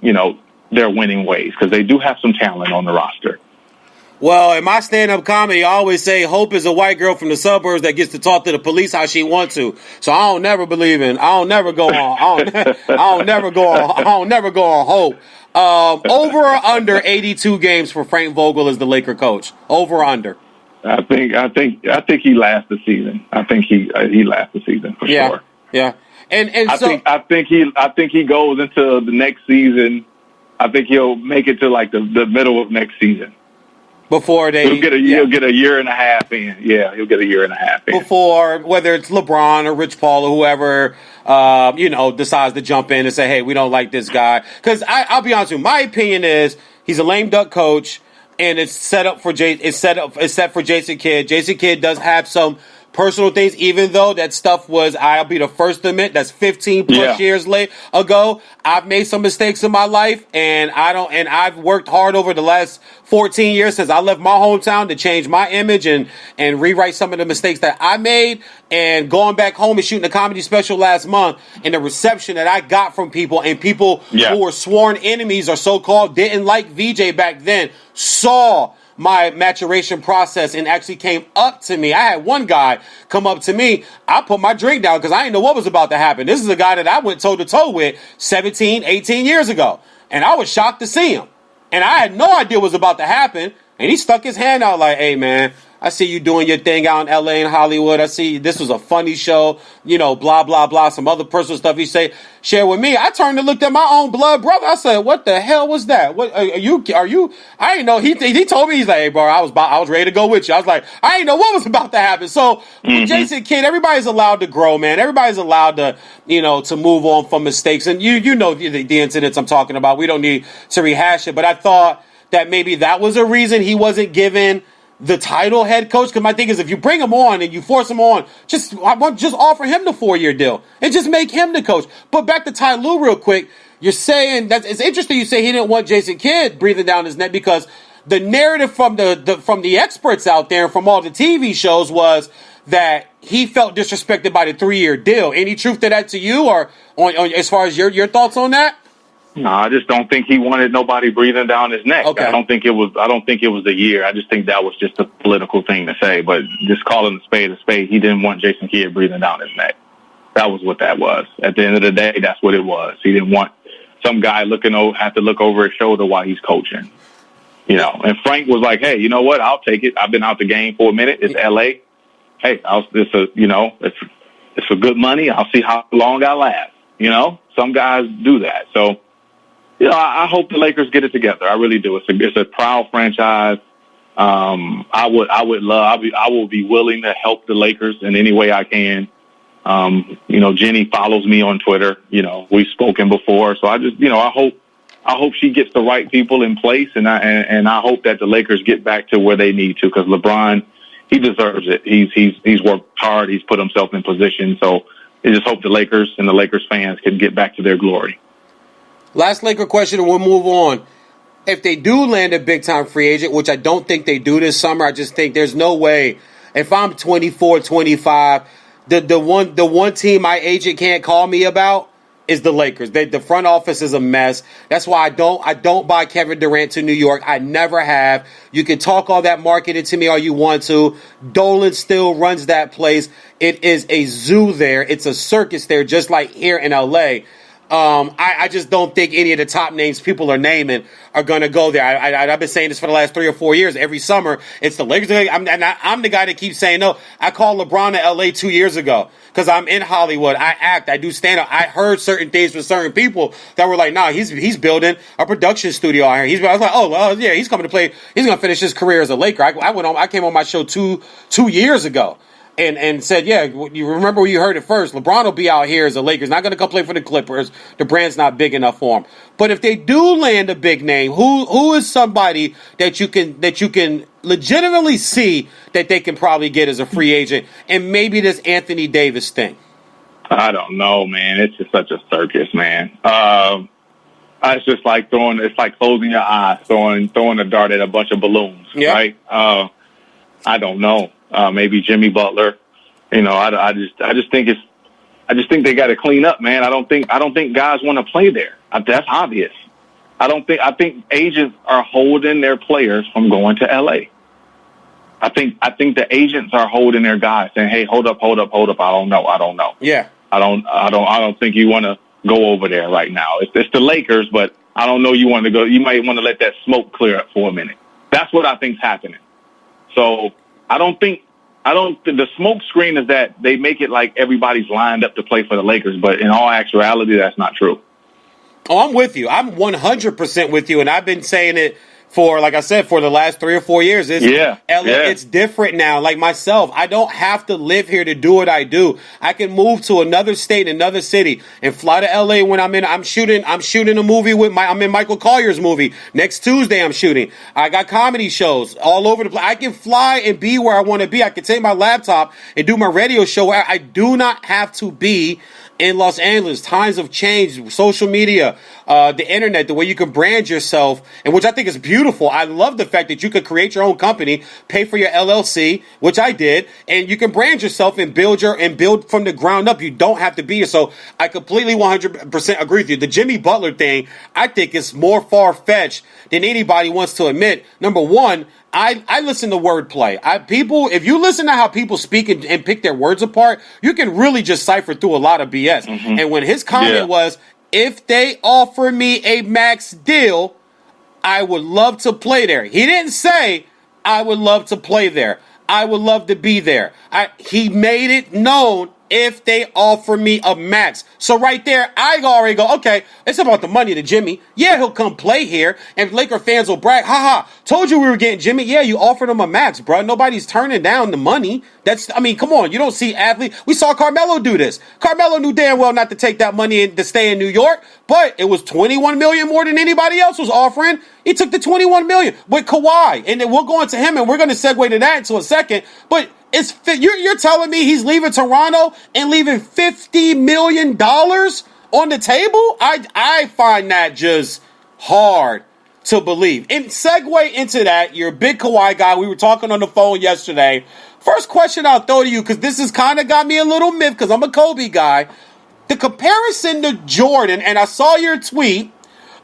their winning ways because they do have some talent on the roster. Well, in my stand-up comedy, I always say hope is a white girl from the suburbs that gets to talk to the police how she wants to. So I don't never go on hope. Over or under 82 games for Frank Vogel as the Laker coach. Over or under? I think he lasts the season. I think he lasts the season for sure. Yeah. And I think he goes into the next season. I think he'll make it to like the middle of next season. Before he'll get a year and a half in. Yeah, he'll get a year and a half in. Before, whether it's LeBron or Rich Paul or whoever, decides to jump in and say, hey, we don't like this guy. Because I'll be honest with you, my opinion is he's a lame duck coach, and it's set for Jason Kidd. Jason Kidd does have some personal things, even though that stuff was, I'll be the first to admit, that's 15 plus years ago. I've made some mistakes in my life, and I've worked hard over the last 14 years since I left my hometown to change my image and rewrite some of the mistakes that I made. And going back home and shooting a comedy special last month, and the reception that I got from people, and people who were sworn enemies or so-called didn't like VJ back then, saw my maturation process and actually came up to me. I had one guy come up to me. I put my drink down because I didn't know what was about to happen. This is a guy that I went toe-to-toe with 17, 18 years ago. And I was shocked to see him. And I had no idea what was about to happen. And he stuck his hand out like, hey, man, I see you doing your thing out in L.A. and Hollywood. I see this was a funny show, blah, blah, blah, some other personal stuff he shared with me. I turned and looked at my own blood brother. I said, what the hell was that? What are you? I didn't know. He told me, he's like, hey, bro, I was ready to go with you. I was like, I didn't know what was about to happen. So with Jason Kidd, everybody's allowed to grow, man. Everybody's allowed to, to move on from mistakes. And you know the incidents I'm talking about. We don't need to rehash it. But I thought that maybe that was a reason he wasn't given the title head coach. Because my thing is, if you bring him on and you force him on, just offer him the 4-year deal and just make him the coach. But back to Ty Lue real quick. You're saying that it's interesting. You say he didn't want Jason Kidd breathing down his neck because the narrative from the experts out there and from all the TV shows was that he felt disrespected by the 3-year deal. Any truth to that to you, or on as far as your thoughts on that? No, I just don't think he wanted nobody breathing down his neck. Okay. I don't think it was a year. I just think that was just a political thing to say. But just calling a spade, he didn't want Jason Kidd breathing down his neck. That was what that was. At the end of the day, that's what it was. He didn't want some guy have to look over his shoulder while he's coaching. And Frank was like, hey, you know what? I'll take it. I've been out the game for a minute. It's LA. Hey, it's a good money. I'll see how long I last. Some guys do that. So, I hope the Lakers get it together. I really do. It's a proud franchise. I will be willing to help the Lakers in any way I can. Jenny follows me on Twitter. We've spoken before, so I just, I hope she gets the right people in place, and I hope that the Lakers get back to where they need to, because LeBron, he deserves it. He's worked hard. He's put himself in position. So I just hope the Lakers and the Lakers fans can get back to their glory. Last Laker question, and we'll move on. If they do land a big-time free agent, which I don't think they do this summer, I just think there's no way. If I'm 24, 25, The one team my agent can't call me about is the Lakers. The front office is a mess. That's why I don't buy Kevin Durant to New York. I never have. You can talk all that marketing to me all you want to. Dolan still runs that place. It is a zoo there. It's a circus there, just like here in LA. I just don't think any of the top names people are naming are going to go there. I've been saying this for the last 3 or 4 years. Every summer, it's the Lakers. I'm the guy that keeps saying no. I called LeBron to LA 2 years ago because I'm in Hollywood. I act. I do stand up. I heard certain things from certain people that were like, nah, he's building a production studio out here. I was like, oh, well, yeah, he's coming to play. He's going to finish his career as a Laker. I came on my show two years ago. And said, yeah, you remember where you heard it first. LeBron will be out here as a Lakers. Not going to come play for the Clippers. The brand's not big enough for him. But if they do land a big name, who is somebody that you can legitimately see that they can probably get as a free agent? And maybe this Anthony Davis thing. I don't know, man. It's just such a circus, man. It's just like closing your eyes, throwing a dart at a bunch of balloons, yep. Right? I don't know. Maybe Jimmy Butler. You know, I just think they got to clean up, man. I don't think guys want to play there. That's obvious. I think agents are holding their players from going to LA. I think the agents are holding their guys saying, "Hey, hold up. I don't know. Yeah. I don't think you want to go over there right now. It's the Lakers, but I don't know you want to go. You might want to let that smoke clear up for a minute." That's what I think's happening. So the smoke screen is that they make it like everybody's lined up to play for the Lakers, but in all actuality, that's not true. Oh, I'm with you. I'm 100% with you, and I've been saying it for, like I said, for the last 3 or 4 years. It's different now. Like myself, I don't have to live here to do what I do. I can move to another state, another city, and fly to LA when I'm shooting a movie I'm in Michael Collier's movie. Next Tuesday I'm shooting. I got comedy shows all over the place. I can fly and be where I want to be. I can take my laptop and do my radio show. I do not have to be in Los Angeles. Times have changed. Social media, the internet, the way you can brand yourself, and which I think is beautiful. I love the fact that you could create your own company, pay for your LLC, which I did, and you can brand yourself and build from the ground up. You don't have to be here. So I completely 100% agree with you. The Jimmy Butler thing, I think, is more far-fetched than anybody wants to admit. Number one, I listen to wordplay. If you listen to how people speak and pick their words apart, you can really just cipher through a lot of BS. Mm-hmm. And when his comment was, if they offer me a max deal, I would love to play there. He didn't say, I would love to play there. I would love to be there. He made it known, if they offer me a max. So right there, I already go, okay, it's about the money to Jimmy. Yeah, he'll come play here, and Laker fans will brag, told you we were getting Jimmy. Yeah, you offered him a max, bro. Nobody's turning down the money. Come on, you don't see athletes. We saw Carmelo do this. Carmelo knew damn well not to take that money to stay in New York, but it was $21 million more than anybody else was offering. He took the $21 million with Kawhi, and then we'll go into him, and we're going to segue to that into a second, but you're telling me he's leaving Toronto and leaving $50 million on the table? I find that just hard to believe. And segue into that, you're a big Kawhi guy. We were talking on the phone yesterday. First question I'll throw to you, because this has kind of got me a little miffed because I'm a Kobe guy. The comparison to Jordan, and I saw your tweet.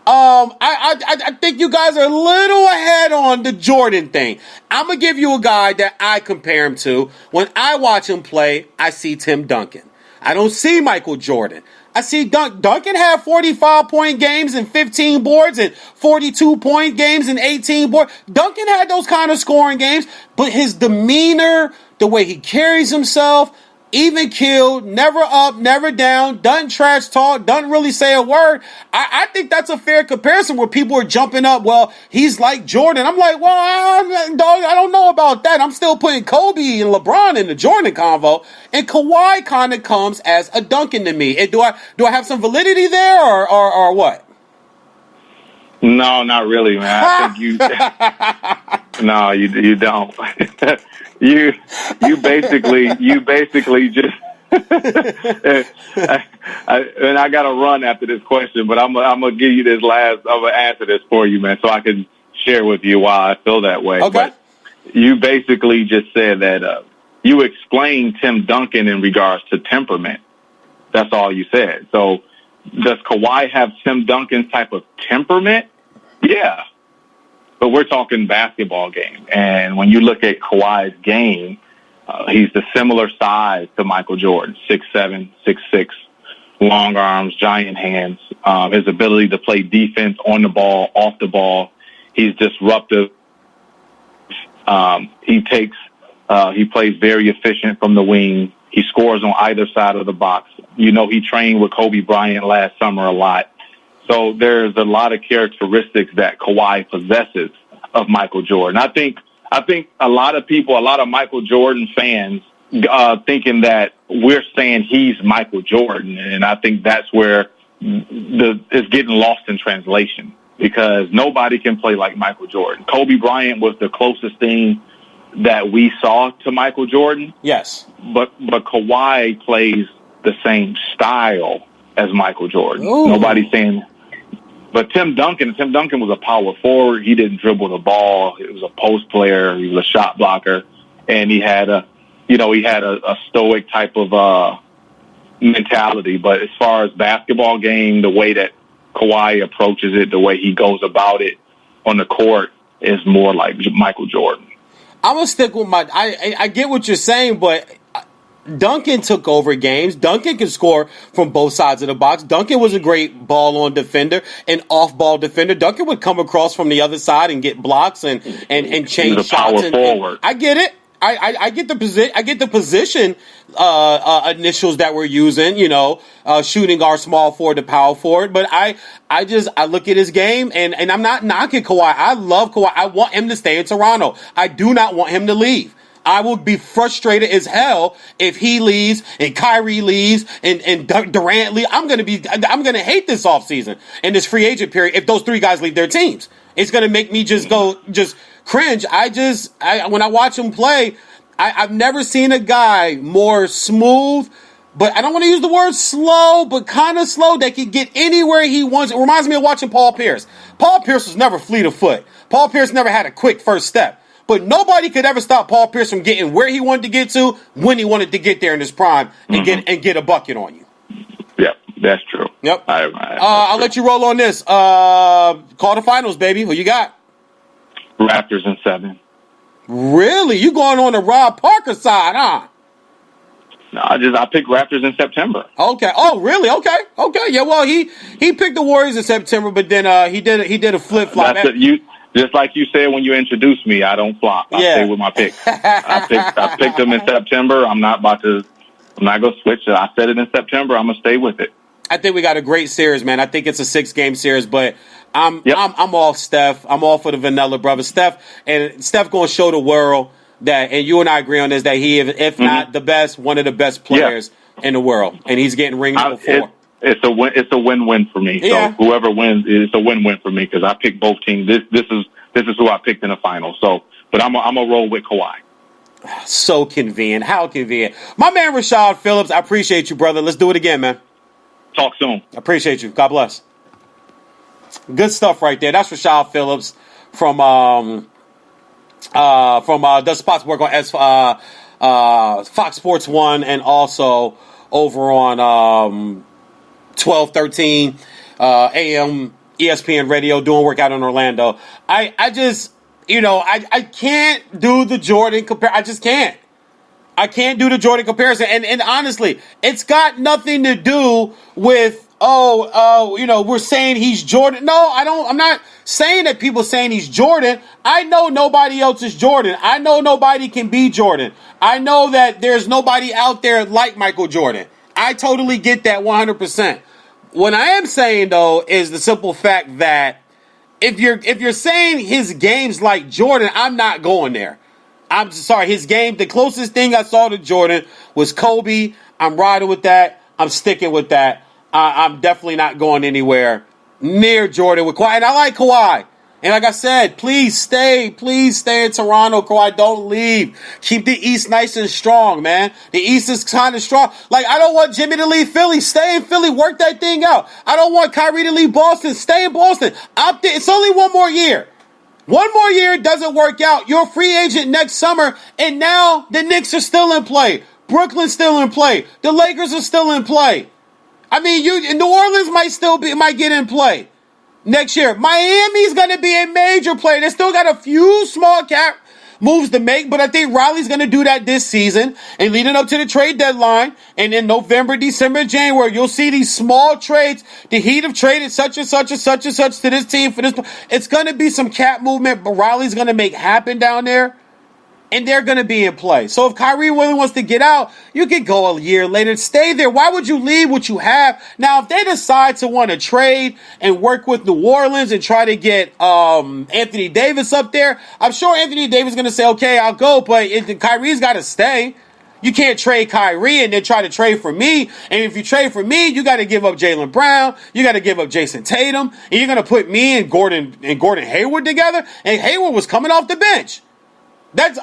I think you guys are a little ahead on the Jordan thing. I'm going to give you a guy that I compare him to. When I watch him play, I see Tim Duncan. I don't see Michael Jordan. I see Duncan have 45-point games and 15 boards and 42-point games and 18 boards. Duncan had those kind of scoring games, but his demeanor, the way he carries himself, even killed, never up, never down, doesn't trash talk, doesn't really say a word. I think that's a fair comparison where people are jumping up, well, he's like Jordan. I'm like, well, I don't know about that. I'm still putting Kobe and LeBron in the Jordan convo, and Kawhi kind of comes as a Duncan to me. And do I have some validity there or what? No, not really, man. I think no, you don't. You basically just. And I got to run after this question, but I'm gonna give you this last. I'm gonna answer this for you, man, so I can share with you why I feel that way. Okay. But you basically just said that you explained Tim Duncan in regards to temperament. That's all you said. So does Kawhi have Tim Duncan's type of temperament? Yeah. But we're talking basketball game. And when you look at Kawhi's game, he's the similar size to Michael Jordan, 6'7", 6'6", long arms, giant hands. His ability to play defense on the ball, off the ball. He's disruptive. He plays very efficient from the wing. He scores on either side of the box. You know, he trained with Kobe Bryant last summer a lot. So there's a lot of characteristics that Kawhi possesses of Michael Jordan. I think a lot of people, a lot of Michael Jordan fans, thinking that we're saying he's Michael Jordan, and I think that's where it's getting lost in translation, because nobody can play like Michael Jordan. Kobe Bryant was the closest thing that we saw to Michael Jordan. Yes. But Kawhi plays the same style as Michael Jordan. Ooh. Nobody's saying. But Tim Duncan was a power forward. He didn't dribble the ball. He was a post player. He was a shot blocker, and he had a stoic type of mentality. But as far as basketball game, the way that Kawhi approaches it, the way he goes about it on the court is more like Michael Jordan. I'm gonna stick with I get what you're saying, but Duncan took over games. Duncan can score from both sides of the box. Duncan was a great ball-on defender, an off-ball defender. Duncan would come across from the other side and get blocks and change shots. Power forward. I get it. I get the position initials that we're using. You know, shooting our small forward to power forward. But I look at his game and I'm not knocking Kawhi. I love Kawhi. I want him to stay in Toronto. I do not want him to leave. I would be frustrated as hell if he leaves and Kyrie leaves and Durant leaves. I'm gonna hate this offseason and this free agent period if those three guys leave their teams. It's gonna make me just cringe. When I watch him play, I've never seen a guy more smooth, but I don't want to use the word slow, but kind of slow that can get anywhere he wants. It reminds me of watching Paul Pierce. Paul Pierce was never fleet of foot. Paul Pierce never had a quick first step. But nobody could ever stop Paul Pierce from getting where he wanted to get to when he wanted to get there in his prime and get a bucket on you. Yep, that's true. Yep. I'll let you roll on this. Call the finals, baby. Who you got? Raptors in 7. Really? You going on the Rob Parker side, huh? No, I picked Raptors in September. Okay. Oh, really? Okay. Yeah. Well, he picked the Warriors in September, but then he did a flip flop. Just like you said when you introduced me, I don't flop. I stay with my pick. I picked them in September. I'm not going to switch it. I said it in September. I'm going to stay with it. I think we got a great series, man. I think it's a 6-game series, but I'm off Steph. I'm all for the Vanilla brothers. Steph going to show the world that, and you and I agree on this, that he, if not the best, one of the best players in the world, and he's getting ring number 4. It's a win-win for me. Yeah. So whoever wins, it's a win-win for me because I picked both teams. This is who I picked in the final. So, but I'm a roll with Kawhi. So convenient. How convenient. My man Rashad Phillips, I appreciate you, brother. Let's do it again, man. Talk soon. I appreciate you. God bless. Good stuff right there. That's Rashad Phillips from does spots work on Fox Sports 1 and also over on 1213 AM ESPN Radio, doing work out in Orlando. I just, I can't do the Jordan I just can't. I can't do the Jordan comparison. And honestly, it's got nothing to do with, we're saying he's Jordan. No, I'm not saying that people saying he's Jordan. I know nobody else is Jordan. I know nobody can be Jordan. I know that there's nobody out there like Michael Jordan. I totally get that 100%. What I am saying, though, is the simple fact that if you're saying his game's like Jordan, I'm not going there. I'm sorry, his game, the closest thing I saw to Jordan was Kobe. I'm riding with that. I'm sticking with that. I'm definitely not going anywhere near Jordan with Kawhi. And I like Kawhi. And like I said, please stay in Toronto, Kawhi. Don't leave. Keep the East nice and strong, man. The East is kind of strong. Like, I don't want Jimmy to leave Philly. Stay in Philly. Work that thing out. I don't want Kyrie to leave Boston. Stay in Boston. It's only one more year. One more year, it doesn't work out. You're a free agent next summer, and now the Knicks are still in play. Brooklyn's still in play. The Lakers are still in play. I mean, New Orleans might get in play next year. Miami's going to be a major player. They still got a few small cap moves to make, but I think Riley's going to do that this season. And leading up to the trade deadline, and in November, December, January, you'll see these small trades. The Heat have traded such and such and such and such to this team for this. It's going to be some cap movement, but Riley's going to make happen down there. And they're going to be in play. So if Kyrie really wants to get out, you could go a year later. Stay there. Why would you leave what you have? Now, if they decide to want to trade and work with New Orleans and try to get Anthony Davis up there, I'm sure Anthony Davis is going to say, okay, I'll go, but Kyrie's got to stay. You can't trade Kyrie and then try to trade for me. And if you trade for me, you got to give up Jaylen Brown. You got to give up Jason Tatum. And you're going to put me and Gordon Hayward together. And Hayward was coming off the bench. That's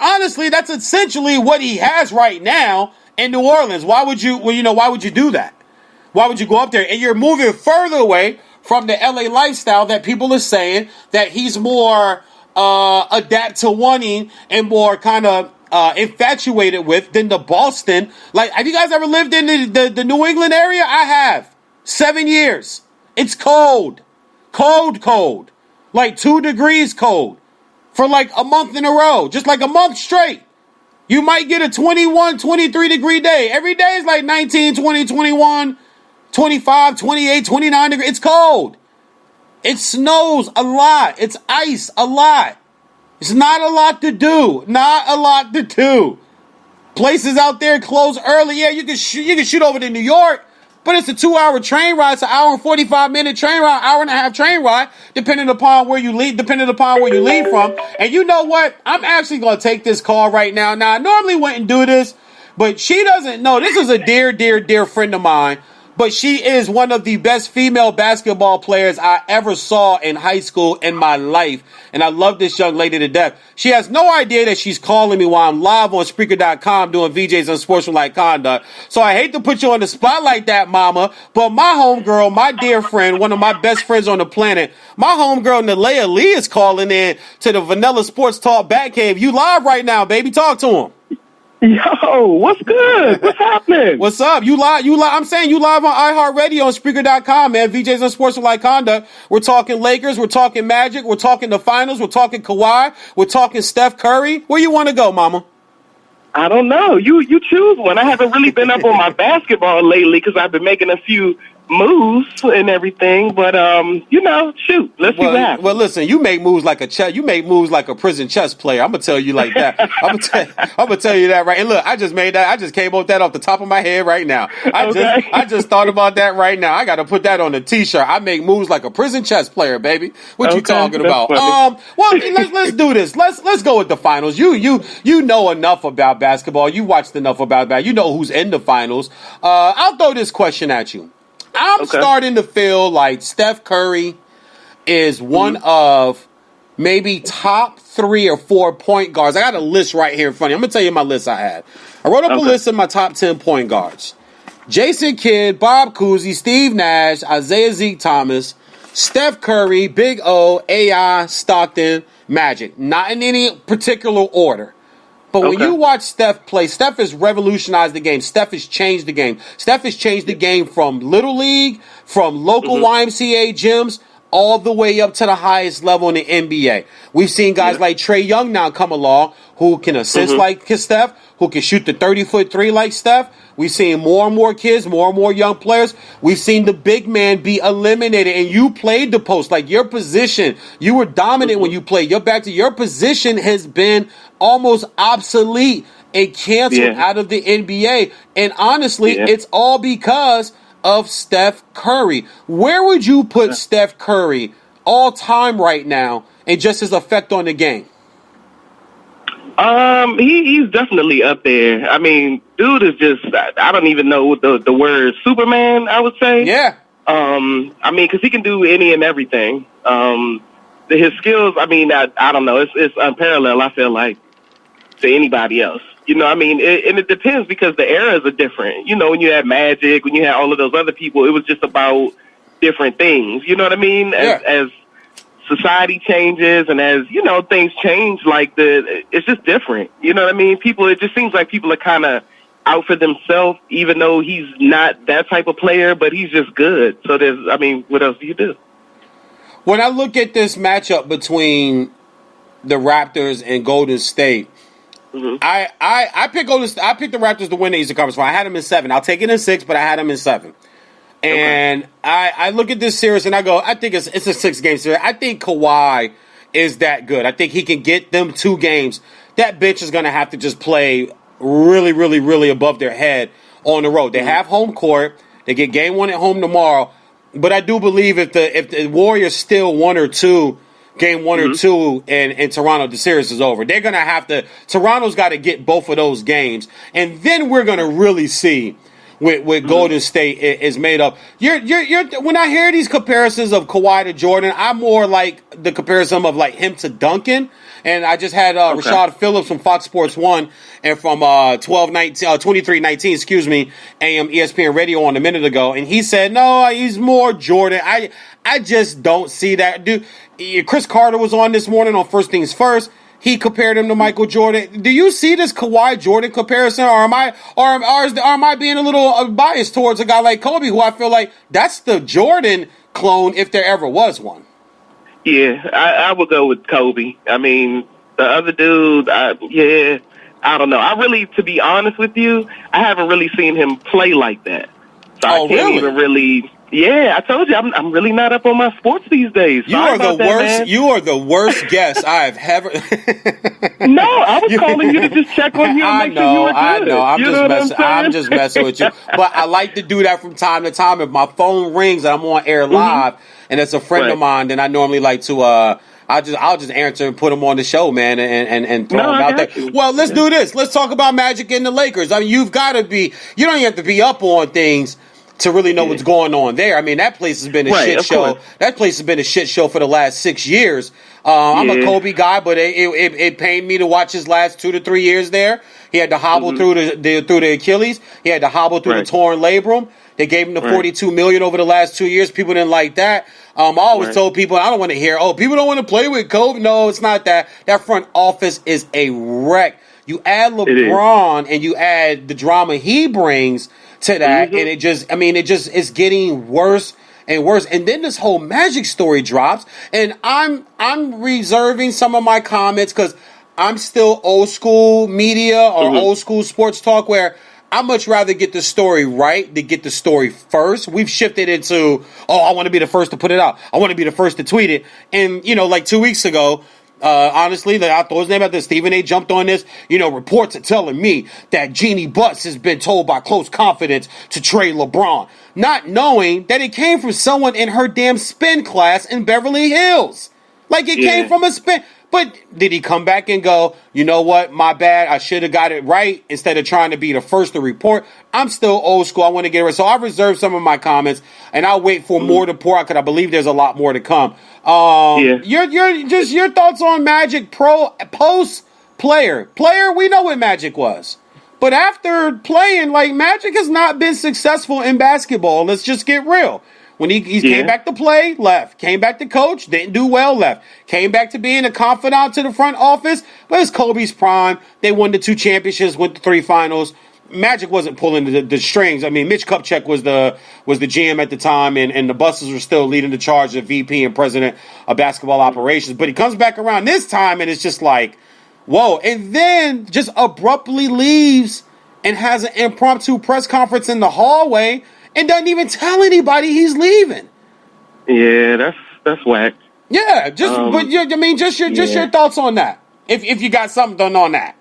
essentially what he has right now in New Orleans. Why would you do that? Why would you go up there? And you're moving further away from the LA lifestyle that people are saying that he's more adapt to wanting and more kind of infatuated with than the Boston. Like, have you guys ever lived in the New England area? I have. 7 years. It's cold. Cold. Like 2 degrees cold. For like a month in a row, just like a month straight. You might get a 21, 23 degree day. Every day is like 19, 20, 21, 25, 28, 29 degrees. It's cold. It snows a lot. It's ice a lot. It's not a lot to do. Places out there close early. Yeah, you can shoot over to New York. But it's a 2-hour train ride. It's an hour and 45-minute train ride, hour and a half train ride, depending upon where you leave from. And you know what? I'm actually going to take this call right now. Now, I normally wouldn't do this, but she doesn't know. This is a dear friend of mine. But she is one of the best female basketball players I ever saw in high school in my life. And I love this young lady to death. She has no idea that she's calling me while I'm live on Spreaker.com doing VJs Unsportsmanlike Conduct. So I hate to put you on the spot like that, mama. But my homegirl, my dear friend, one of my best friends on the planet, my homegirl Nalea Lee is calling in to the Vanilla Sports Talk Batcave. You live right now, baby. Talk to him. Yo, what's good? What's happening? What's up? You live. I'm saying you live on iHeartRadio on Spreaker.com, man. VJs Unsportsmanlike Conduct. We're talking Lakers. We're talking Magic. We're talking the finals. We're talking Kawhi. We're talking Steph Curry. Where you want to go, mama? I don't know. You choose one. I haven't really been up on my basketball lately because I've been making a few moves and everything, but shoot, let's see what happens. Well, listen, you make moves like a prison chess player. I'm gonna tell you like that. I'm gonna tell you that right. And look, I just came up with that off the top of my head right now. I just thought about that right now. I got to put that on a t-shirt. I make moves like a prison chess player, baby. What you talking about? Well, let's do this. Let's go with the finals. You know enough about basketball. You watched enough about that. You know who's in the finals. I'll throw this question at you. I'm starting to feel like Steph Curry is one of maybe top 3 or 4 point guards. I got a list right here in front of me. I'm going to tell you my list I had. I wrote up a list of my top 10 point guards. Jason Kidd, Bob Cousy, Steve Nash, Isaiah Zeke Thomas, Steph Curry, Big O, AI, Stockton, Magic. Not in any particular order. But when you watch Steph play, Steph has revolutionized the game. Steph has changed the game. Steph has changed the game from Little League, from local YMCA gyms, all the way up to the highest level in the NBA. We've seen guys like Trae Young now come along who can assist like Steph, who can shoot the 30-foot three like Steph. We've seen more and more kids, more and more young players. We've seen the big man be eliminated, and you played the post. Like your position, you were dominant when you played. Your position has been almost obsolete and canceled out of the NBA. And honestly, it's all because of Steph Curry. Where would you put Steph Curry all time right now and just his effect on the game? He's definitely up there. I mean, dude is just, I don't even know the word Superman, I would say. Yeah. I mean, because he can do any and everything. His skills, I mean, I don't know. It's unparalleled, I feel like, to anybody else. You know, I mean, it depends because the eras are different. You know, when you had Magic, when you had all of those other people, it was just about different things. You know what I mean? As society changes and as, things change, it's just different. You know what I mean? It just seems like people are kind of out for themselves, even though he's not that type of player, but he's just good. So what else do you do? When I look at this matchup between the Raptors and Golden State, mm-hmm. I picked Golden State. I picked the Raptors to win the Eastern Conference Final. I had them in 7. I'll take it in 6, but I had them in 7. And I look at this series and I go, I think it's a 6-game series. I think Kawhi is that good. I think he can get them 2 games. That bench is going to have to just play really, really, really above their head on the road. They have home court. They get game 1 at home tomorrow. But I do believe if the Warriors steal 1 or 2, game 1 or 2 in Toronto, the series is over. They're going to have to – Toronto's got to get both of those games. And then we're going to really see what Golden State is made of. You're when I hear these comparisons of Kawhi to Jordan, I'm more like the comparison of like him to Duncan. And I just had Rashad Phillips from Fox Sports 1 and from 2319, AM ESPN Radio on a minute ago. And he said, no, he's more Jordan. I just don't see that. Dude, Chris Carter was on this morning on First Things First. He compared him to Michael Jordan. Do you see this Kawhi Jordan comparison, or am I being a little biased towards a guy like Kobe, who I feel like that's the Jordan clone if there ever was one? Yeah, I would go with Kobe. I mean, the other dude, I don't know. I really, to be honest with you, I haven't really seen him play like that. So I can't even really. Yeah, I told you I'm really not up on my sports these days. You are the worst. You are the worst guest I have ever. No, I was calling you to just check on you and make sure you were good. I know. I'm just messing with you. But I like to do that from time to time. If my phone rings and I'm on air live, and it's a friend of mine, then I normally like to. I'll just answer and put them on the show, man, and throw them out there. Well, let's do this. Let's talk about Magic and the Lakers. I mean, you've got to be. You don't even have to be up on things to really know what's going on there. I mean, that place has been a shit show. Course. That place has been a shit show for the last 6 years. I'm a Kobe guy, but it pained me to watch his last 2 to 3 years there. He had to hobble through the Achilles. He had to hobble through the torn labrum. They gave him the $42 million over the last 2 years. People didn't like that. I always told people, I don't want to hear, people don't want to play with Kobe. No, it's not that. That front office is a wreck. You add LeBron and you add the drama he brings to that, and it just is getting worse and worse. And then this whole Magic story drops, and I'm reserving some of my comments because I'm still old school media or old school sports talk, where I much rather get the story right than get the story first. We've shifted into, I want to be the first to put it out. I want to be the first to tweet it. And, like 2 weeks ago, honestly, I throw his name out there. Stephen A. jumped on this. Reports are telling me that Jeannie Buss has been told by close confidence to trade LeBron, not knowing that it came from someone in her damn spin class in Beverly Hills. Like it came from a spin. But did he come back and go, you know what, my bad, I should have got it right instead of trying to be the first to report? I'm still old school. I want to get it right. So I reserve some of my comments, and I'll wait for more to pour out because I believe there's a lot more to come. Your thoughts on Magic post player. Player, we know what Magic was. But after playing, Magic has not been successful in basketball. Let's just get real. When he came back to play, left. Came back to coach, didn't do well, left. Came back to being a confidant to the front office, but it's Kobe's prime. They won the 2 championships, went to 3 finals. Magic wasn't pulling the strings. I mean, Mitch Kupchak was the GM at the time, and the Busses were still leading the charge of VP and president of basketball operations. But he comes back around this time, and it's just like, whoa. And then just abruptly leaves and has an impromptu press conference in the hallway and doesn't even tell anybody he's leaving. Yeah, that's whack. Yeah, your thoughts on that. If you got something on that.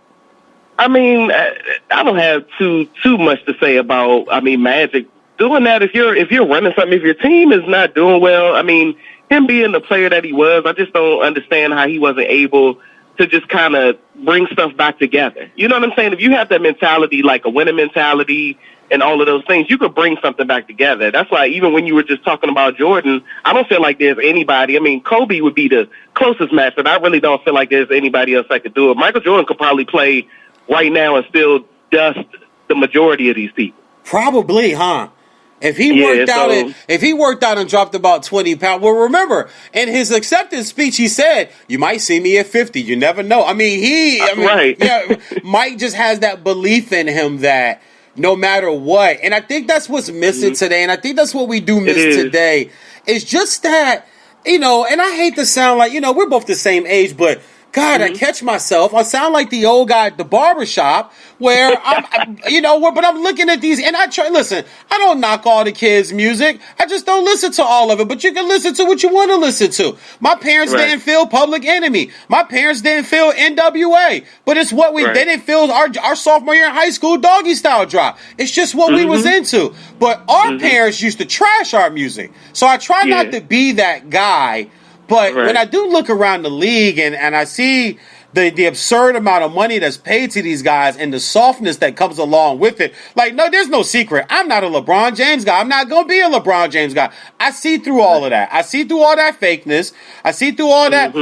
I mean, I don't have too much to say about. I mean, Magic doing that. If you're running something, if your team is not doing well, I mean, him being the player that he was, I just don't understand how he wasn't able to just kind of bring stuff back together. You know what I'm saying? If you have that mentality, like a winning mentality, and all of those things, you could bring something back together. That's why even when you were just talking about Jordan, I don't feel like there's anybody. I mean, Kobe would be the closest match, but I really don't feel like there's anybody else that could do it. Michael Jordan could probably play right now and still dust the majority of these people. Probably, huh? If he worked out and dropped about 20 pounds, well, remember, in his acceptance speech, he said, "You might see me at 50. You never know." Right. Yeah, Mike just has that belief in him that no matter what, and I think that's what's missing today, and I think that's what we do miss today. It's just that, and I hate to sound like, we're both the same age, but God, I catch myself. I sound like the old guy at the barbershop where but I'm looking at these and listen, I don't knock all the kids' music. I just don't listen to all of it, but you can listen to what you want to listen to. My parents didn't feel Public Enemy. My parents didn't feel NWA, but it's what they didn't feel our sophomore year in high school Doggy Style drop. It's just what we was into. But our parents used to trash our music. So I try not to be that guy. But when I do look around the league and I see the absurd amount of money that's paid to these guys and the softness that comes along with it, like, no, there's no secret. I'm not a LeBron James guy. I'm not going to be a LeBron James guy. I see through all of that. I see through all that fakeness. I see through all that,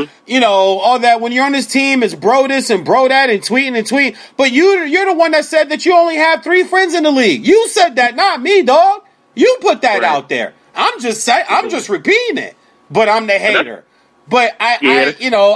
all that when you're on this team is bro this and bro that and tweeting. But you're the one that said that you only have 3 friends in the league. You said that, not me, dog. You put that out there. I'm just repeating it. But I'm the hater. But I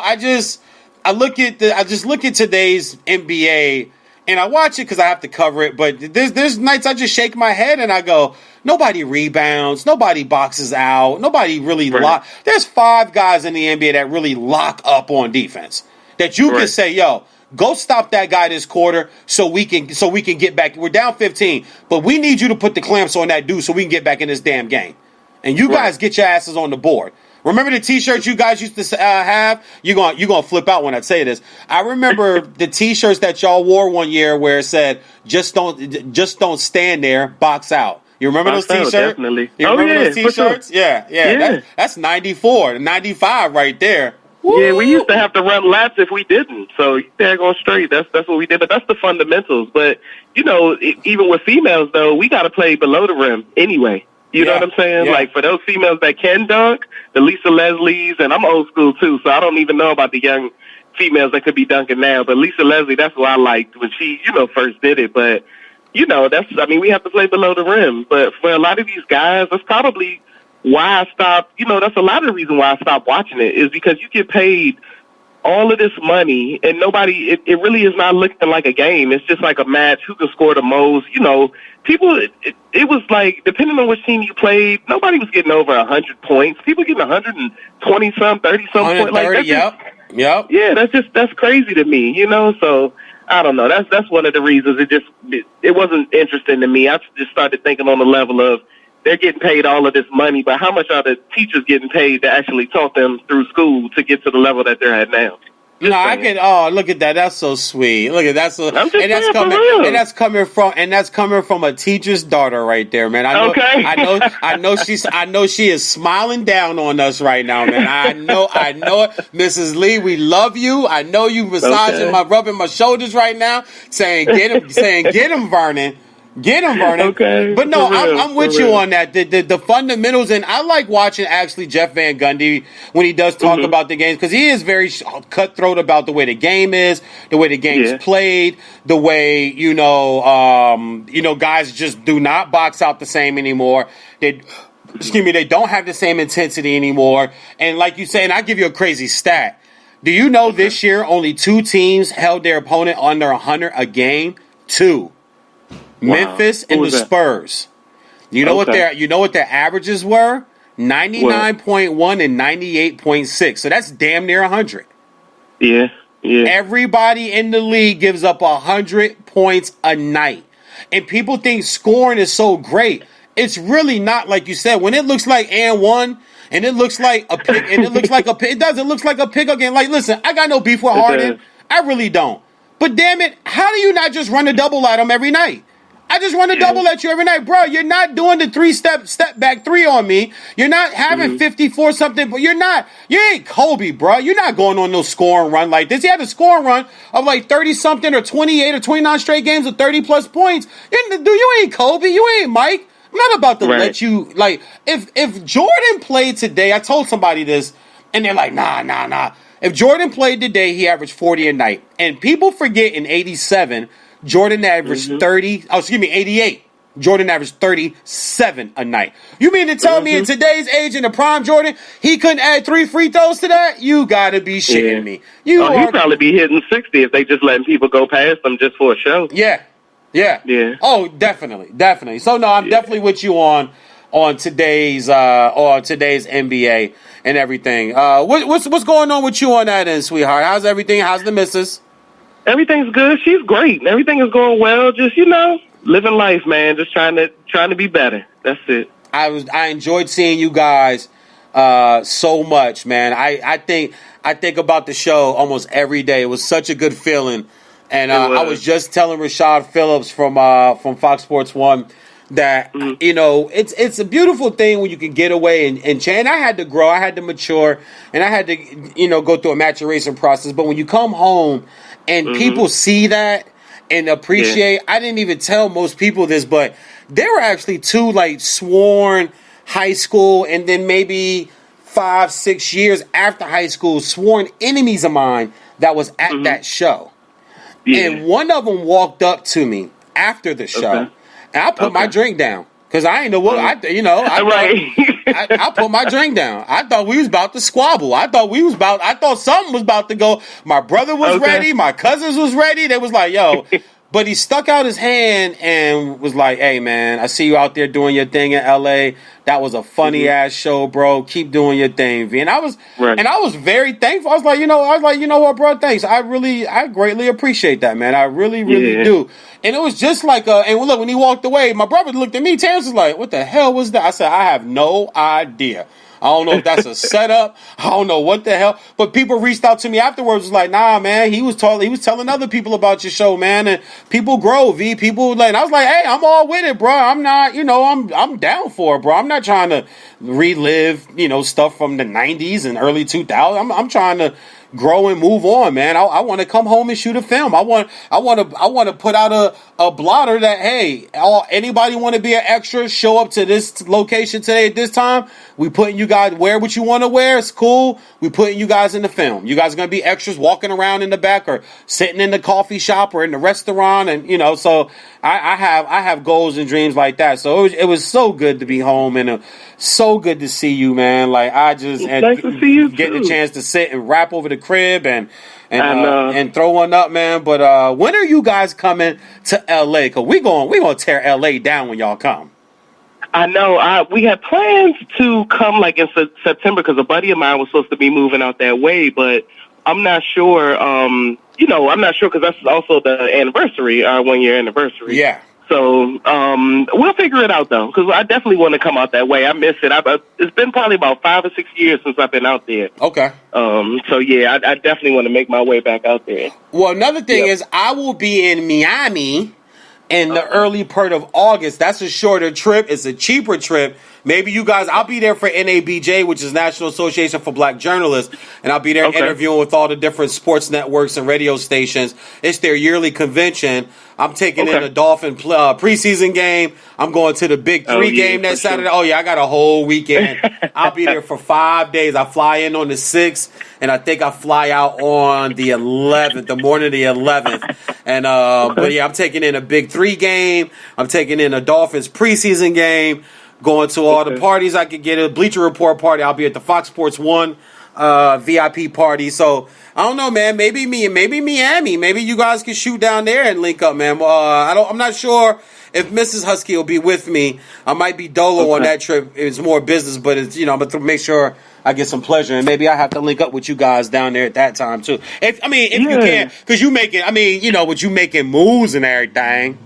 look at today's NBA and I watch it because I have to cover it. But there's nights I just shake my head and I go, nobody rebounds, nobody boxes out, nobody really lock. There's 5 guys in the NBA that really lock up on defense that you can say, yo, go stop that guy this quarter so we can get back. We're down 15, but we need you to put the clamps on that dude so we can get back in this damn game. And you guys get your asses on the board. Remember the T-shirts you guys used to have? You're gonna flip out when I say this. I remember the T-shirts that y'all wore one year where it said, "Just don't stand there, box out." You remember those T-shirts? Definitely. You remember those T-shirts? Sure. Yeah. That's 94, 95 right there. Woo! Yeah, we used to have to run laps if we didn't. So they're going straight. That's what we did. But that's the fundamentals. But even with females though, we got to play below the rim anyway. You know what I'm saying? Yeah. Like, for those females that can dunk, the Lisa Leslie's, and I'm old school, too, so I don't even know about the young females that could be dunking now. But Lisa Leslie, that's what I liked when she, first did it. But, we have to play below the rim. But for a lot of these guys, that's probably why I stopped. That's a lot of the reason why I stopped watching it is because you get paid all of this money, and nobody, it really is not looking like a game. It's just like a match, who can score the most. People, it was like, depending on which team you played, nobody was getting over 100 points. People getting 120-some, 30-some points. Like, yep. Yeah, that's crazy to me, So, I don't know. That's one of the reasons it wasn't interesting to me. I just started thinking on the level of, they're getting paid all of this money, but how much are the teachers getting paid to actually taught them through school to get to the level that they're at now? Look at that. That's so sweet. Look at that. That's coming from a teacher's daughter right there, man. I know she is smiling down on us right now, man. I know it. Mrs. Lee, we love you. I know you rubbing my shoulders right now, saying get him, Vernon. Get him, Vernon. Okay. But no, I'm with you on that. The fundamentals, and I like watching actually Jeff Van Gundy when he does talk about the games because he is very cutthroat about the way the game is, the way the game's played, the way guys just do not box out the same anymore. They don't have the same intensity anymore. And like you say, and I give you a crazy stat. Do you know this year only 2 teams held their opponent under 100 a game? 2. Wow. Memphis and the Spurs. You know what their averages were? 99.1 and 98.6. So that's damn near 100. Yeah. Everybody in the league gives up 100 points a night. And people think scoring is so great. It's really not, like you said. When it looks like and one and it looks like a pick and it looks like a pick, it doesn't look like a pickup game. Like, listen, I got no beef with Harden. I really don't. But damn it, how do you not just run a double at him every night? I just run a double at you every night. Bro, you're not doing the 3-step back 3 on me. You're not having 54 something, but you ain't Kobe, bro. You're not going on no scoring run like this. He had a scoring run of like 30 something or 28 or 29 straight games of 30 plus points. You ain't Kobe. You ain't Mike. I'm not about to let you, like, if Jordan played today, I told somebody this, and they're like, nah. If Jordan played today, he averaged 40 a night. And people forget in 87, Jordan averaged 88. Jordan averaged 37 a night. You mean to tell me in today's age, in the prime Jordan, he couldn't add 3 free throws to that? You gotta be shitting me. He'd probably be hitting 60 if they just letting people go past him just for a show. Yeah. Oh, definitely. So no, I'm definitely with you on today's NBA and everything. What's going on with you on that end, sweetheart? How's everything? How's the missus? Everything's good. She's great. Everything is going well. Just living life, man. Just trying to be better. That's it. I enjoyed seeing you guys so much, man. I think about the show almost every day. It was such a good feeling. And I was just telling Rashad Phillips from Fox Sports 1 that, it's a beautiful thing when you can get away and change. I had to grow, I had to mature, and I had to, go through a maturation process. But when you come home and people see that and appreciate, I didn't even tell most people this, but there were actually 2 sworn high school and then maybe 5-6 years after high school sworn enemies of mine that was at that show. Yeah. And one of them walked up to me after the show, and I put my drink down because I ain't know what I put my drink down. I thought we was about to squabble. I thought something was about to go. My brother was ready. My cousins was ready. They was like, "Yo." But he stuck out his hand and was like, "Hey, man, I see you out there doing your thing in L.A. That was a funny ass show, bro. Keep doing your thing, V." And I was very thankful. I was like, you know what, bro? Thanks. I greatly appreciate that, man. I really do. And it was just like and look, when he walked away, my brother looked at me. Terrence was like, "What the hell was that?" I said, "I have no idea. I don't know if that's a setup. I don't know what the hell." But people reached out to me afterwards. Was like, "Nah, man, he was telling other people about your show, man, and people grow, V. People like." And I was like, "Hey, I'm all with it, bro. I'm not, I'm down for it, bro. I'm not trying to relive, stuff from the '90s and early 2000s. I'm trying to grow and move on, man. I want to come home and shoot a film. I want to put out a blotter that, hey, anybody want to be an extra, show up to this location today at this time. We putting you guys, wear what you want to wear. It's cool. We putting you guys in the film. You guys are going to be extras walking around in the back or sitting in the coffee shop or in the restaurant. And, so I have goals and dreams like that. So it was so good to be home and so good to see you, man. Like nice to see you getting a chance to sit and rap over the crib and throw one up, man. But when are you guys coming to LA? Cause we gonna tear LA down when y'all come. I know. We had plans to come in September because a buddy of mine was supposed to be moving out that way, but I'm not sure. I'm not sure because that's also the anniversary, our 1-year anniversary. Yeah. So we'll figure it out though, because I definitely want to come out that way. I miss it. It's been probably about 5 or 6 years since I've been out there. Okay. So yeah, I definitely want to make my way back out there. Well, another thing is I will be in Miami in the early part of August. That's a shorter trip. It's a cheaper trip. Maybe you guys, I'll be there for NABJ, which is National Association for Black Journalists, and I'll be there interviewing with all the different sports networks and radio stations. It's their yearly convention. I'm taking in a Dolphin preseason game. I'm going to the Big 3 game that Saturday. Sure. Oh, yeah, I got a whole weekend. I'll be there for 5 days. I fly in on the 6th, and I think I fly out on the 11th, the morning of the 11th. And but, yeah, I'm taking in a Big 3 game. I'm taking in a Dolphins preseason game. Going to all the parties I could get. A Bleacher Report party. I'll be at the Fox Sports 1 VIP party. So I don't know, man. Maybe Miami. Maybe you guys can shoot down there and link up, man. I'm not sure if Mrs. Husky will be with me. I might be dolo on that trip. It's more business, but it's I'm gonna make sure I get some pleasure, and maybe I have to link up with you guys down there at that time too. If you can, because you making. With you making moves and everything.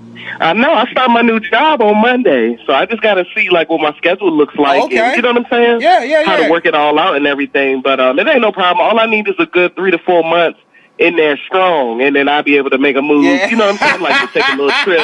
I know. I start my new job on Monday, so I just got to see what my schedule looks like. And, you know what I'm saying? Yeah. How to work it all out and everything. But it ain't no problem. All I need is a good 3 to 4 months in there strong, and then I'll be able to make a move. Yeah. You know what I'm saying? Like to take a little trip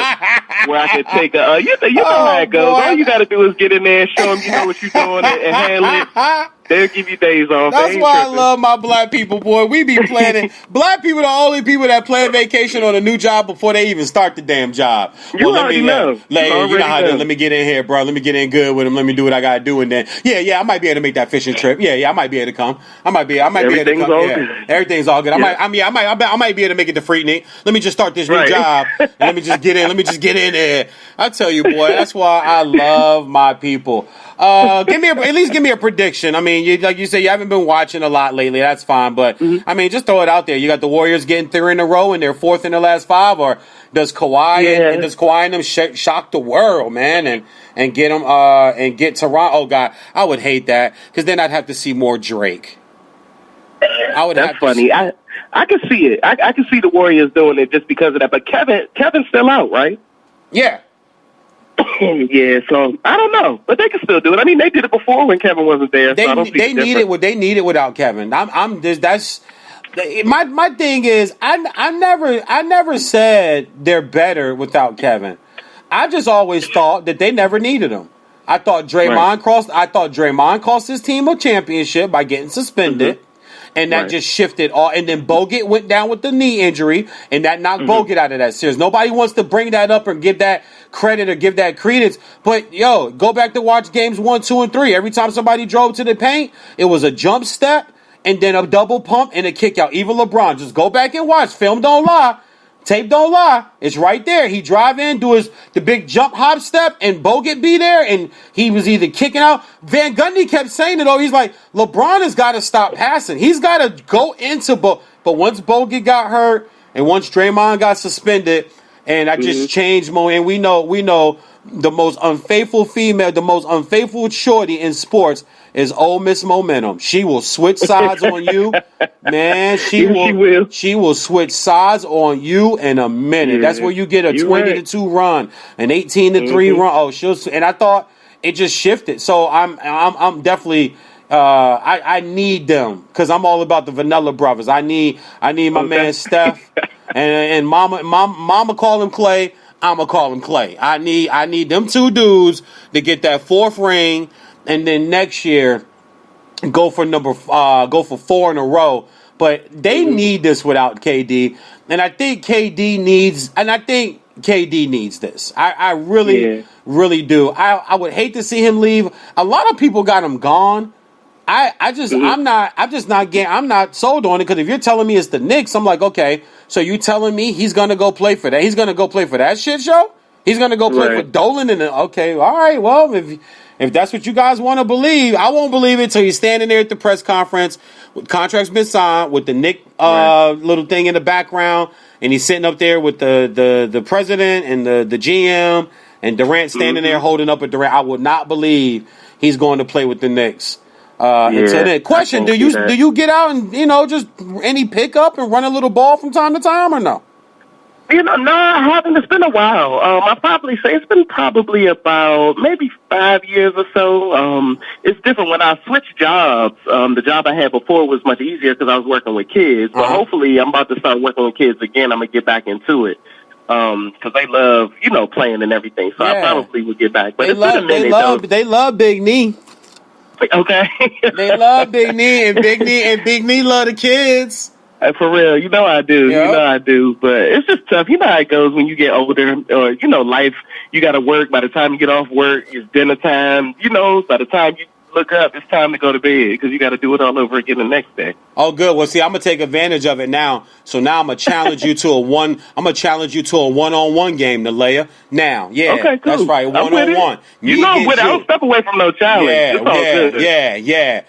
where I could take a. You know how it goes. Boy. All you got to do is get in there and show them you know what you're doing and handle it. They'll give you days off. That's why I love my black people, boy. We be planning. Black people are the only people that plan vacation on a new job before they even start the damn job. You already know. You know how to, let me get in here, bro. Let me get in good with them. Let me do what I gotta do, and then I might be able to make that fishing trip. I might be able to come. I might be able to come. Everything's all good. I might be able to make it to Freaknik. Let me just start this new job. And let me just get in there. I tell you, boy, that's why I love my people. At least give me a prediction. I mean, like you said, you haven't been watching a lot lately. That's fine, but I mean, just throw it out there. You got the Warriors getting 3 in a row and they're 4th in the last 5, or does Kawhi and them shock the world, man, and get them and get Toronto? Oh God, I would hate that because then I'd have to see more Drake. That's funny. I can see it. I can see the Warriors doing it just because of that. But Kevin's still out, right? Yeah. Yeah, so I don't know, but they can still do it. I mean, they did it before when Kevin wasn't there. They need it without Kevin. My thing is I never said they're better without Kevin. I just always thought that they never needed him. I thought Draymond cost his team a championship by getting suspended. And that just shifted all. And then Bogut went down with the knee injury, and that knocked Bogut out of that series. Nobody wants to bring that up or give that credit or give that credence. But, go back to watch games 1, 2, and 3. Every time somebody drove to the paint, it was a jump step and then a double pump and a kick out. Even LeBron. Just go back and watch. Film don't lie. Tape don't lie. It's right there. He drive in, do the big jump hop step, and Bogut be there, and he was either kicking out. Van Gundy kept saying it, though. He's like, LeBron has got to stop passing. He's got to go into But once Bogut got hurt, and once Draymond got suspended, and I just changed more, and we know the most unfaithful female, the most unfaithful shorty in sports is Ole Miss Momentum. She will switch sides on you, man. She will switch sides on you in a minute. That's where you get a 20-2 run, an 18-3 run. Oh, and I thought it just shifted. So I'm definitely. I need them because I'm all about the Vanilla Brothers. I need my man Steph and Mama call him Clay. I'ma call him Clay. I need them 2 dudes to get that 4th ring, and then next year go for 4 in a row. But they need this without KD, and I think KD needs this. I really do. I would hate to see him leave. A lot of people got him gone. I'm not sold on it because if you're telling me it's the Knicks, I'm like, okay, so you telling me he's gonna go play for that? He's gonna go play for that shit show? He's gonna go play for Dolan okay, all right, well, if that's what you guys want to believe, I won't believe it until he's standing there at the press conference with contracts been signed with the Nick little thing in the background, and he's sitting up there with the president and the GM and Durant standing there holding up a Durant. I would not believe he's going to play with the Knicks. Until then, question: do you get out and just any pickup and run a little ball from time to time or no? No, I haven't. It's been a while. I probably say it's been probably about maybe 5 years or so. It's different when I switched jobs. The job I had before was much easier because I was working with kids. But hopefully, I'm about to start working with kids again. I'm gonna get back into it because they love playing and everything. So I probably would get back. But they love Big Knee. Okay. They love Big Knee, and Big Knee love the kids. For real, I do. Yep. I do. But it's just tough. You know how it goes when you get older, or life. You got to work. By the time you get off work, it's dinner time. By the time you look up, it's time to go to bed because you got to do it all over again the next day. Oh, good. Well, see, I'm gonna take advantage of it now. So now I'm gonna challenge you to a one-on-one game, Nalea. Now, okay, cool. That's right, one-on-one. I'm with it. I don't step away from no challenge.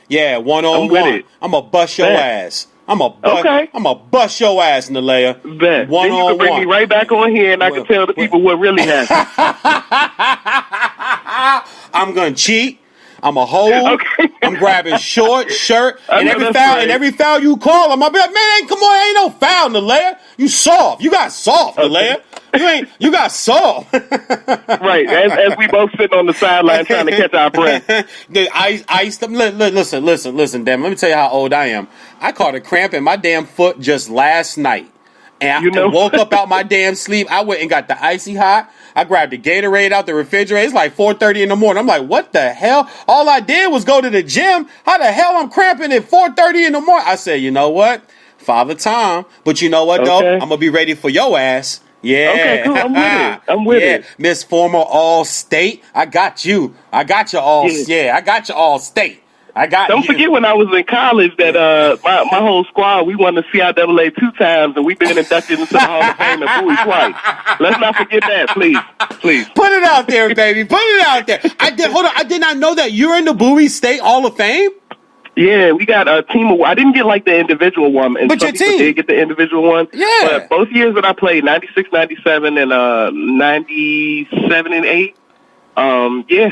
Yeah. One-on-one. I'm gonna bust your ass. I'm gonna bust your ass, Nalea. Bet. Then you can bring me right back on here, and I can tell the people what really happened. I'm gonna cheat. I'm a hold. Okay. I'm grabbing short shirt, and every foul you call, I'm gonna be like, man, come on, ain't no foul, Nalea. You soft. You got soft, Nalea. You got soft. Right. As we both sitting on the sideline trying to catch our breath. Listen, damn. Let me tell you how old I am. I caught a cramp in my damn foot just last night. And I woke up out my damn sleep. I went and got the icy hot. I grabbed the Gatorade out the refrigerator. It's like 4:30 in the morning. I'm like, what the hell? All I did was go to the gym. How the hell I'm cramping at 4:30 in the morning? I said, you know what? Father Time. But you know what, though? I'm going to be ready for your ass. Yeah. Okay, cool. I'm with it. Miss Former All-State. I got you. I got you all. Yeah, I got you All-State. Don't forget when I was in college that my whole squad, we won the CIAA 2 times, and we've been inducted into the Hall of Fame and Bowie twice. Let's not forget that, please. Put it out there, baby. Put it out there. Hold on. I did not know that you're in the Bowie State Hall of Fame. Yeah, we got a team award. I didn't get like the individual one, and but some people did get the individual one. Yeah. But both years that I played, 96, 97, and 97 and 8.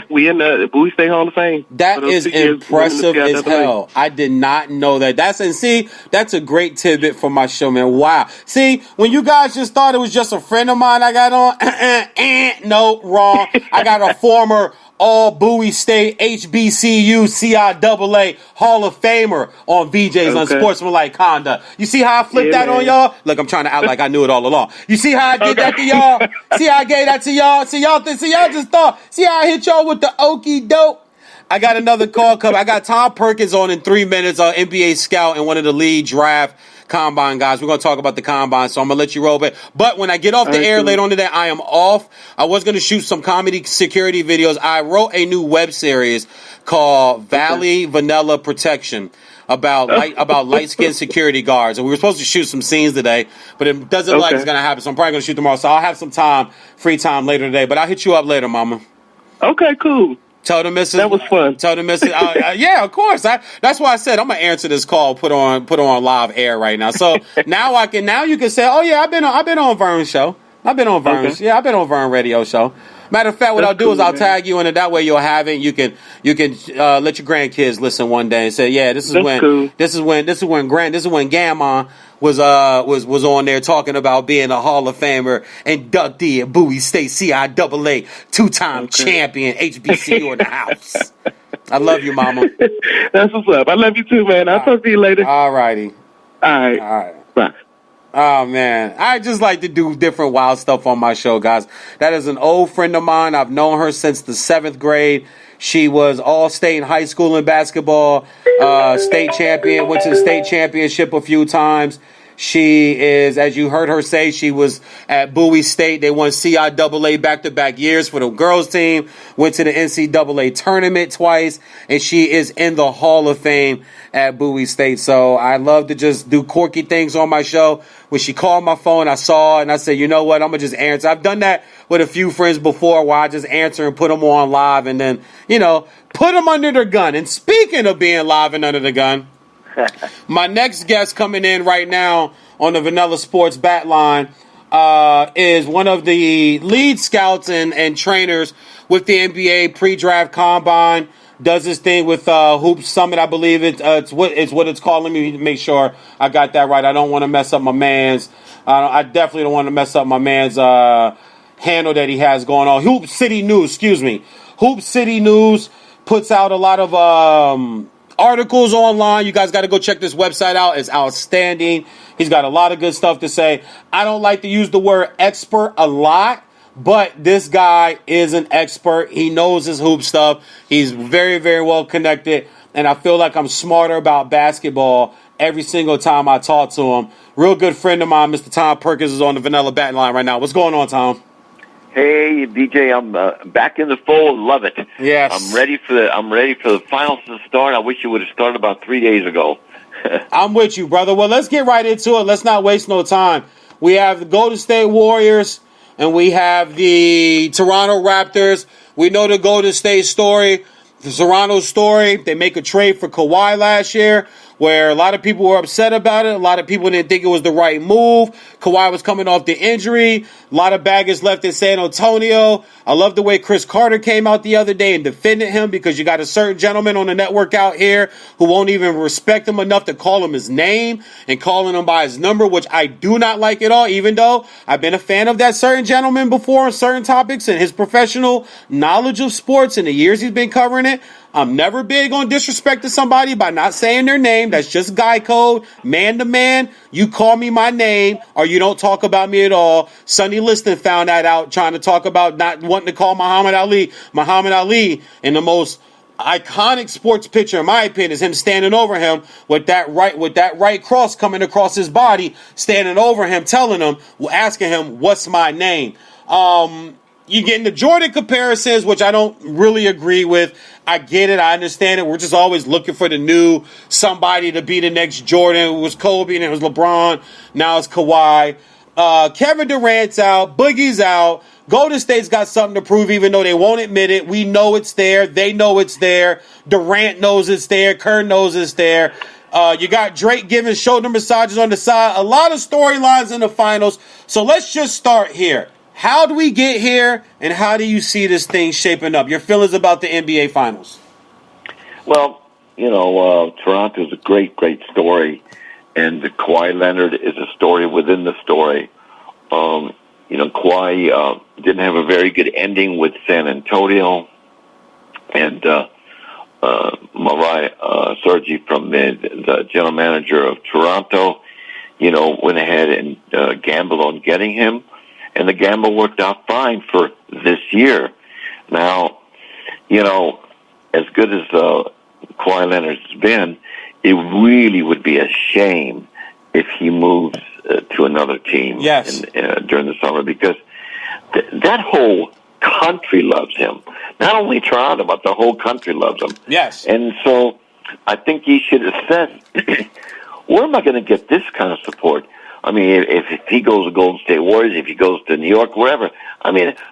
We in the Bowie State Hall of Fame. That is impressive as hell. I did not know that. That's a great tidbit for my show, man. Wow. See, when you guys just thought it was just a friend of mine I got on, no, wrong. I got a former all Bowie State HBCU CIAA Hall of Famer on VJ's Unsportsmanlike Conduct. You see how I flipped that on y'all? Look, I'm trying to act like I knew it all along. You see how I did that to y'all? See how I gave that to y'all? See y'all just thought. See how I hit y'all with the okie doke? I got another call coming. I got Tom Perkins on in 3 minutes, NBA scout and one of the lead draft combine guys. We're going to talk about the combine, so I'm going to let you roll it. But when I get off the air later on today, I am off. I was going to shoot some comedy security videos. I wrote a new web series called Valley Vanilla Protection about light-skinned security guards. And we were supposed to shoot some scenes today, but it doesn't look like it's going to happen, so I'm probably going to shoot tomorrow. So I'll have some free time later today, but I'll hit you up later, mama. Okay, cool. Tell the missus. That was fun. Tell the missus. Yeah, of course. That's why I said I'm gonna answer this call. Put on live air right now. So now you can say, oh yeah, I've been on Vern's show. I've been on Vern's. Okay. Yeah, I've been on Vern radio show. Matter of fact, what I'll do is I'll tag you in it. That way you'll have it. You can let your grandkids listen one day and say, yeah, this is when Grandma was on there talking about being a Hall of Famer, inductee at Bowie State CIAA, 2-time champion, HBCU in the house. I love you, mama. That's what's up. I love you too, man. I'll talk to you later. All righty. All right. Bye. Oh, man. I just like to do different wild stuff on my show, guys. That is an old friend of mine. I've known her since the 7th grade. She was all-state in high school in basketball, state champion, went to the state championship a few times. She is, as you heard her say, she was at Bowie State. They won CIAA back-to-back years for the girls team, went to the NCAA tournament twice, and she is in the Hall of Fame at Bowie State. So I love to just do quirky things on my show. When she called my phone, I saw it, and I said, you know what, I'm going to just answer. I've done that with a few friends before where I just answer and put them on live and then, put them under the gun. And speaking of being live and under the gun, my next guest coming in right now on the Vanilla Sports Bat Line is one of the lead scouts and trainers with the NBA pre-draft combine. Does this thing with Hoop Summit, I believe it's what it's called. Let me make sure I got that right. I don't want to mess up my man's. I definitely don't want to mess up my man's handle that he has going on. Hoop City News, Hoop City News puts out a lot of articles online. You guys got to go check this website out. It's outstanding. He's got a lot of good stuff to say. I don't like to use the word expert a lot, but this guy is an expert. He knows his hoop stuff. He's very, very well connected, and I feel like I'm smarter about basketball every single time I talk to him. Real good friend of mine, Mr. Tom Perkins, is on the Vanilla Bat Line right now. What's going on, Tom? Hey, DJ, I'm back in the fold. Love it. Yes. I'm ready for the finals to start. I wish you would have started about 3 days ago. I'm with you, brother. Well, let's get right into it. Let's not waste no time. We have the Golden State Warriors and we have the Toronto Raptors. We know the Golden State story, the Toronto story. They make a trade for Kawhi last year, where a lot of people were upset about it. A lot of people didn't think it was the right move. Kawhi was coming off the injury. A lot of baggage left in San Antonio. I love the way Chris Carter came out the other day and defended him, because you got a certain gentleman on the network out here who won't even respect him enough to call him his name and calling him by his number, which I do not like at all, even though I've been a fan of that certain gentleman before on certain topics and his professional knowledge of sports in the years he's been covering it. I'm never big on disrespecting somebody by not saying their name. That's just guy code, man to man. You call me my name or you don't talk about me at all. Sonny Liston found that out trying to talk about not wanting to call Muhammad Ali. And the most iconic sports picture, in my opinion, is him standing over him with that right cross coming across his body, standing over him, telling him, asking him, what's my name? You get into Jordan comparisons, which I don't really agree with. I get it. I understand it. We're just always looking for the new somebody to be the next Jordan. It was Kobe and it was LeBron. Now it's Kawhi. Kevin Durant's out. Boogie's out. Golden State's got something to prove, even though they won't admit it. We know it's there. They know it's there. Durant knows it's there. Kerr knows it's there. You got Drake giving shoulder massages on the side. A lot of storylines in the finals. So let's just start here. How do we get here, and how do you see this thing shaping up? Your feelings about the NBA Finals? Well, Toronto's a great, great story, and Kawhi Leonard is a story within the story. Kawhi didn't have a very good ending with San Antonio, and Mariah Sergi from the general manager of Toronto, went ahead and gambled on getting him. And the gamble worked out fine for this year. Now, as good as Kawhi Leonard's been, it really would be a shame if he moves to another team during the summer, because that whole country loves him. Not only Toronto, but the whole country loves him. Yes. And so I think he should assess, where am I going to get this kind of support? I mean, if he goes to Golden State Warriors, if he goes to New York, wherever, the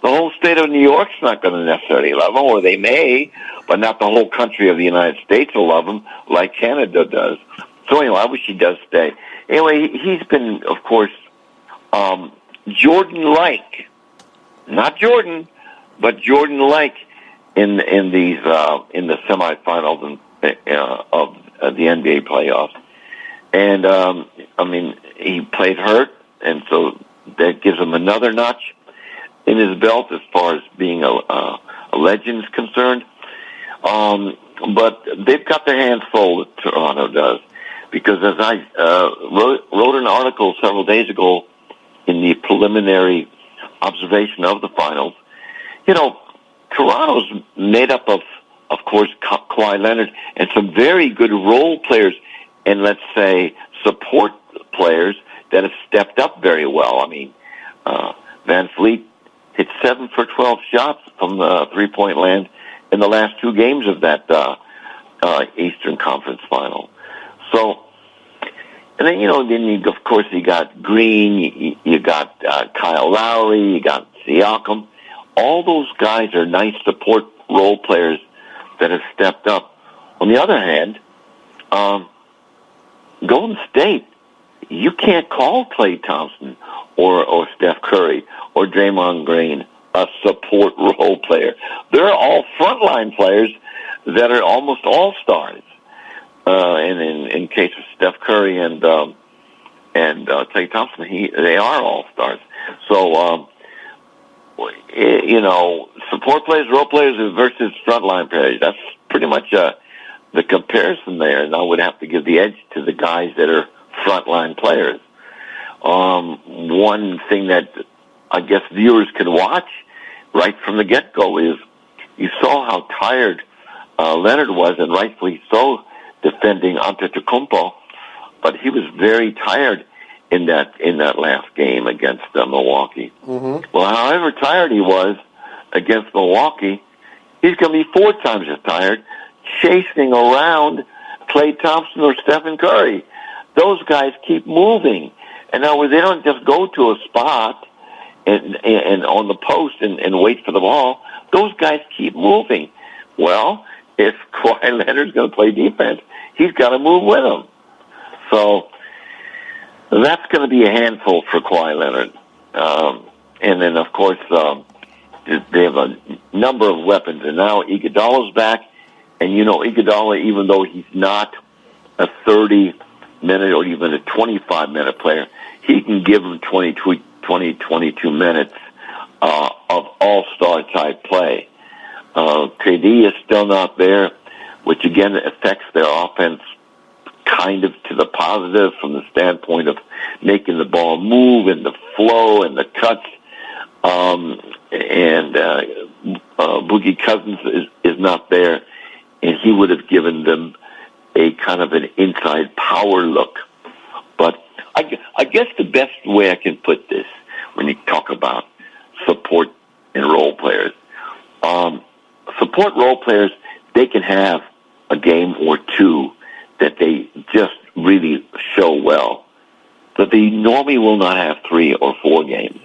whole state of New York's not going to necessarily love him, or they may, but not the whole country of the United States will love him like Canada does. So anyway, I wish he does stay. Anyway, he's been, of course, Jordan-like, not Jordan, but Jordan-like in the semifinals of the NBA playoffs. And, he played hurt, and so that gives him another notch in his belt as far as being a legend is concerned. But they've got their hands full, Toronto does, because as I wrote an article several days ago in the preliminary observation of the finals, Toronto's made up of course, Kawhi Leonard and some very good role players and, let's say, support players that have stepped up very well. I mean, Van Fleet hit 7 for 12 shots from the three-point land in the last two games of that Eastern Conference final. So, and then, of course, you got Green, you got Kyle Lowry, you got Siakam. All those guys are nice support role players that have stepped up. On the other hand, Golden State, you can't call Klay Thompson or Steph Curry or Draymond Green a support role player. They're all frontline players that are almost all-stars. And in case of Steph Curry and Klay Thompson, they are all-stars. So, support players, role players versus frontline players. That's pretty much the comparison there, and I would have to give the edge to the guys that are frontline players. One thing that I guess viewers could watch right from the get-go is you saw how tired Leonard was, and rightfully so, defending Antetokounmpo, but he was very tired in that last game against Milwaukee. Mm-hmm. Well, however tired he was against Milwaukee, he's going to be 4 times as tired chasing around Klay Thompson or Stephen Curry. Those guys keep moving. And now they don't just go to a spot and on the post and wait for the ball. Those guys keep moving. Well, if Kawhi Leonard's going to play defense, he's got to move with them. So that's going to be a handful for Kawhi Leonard. And then, of course, they have a number of weapons. And now Iguodala's back. And, Iguodala, even though he's not a 30-minute or even a 25-minute player, he can give them 22 minutes of all-star type play. KD is still not there, which again affects their offense kind of to the positive from the standpoint of making the ball move and the flow and the cuts. Boogie Cousins is not there, and he would have given them a kind of an inside power look. But I guess the best way I can put this when you talk about support and role players, support role players, they can have a game or two that they just really show well, but they normally will not have 3 or 4 games.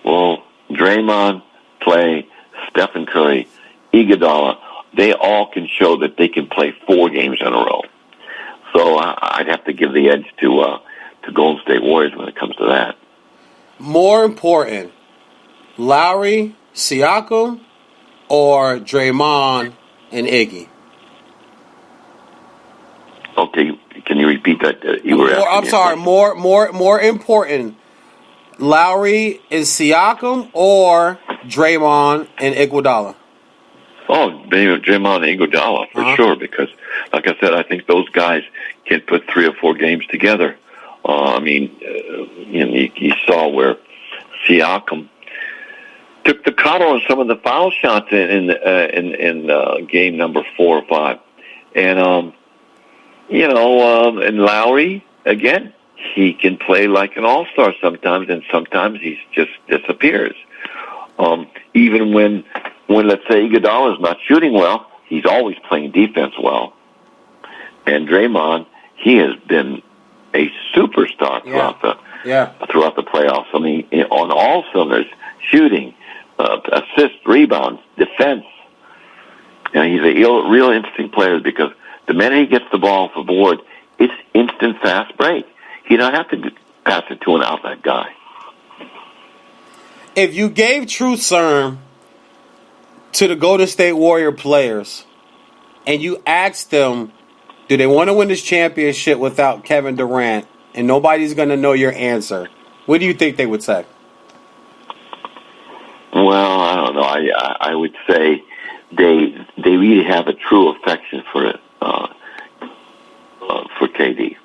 Well, Draymond, Clay, Stephen Curry, Iguodala, they all can show that they can play 4 games in a row. So I'd have to give the edge to Golden State Warriors when it comes to that. More important, Lowry, Siakam, or Draymond and Iggy? Okay, can you repeat that? You were asking. I'm sorry. More important, Lowry and Siakam or Draymond and Iguodala? Oh, Draymond and Iguodala for sure, because, like I said, I think those guys can put 3 or 4 games together. You saw where Siakam took the cuddle on some of the foul shots in game number 4 or 5, and and Lowry again, he can play like an all-star sometimes, and sometimes he just disappears. Even when let's say Iguodala is not shooting well, he's always playing defense well. And Draymond, he has been a superstar throughout the playoffs. I mean, on all cylinders, shooting, assists, rebounds, defense. He's a real interesting player because the minute he gets the ball off the board, it's instant fast break. You don't have to pass it to an outlet guy. If you gave true serum to the Golden State Warrior players and you asked them, do they want to win this championship without Kevin Durant, and nobody's going to know your answer, what do you think they would say? Well, I don't know. I would say they really have a true affection for KD.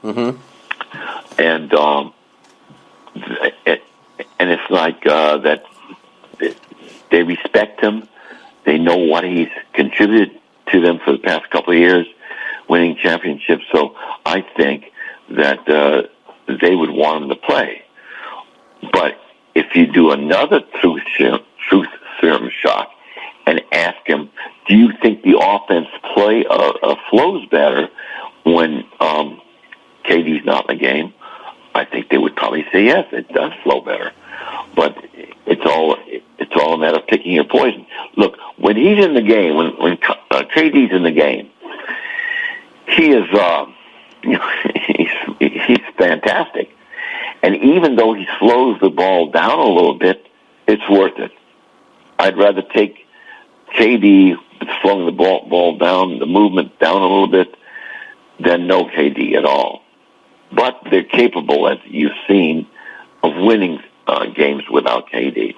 Mm-hmm. And it's like that they respect him. They know what he's contributed to them for the past couple of years, winning championships. So I think that they would want him to play. But if you do another truth serum shot and ask him, do you think the offense flows better when KD's not in the game? I think they would probably say yes, it does flow better. But it's all a matter of picking your poison. Look, when he's in the game, when KD's in the game, he is he's fantastic. And even though he slows the ball down a little bit, it's worth it. I'd rather take KD slowing the ball down, the movement down a little bit, than no KD at all. But they're capable, as you've seen, of winning games without KD.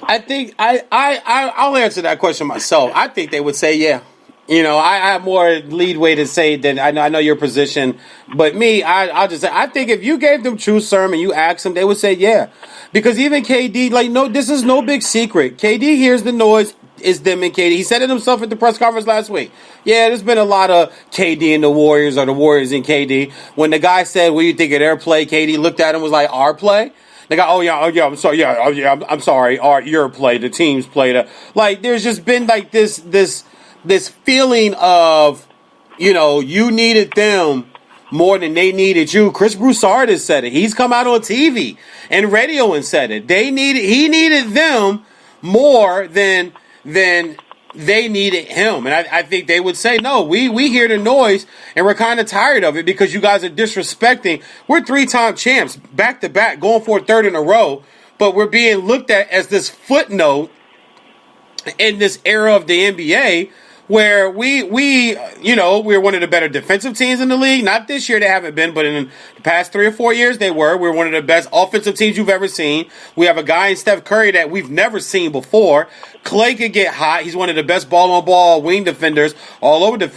I think I'll answer that question myself. I think they would say yeah. I have more leadway to say than I know your position, but me, I'll just say I think if you gave them true serum and you asked them, they would say yeah, because even KD, this is no big secret. KD hears the noise. It's them and KD. He said it himself at the press conference last week. Yeah, there's been a lot of KD and the Warriors, or the Warriors and KD. When the guy said, "What do you think of their play?" KD looked at him and was like, "Our play." They go, "Oh yeah, I'm sorry. I'm sorry. Your play, the team's play." There's just been this feeling of, you needed them more than they needed you. Chris Broussard has said it. He's come out on TV and radio and said it. He needed them more than they needed him. And I think they would say, no, we hear the noise and we're kind of tired of it because you guys are disrespecting. We're 3-time champs, back to back, going for a third in a row, but we're being looked at as this footnote in this era of the NBA where we're one of the better defensive teams in the league. Not this year, they haven't been, but in the past 3 or 4 years, they were. We're one of the best offensive teams you've ever seen. We have a guy in Steph Curry that we've never seen before. Clay could get hot. He's one of the best ball-on-ball wing defenders all over the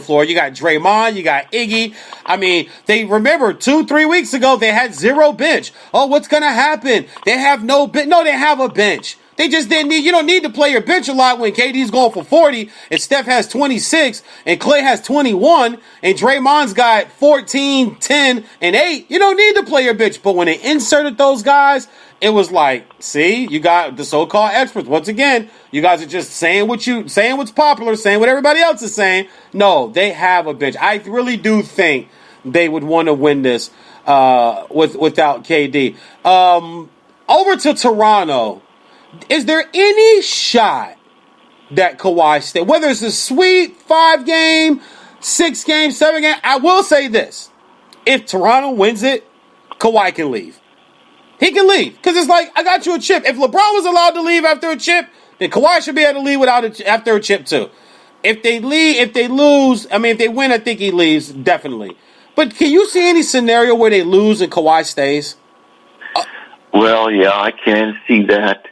floor. You got Draymond. You got Iggy. I mean, they remember 2-3 weeks ago, they had zero bench. Oh, what's going to happen? They have no bench. No, they have a bench. They just didn't need, you don't need to play your bench a lot when KD's going for 40 and Steph has 26 and Clay has 21 and Draymond's got 14, 10, and 8. You don't need to play your bench. But when they inserted those guys, it was like, see, you got the so-called experts. Once again, you guys are just saying what's popular, saying what everybody else is saying. No, they have a bench. I really do think they would want to win this without KD. Over to Toronto. Is there any shot that Kawhi stay? Whether it's a sweep, 5-game, 6-game, 7-game, I will say this. If Toronto wins it, Kawhi can leave. He can leave. Because it's like, I got you a chip. If LeBron was allowed to leave after a chip, then Kawhi should be able to leave after a chip too. If they win, I think he leaves, definitely. But can you see any scenario where they lose and Kawhi stays? Well, yeah, I can see that.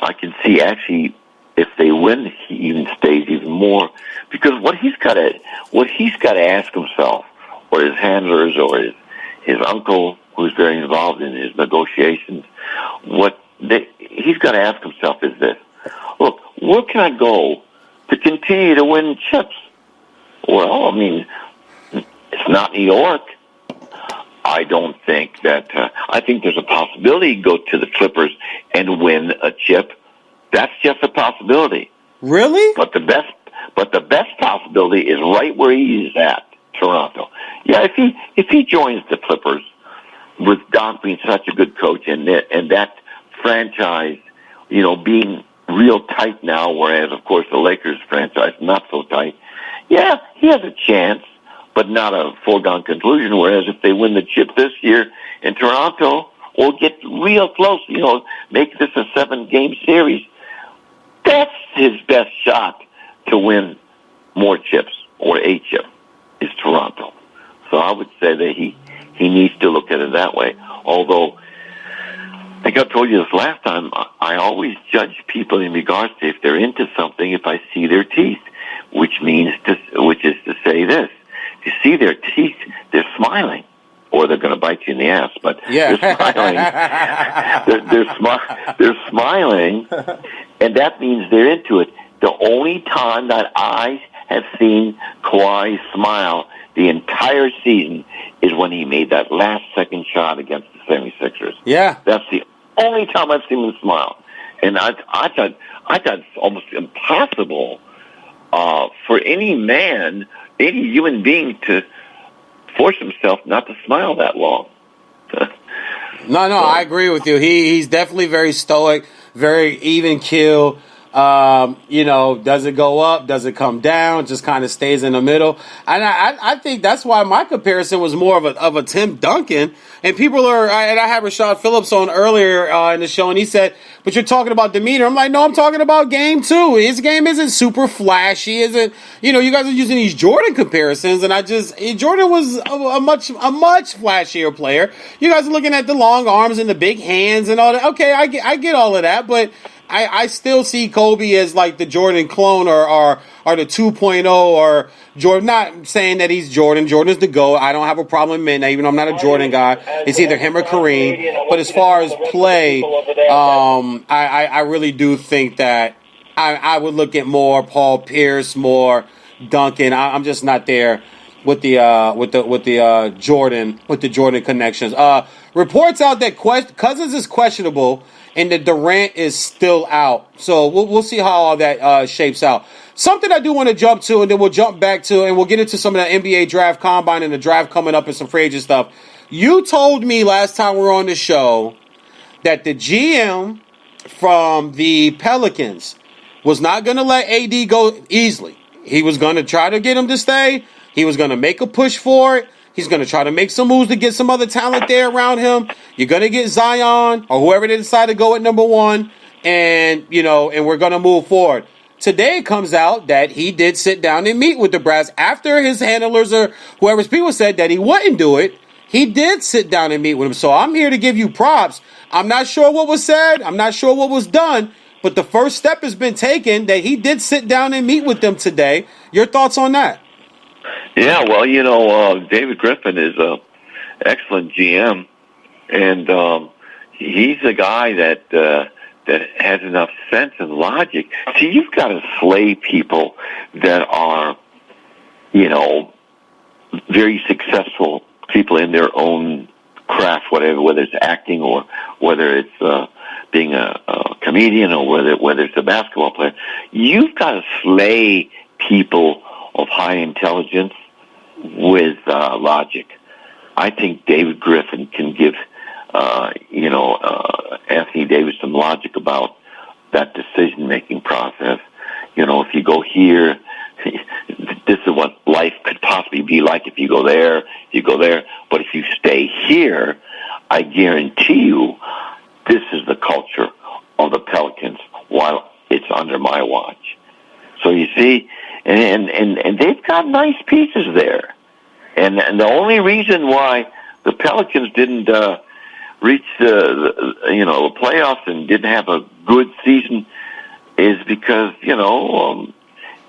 I can see actually if they win, he even stays even more because what he's got to ask himself, or his handlers, or his uncle, who's very involved in his negotiations, he's got to ask himself is this: look, where can I go to continue to win chips? Well, I mean, it's not New York. I don't think that. I think there's a possibility to go to the Clippers and win a chip. That's just a possibility. Really? But the best possibility is right where he is at, Toronto. Yeah, if he joins the Clippers with Doc being such a good coach and that franchise, being real tight now, whereas of course the Lakers franchise not so tight. Yeah, he has a chance, but not a foregone conclusion. Whereas if they win the chip this year in Toronto, or get real close, make this a 7-game series, that's his best shot to win more chips, or a chip, is Toronto. So I would say that he needs to look at it that way. Although, I think I told you this last time, I always judge people in regards to if they're into something if I see their teeth, which is to say this. If you see their teeth, they're smiling, or they're going to bite you in the ass. But yeah. They're smiling. They're smiling, and that means they're into it. The only time that I have seen Kawhi smile the entire season is when he made that last-second shot against the 76ers. Yeah, that's the only time I've seen him smile, and I thought it's almost impossible for any man, any human being, to force himself not to smile that long. No, I agree with you. He's definitely very stoic, very even keel. Does it go up? Does it come down? Just kind of stays in the middle. And I think that's why my comparison was more of a Tim Duncan. And people and I had Rashad Phillips on earlier in the show, and he said, but you're talking about demeanor. I'm like, no, I'm talking about game too. His game isn't super flashy. You guys are using these Jordan comparisons, and Jordan was a much flashier player. You guys are looking at the long arms and the big hands and all that. Okay, I get all of that, but I still see Kobe as like the Jordan clone or the 2.0 or Jordan. Not saying that he's Jordan. Jordan's the GOAT. I don't have a problem with that, even though I'm not a Jordan guy. It's either him or Kareem. But as far as play, I really do think that I would look at more Paul Pierce, more Duncan. I'm just not there with the Jordan connections. Reports out that Cousins is questionable and that Durant is still out. So we'll see how all that shapes out. Something I do want to jump to, and then we'll jump back to, and we'll get into some of the NBA draft combine and the draft coming up and some free agent stuff. You told me last time we were on the show that the GM from the Pelicans was not going to let AD go easily. He was going to try to get him to stay. He was going to make a push for it. He's going to try to make some moves to get some other talent there around him. You're going to get Zion or whoever they decide to go at number 1, and we're going to move forward. Today it comes out that he did sit down and meet with the brass after his handlers or whoever's people said that he wouldn't do it. He did sit down and meet with him. So I'm here to give you props. I'm not sure what was said. I'm not sure what was done. But the first step has been taken that he did sit down and meet with them today. Your thoughts on that? Yeah, well, David Griffin is a excellent GM, and he's a guy that has enough sense and logic. See, you've got to slay people that are, very successful people in their own craft, whatever, whether it's acting or whether it's being a comedian or whether it's a basketball player. You've got to slay people of high intelligence with logic. I think David Griffin can give, Anthony Davis some logic about that decision-making process. If you go here, this is what life could possibly be like if you go there, But if you stay here, I guarantee you this is the culture of the Pelicans while it's under my watch. So you see, and they've got nice pieces there. And the only reason why the Pelicans didn't reach the playoffs and didn't have a good season is because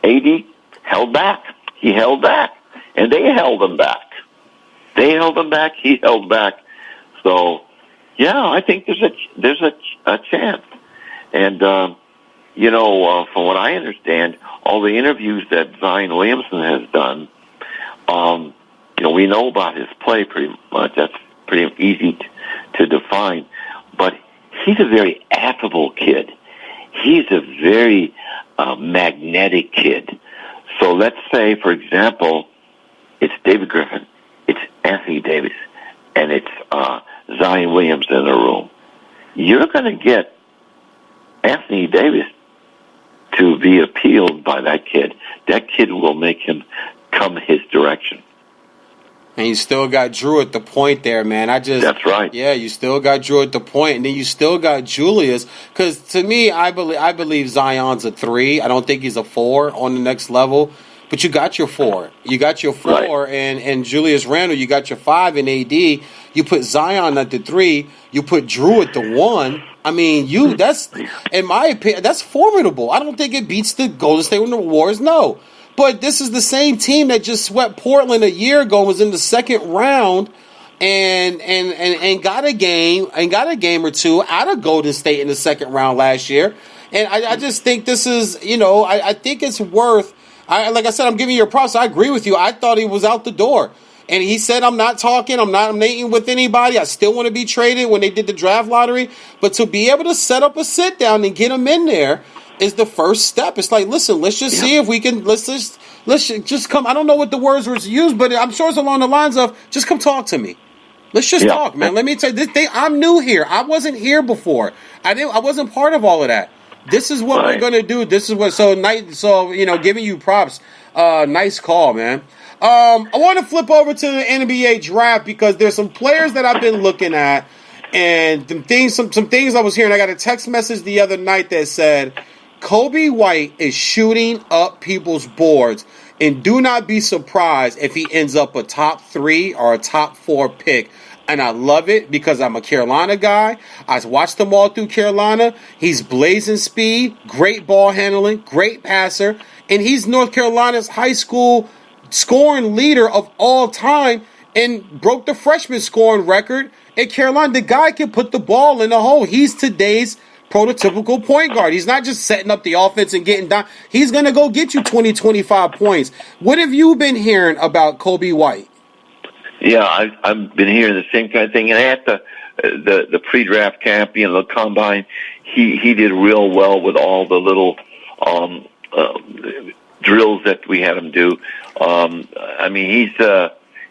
AD held back. He held back, and they held him back. They held him back. He held back. So, yeah, I think there's a chance. And from what I understand, all the interviews that Zion Williamson has done, we know about his play pretty much. That's pretty easy to define. But he's a very affable kid. He's a very magnetic kid. So let's say, for example, it's David Griffin, it's Anthony Davis, and it's Zion Williamson in the room. You're going to get Anthony Davis to be appealed by that kid. That kid will make him come his direction. And you still got Drew at the point there, man. That's right. Yeah, you still got Drew at the point, and then you still got Julius. Because to me, I believe Zion's a 3. I don't think he's a 4 on the next level. But you got your 4. You got your 4, right. and Julius Randle, you got your 5 in AD. You put Zion at the 3. You put Drew at the 1. I mean, that's, in my opinion, that's formidable. I don't think it beats the Golden State Warriors, no. But this is the same team that just swept Portland a year ago, was in the second round, and got a game or two out of Golden State in the second round last year. And I just think this is, I think it's worth. Like I said, I'm giving you a props. I agree with you. I thought he was out the door. And he said, I'm not talking, I'm not mating with anybody. I still want to be traded when they did the draft lottery. But to be able to set up a sit down and get him in there is the first step. It's like, listen, let's just see if we can, let's just come. I don't know what the words were used, but I'm sure it's along the lines of, just come talk to me. Let's just talk, man. Let me tell you, I'm new here. I wasn't here before. I wasn't part of all of that. This is what we're going to do. This is what, giving you props. Nice call, man. I want to flip over to the NBA draft because there's some players that I've been looking at, and some things I was hearing. I got a text message the other night that said, Kobe White is shooting up people's boards, and do not be surprised if he ends up a top 3 or a top 4 pick. And I love it because I'm a Carolina guy. I watched them all through Carolina. He's blazing speed, great ball handling, great passer, and he's North Carolina's high school scoring leader of all time and broke the freshman scoring record at Carolina. The guy can put the ball in the hole. He's today's prototypical point guard. He's not just setting up the offense and getting down. He's going to go get you 20, 25 points. What have you been hearing about Kobe White? Yeah, I've been hearing the same kind of thing. And at the pre-draft camp, the combine, he did real well with all the little drills that we had him do.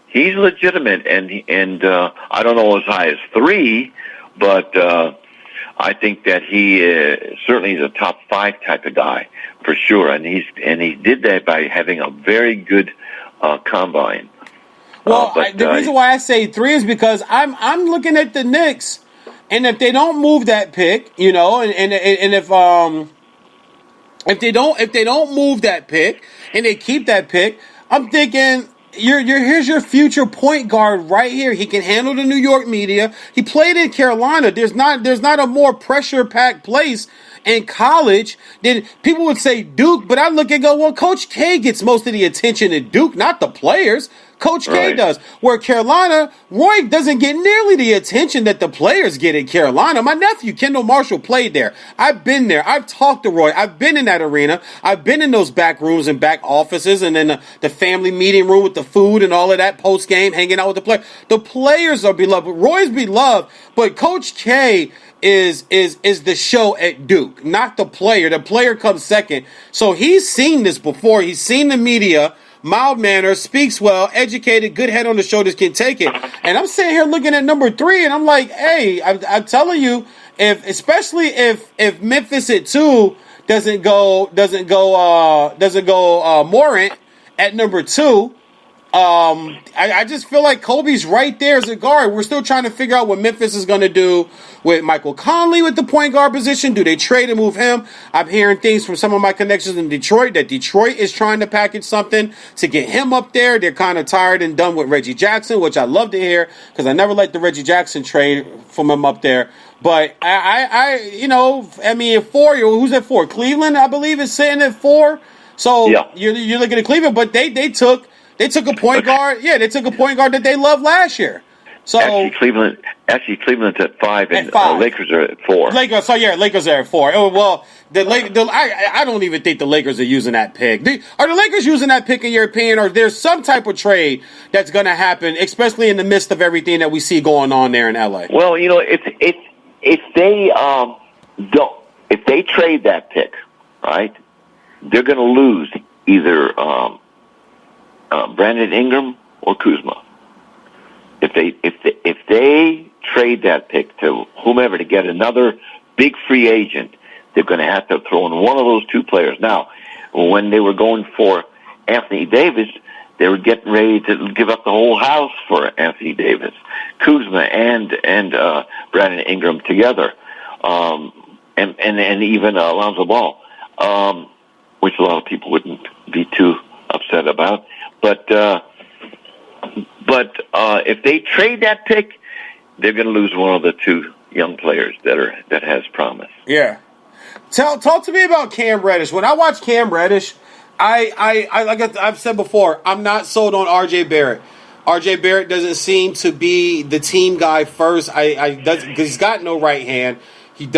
He's legitimate, and I don't know as high as 3, but I think that he certainly is a top 5 type of guy for sure, and he did that by having a very good combine. Well, the reason why I say 3 is because I'm looking at the Knicks, and if they don't move that pick, and if If they don't move that pick and they keep that pick, I'm thinking here's your future point guard right here. He can handle the New York media. He played in Carolina. There's not a more pressure packed place in college. Then people would say Duke, but I look and go, well, Coach K gets most of the attention at Duke, not the players. Coach K does. Where Carolina, Roy doesn't get nearly the attention that the players get in Carolina. My nephew, Kendall Marshall, played there. I've been there. I've talked to Roy. I've been in that arena. I've been in those back rooms and back offices and then the family meeting room with the food and all of that post game, hanging out with the players. The players are beloved. Roy's beloved, but Coach K is the show at Duke, not the player. The player comes second. So he's seen this before. He's seen the media. Mild manner, speaks well, educated, good head on the shoulders, can take it. And I'm sitting here looking at number 3, and I'm like, hey, I'm telling you, especially if Memphis at 2 doesn't go Morant at number 2. I just feel like Kobe's right there as a guard. We're still trying to figure out what Memphis is going to do with Michael Conley with the point guard position. Do they trade and move him? I'm hearing things from some of my connections in Detroit that Detroit is trying to package something to get him up there. They're kind of tired and done with Reggie Jackson, which I love to hear because I never liked the Reggie Jackson trade from him up there. But at 4, who's at 4? Cleveland, I believe, is sitting at 4. So you're looking at Cleveland, but they took a point guard. Yeah, they took a point guard that they loved last year. So Cleveland's at 5, and Lakers are at 4. Lakers are at 4. Oh, well, I don't even think the Lakers are using that pick. Are the Lakers using that pick in your opinion, or there's some type of trade that's going to happen, especially in the midst of everything that we see going on there in LA? Well, if they trade that pick, right, they're going to lose either Brandon Ingram or Kuzma. If they trade that pick to whomever to get another big free agent, they're going to have to throw in one of those 2 players. Now, when they were going for Anthony Davis, they were getting ready to give up the whole house for Anthony Davis, Kuzma and Brandon Ingram together, and even Alonzo Ball, which a lot of people wouldn't be too upset about. But if they trade that pick, they're going to lose one of the 2 young players that has promise. Yeah. Talk to me about Cam Reddish. When I watch Cam Reddish, I've said before, I'm not sold on R.J. Barrett. R.J. Barrett doesn't seem to be the team guy first. Because he's got no right hand. He's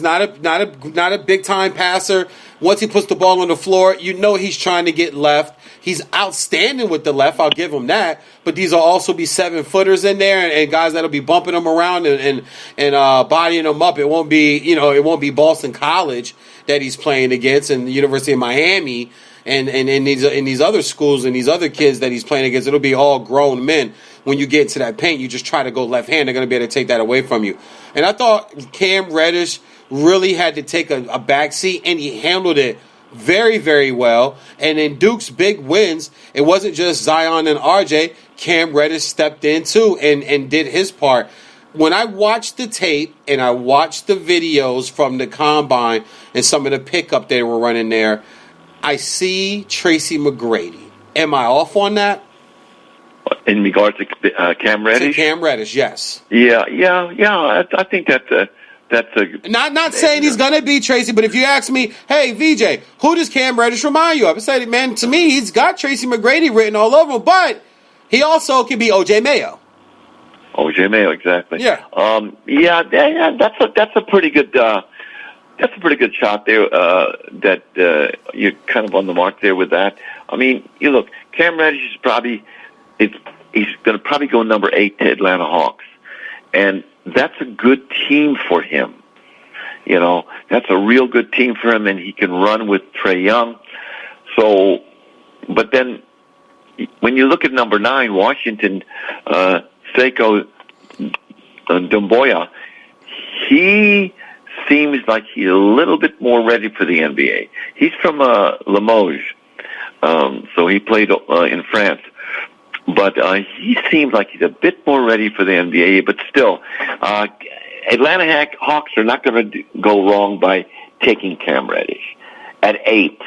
not a big time passer. Once he puts the ball on the floor, he's trying to get left. He's outstanding with the left. I'll give him that. But these will also be 7-footers in there and guys that'll be bumping him around and bodying him up. It won't be Boston College that he's playing against and the University of Miami and in these other schools and these other kids that he's playing against. It'll be all grown men. When you get into that paint, you just try to go left hand. They're going to be able to take that away from you. And I thought Cam Reddish really had to take a back seat, and he handled it very, very well. And in Duke's big wins, it wasn't just Zion and RJ. Cam Reddish stepped in too and did his part. When I watched the tape and I watched the videos from the combine and some of the pickup they were running there, I see Tracy McGrady. Am I off on that? In regards to Cam Reddish? To Cam Reddish, yes. Yeah. I think that's a not saying he's gonna be Tracy, but if you ask me, hey VJ, who does Cam Reddish remind you of? I say, man, to me, he's got Tracy McGrady written all over him, but he also could be OJ Mayo. OJ Mayo, exactly. Yeah. That's a pretty good. That's a pretty good shot there. That you're kind of on the mark there with that. I mean, you look, Cam Reddish is probably. He's going to probably go number 8 to Atlanta Hawks. And that's a good team for him. That's a real good team for him, and he can run with Trae Young. So, but then when you look at number 9, Washington, Seiko Doumbouya, he seems like he's a little bit more ready for the NBA. He's from Limoges, so he played in France. But he seems like he's a bit more ready for the NBA. But still, Atlanta Hawks are not going to go wrong by taking Cam Reddish. at 8.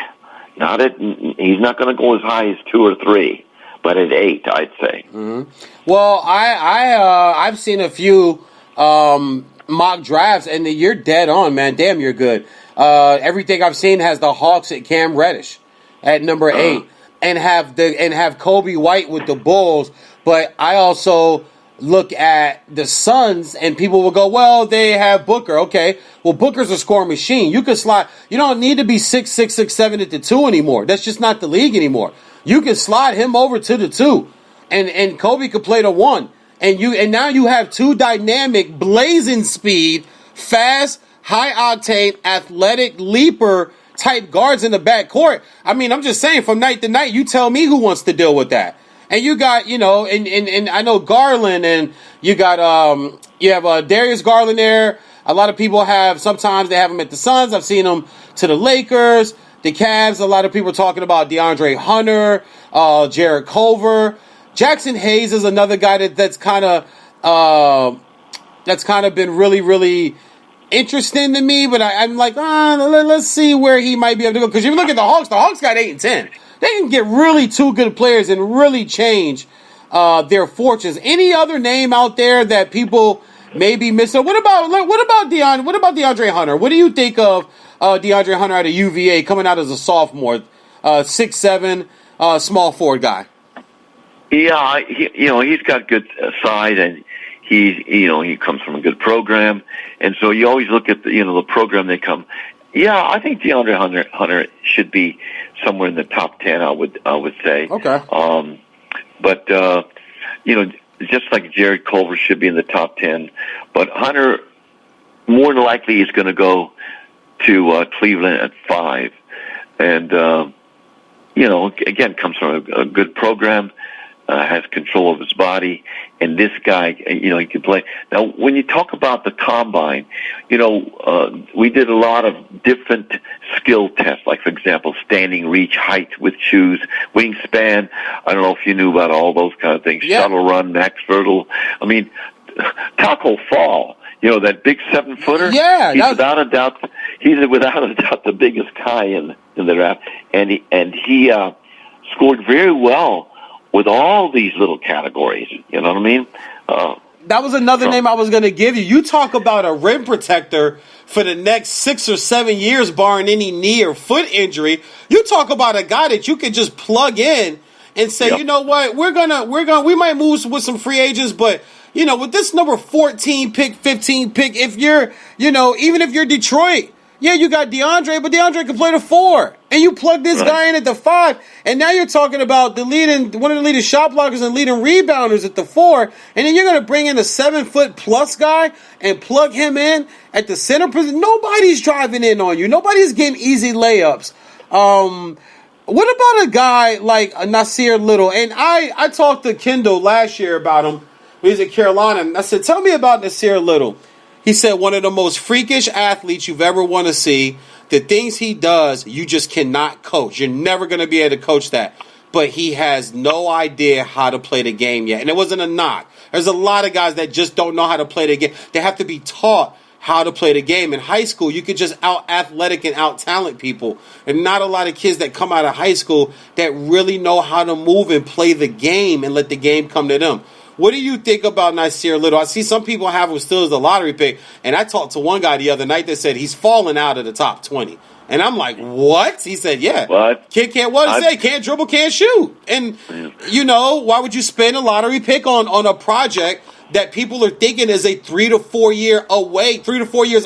He's not going to go as high as 2 or 3, but at 8, I'd say. Mm-hmm. Well, I've seen a few mock drafts, and you're dead on, man. Damn, you're good. Everything I've seen has the Hawks at Cam Reddish at number 8, and have Kobe White with the Bulls. But I also look at the Suns, and people will go, well, they have Booker. Okay, well, Booker's a scoring machine. You can slide. You don't need to be 6'6", 6'7" at the 2 anymore. That's just not the league anymore. You can slide him over to the 2, and Kobe could play the 1. And now you have 2 dynamic, blazing speed, fast, high octane, athletic, leaper type guards in the backcourt. I mean, I'm just saying, from night to night, you tell me who wants to deal with that. And you got, and I know Garland, and you got, you have Darius Garland there. A lot of people sometimes they have him at the Suns. I've seen him to the Lakers, the Cavs. A lot of people talking about DeAndre Hunter, Jarrett Culver. Jackson Hayes is another guy that's kind of been really, really interesting to me. But I'm like, let's see where he might be able to go. Because you look at the Hawks got 8 and 10. They can get really 2 good players and really change their fortunes. Any other name out there that people may be missing? What about DeAndre Hunter? What do you think of DeAndre Hunter out of UVA coming out as a sophomore, 6'7", small forward guy? Yeah, he's got good side, and he comes from a good program, and so you always look at the program they come. Yeah, I think DeAndre Hunter should be somewhere in the top 10. I would say. Okay. But just like Jared Culver should be in the top 10, but Hunter more than likely is going to go to Cleveland at 5, and again comes from a good program. Has control of his body, and this guy, he can play. Now, when you talk about the combine, we did a lot of different skill tests, like, for example, standing reach, height with shoes, wingspan. I don't know if you knew about all those kind of things. Yeah. Shuttle run, max hurdle. I mean, Taco Fall, that big 7-footer. Yeah, he's without a doubt the biggest guy in the draft, and he scored very well with all these little categories. You know what I mean? That was another name I was going to give you. You talk about a rim protector for the next 6 or 7 years, barring any knee or foot injury. You talk about a guy that you can just plug in and say, You know what, we might move with some free agents, but with this number 14 pick, 15 pick, if you're, even if you're Detroit, yeah, you got DeAndre, but DeAndre can play the 4. And you plug this guy in at the 5. And now you're talking about one of the leading shot blockers and leading rebounders at the 4. And then you're going to bring in a 7-foot-plus guy and plug him in at the center position. Nobody's driving in on you. Nobody's getting easy layups. What about a guy like Nasir Little? And I talked to Kendall last year about him when he was at Carolina. And I said, tell me about Nasir Little. He said one of the most freakish athletes you've ever want to see. The things he does, you just cannot coach. You're never going to be able to coach that. But he has no idea how to play the game yet. And it wasn't a knock. There's a lot of guys that just don't know how to play the game. They have to be taught how to play the game. In high school, you could just out-athletic and out-talent people. And not a lot of kids that come out of high school that really know how to move and play the game and let the game come to them. What do you think about Nasir Little? I see some people have him still as a lottery pick, and I talked to one guy the other night that said he's fallen out of the top 20. And I'm like, what? He said, yeah. What? Can't dribble, can't shoot. And, why would you spend a lottery pick on a project that people are thinking is a 3 to 4 years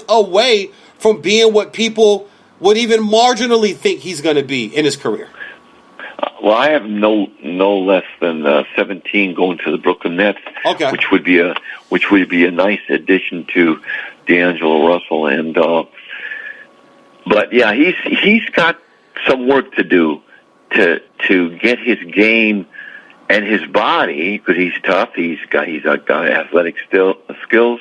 away from being what people would even marginally think he's going to be in his career? Well, I have no less than 17 going to the Brooklyn Nets, okay, which would be a nice addition to D'Angelo Russell. And but yeah, he's got some work to do to get his game and his body, because he's tough. He's got athletic skills.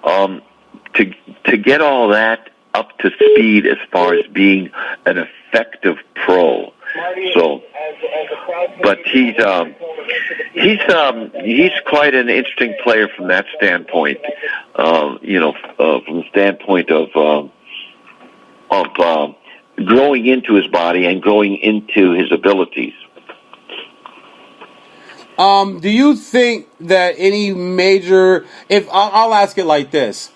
To get all that up to speed as far as being an effective pro. So, but he's quite an interesting player from that standpoint. From the standpoint of growing into his body and growing into his abilities. Do you think that any major? If I'll ask it like this: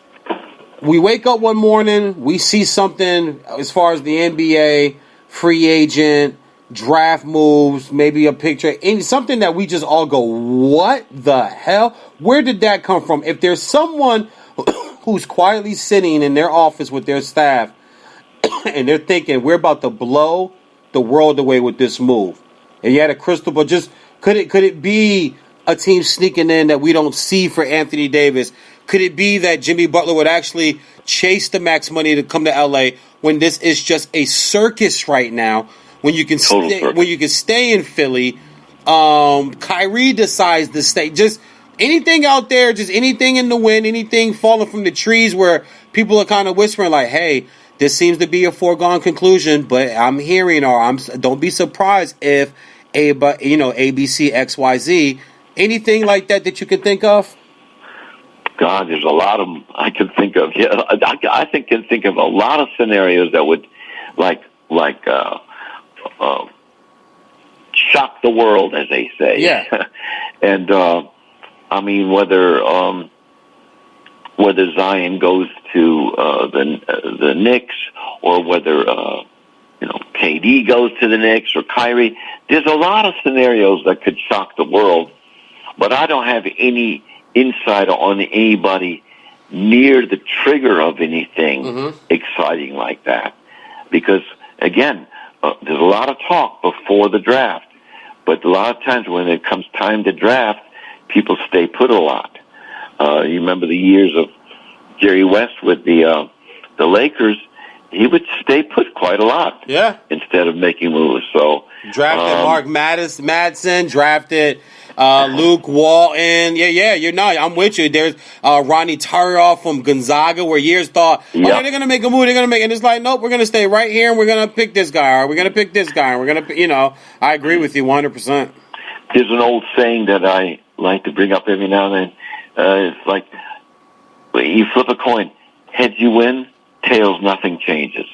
we wake up one morning, we see something as far as the NBA free agent draft moves, maybe a picture, something that we just all go, "What the hell? Where did that come from?" If there's someone who's quietly sitting in their office with their staff and they're thinking, "We're about to blow the world away with this move," and you had a crystal ball, just could it be a team sneaking in that we don't see for Anthony Davis? Could it be that Jimmy Butler would actually chase the max money to come to LA when this is just a circus right now? When you can stay in Philly, Kyrie decides to stay. Just anything out there, just anything in the wind, anything falling from the trees where people are kind of whispering like, "Hey, this seems to be a foregone conclusion," but I'm hearing, or don't be surprised if ABC XYZ, anything like that you can think of. God, there's a lot of them I can think of. Yeah, I can think of a lot of scenarios that would shock the world, as they say. Yeah. And I mean, whether Zion goes to the Knicks, or whether KD goes to the Knicks, or Kyrie, there's a lot of scenarios that could shock the world. But I don't have any insight on anybody near the trigger of anything exciting like that, because again, there's a lot of talk before the draft, but a lot of times when it comes time to draft, people stay put a lot. You remember the years of Jerry West with the Lakers? He would stay put quite a lot, instead of making moves. So drafted Mark Madsen, drafted Luke Walton. You're not. I'm with you. There's Ronnie Turiaf from Gonzaga, where years thought, they're going to make a move. They're going to make, and it's like, nope, we're going to stay right here, and we're going to pick this guy, or we're going to pick this guy, and we're going to, I agree with you 100%. There's an old saying that I like to bring up every now and then. It's like, you flip a coin, heads you win, tails nothing changes.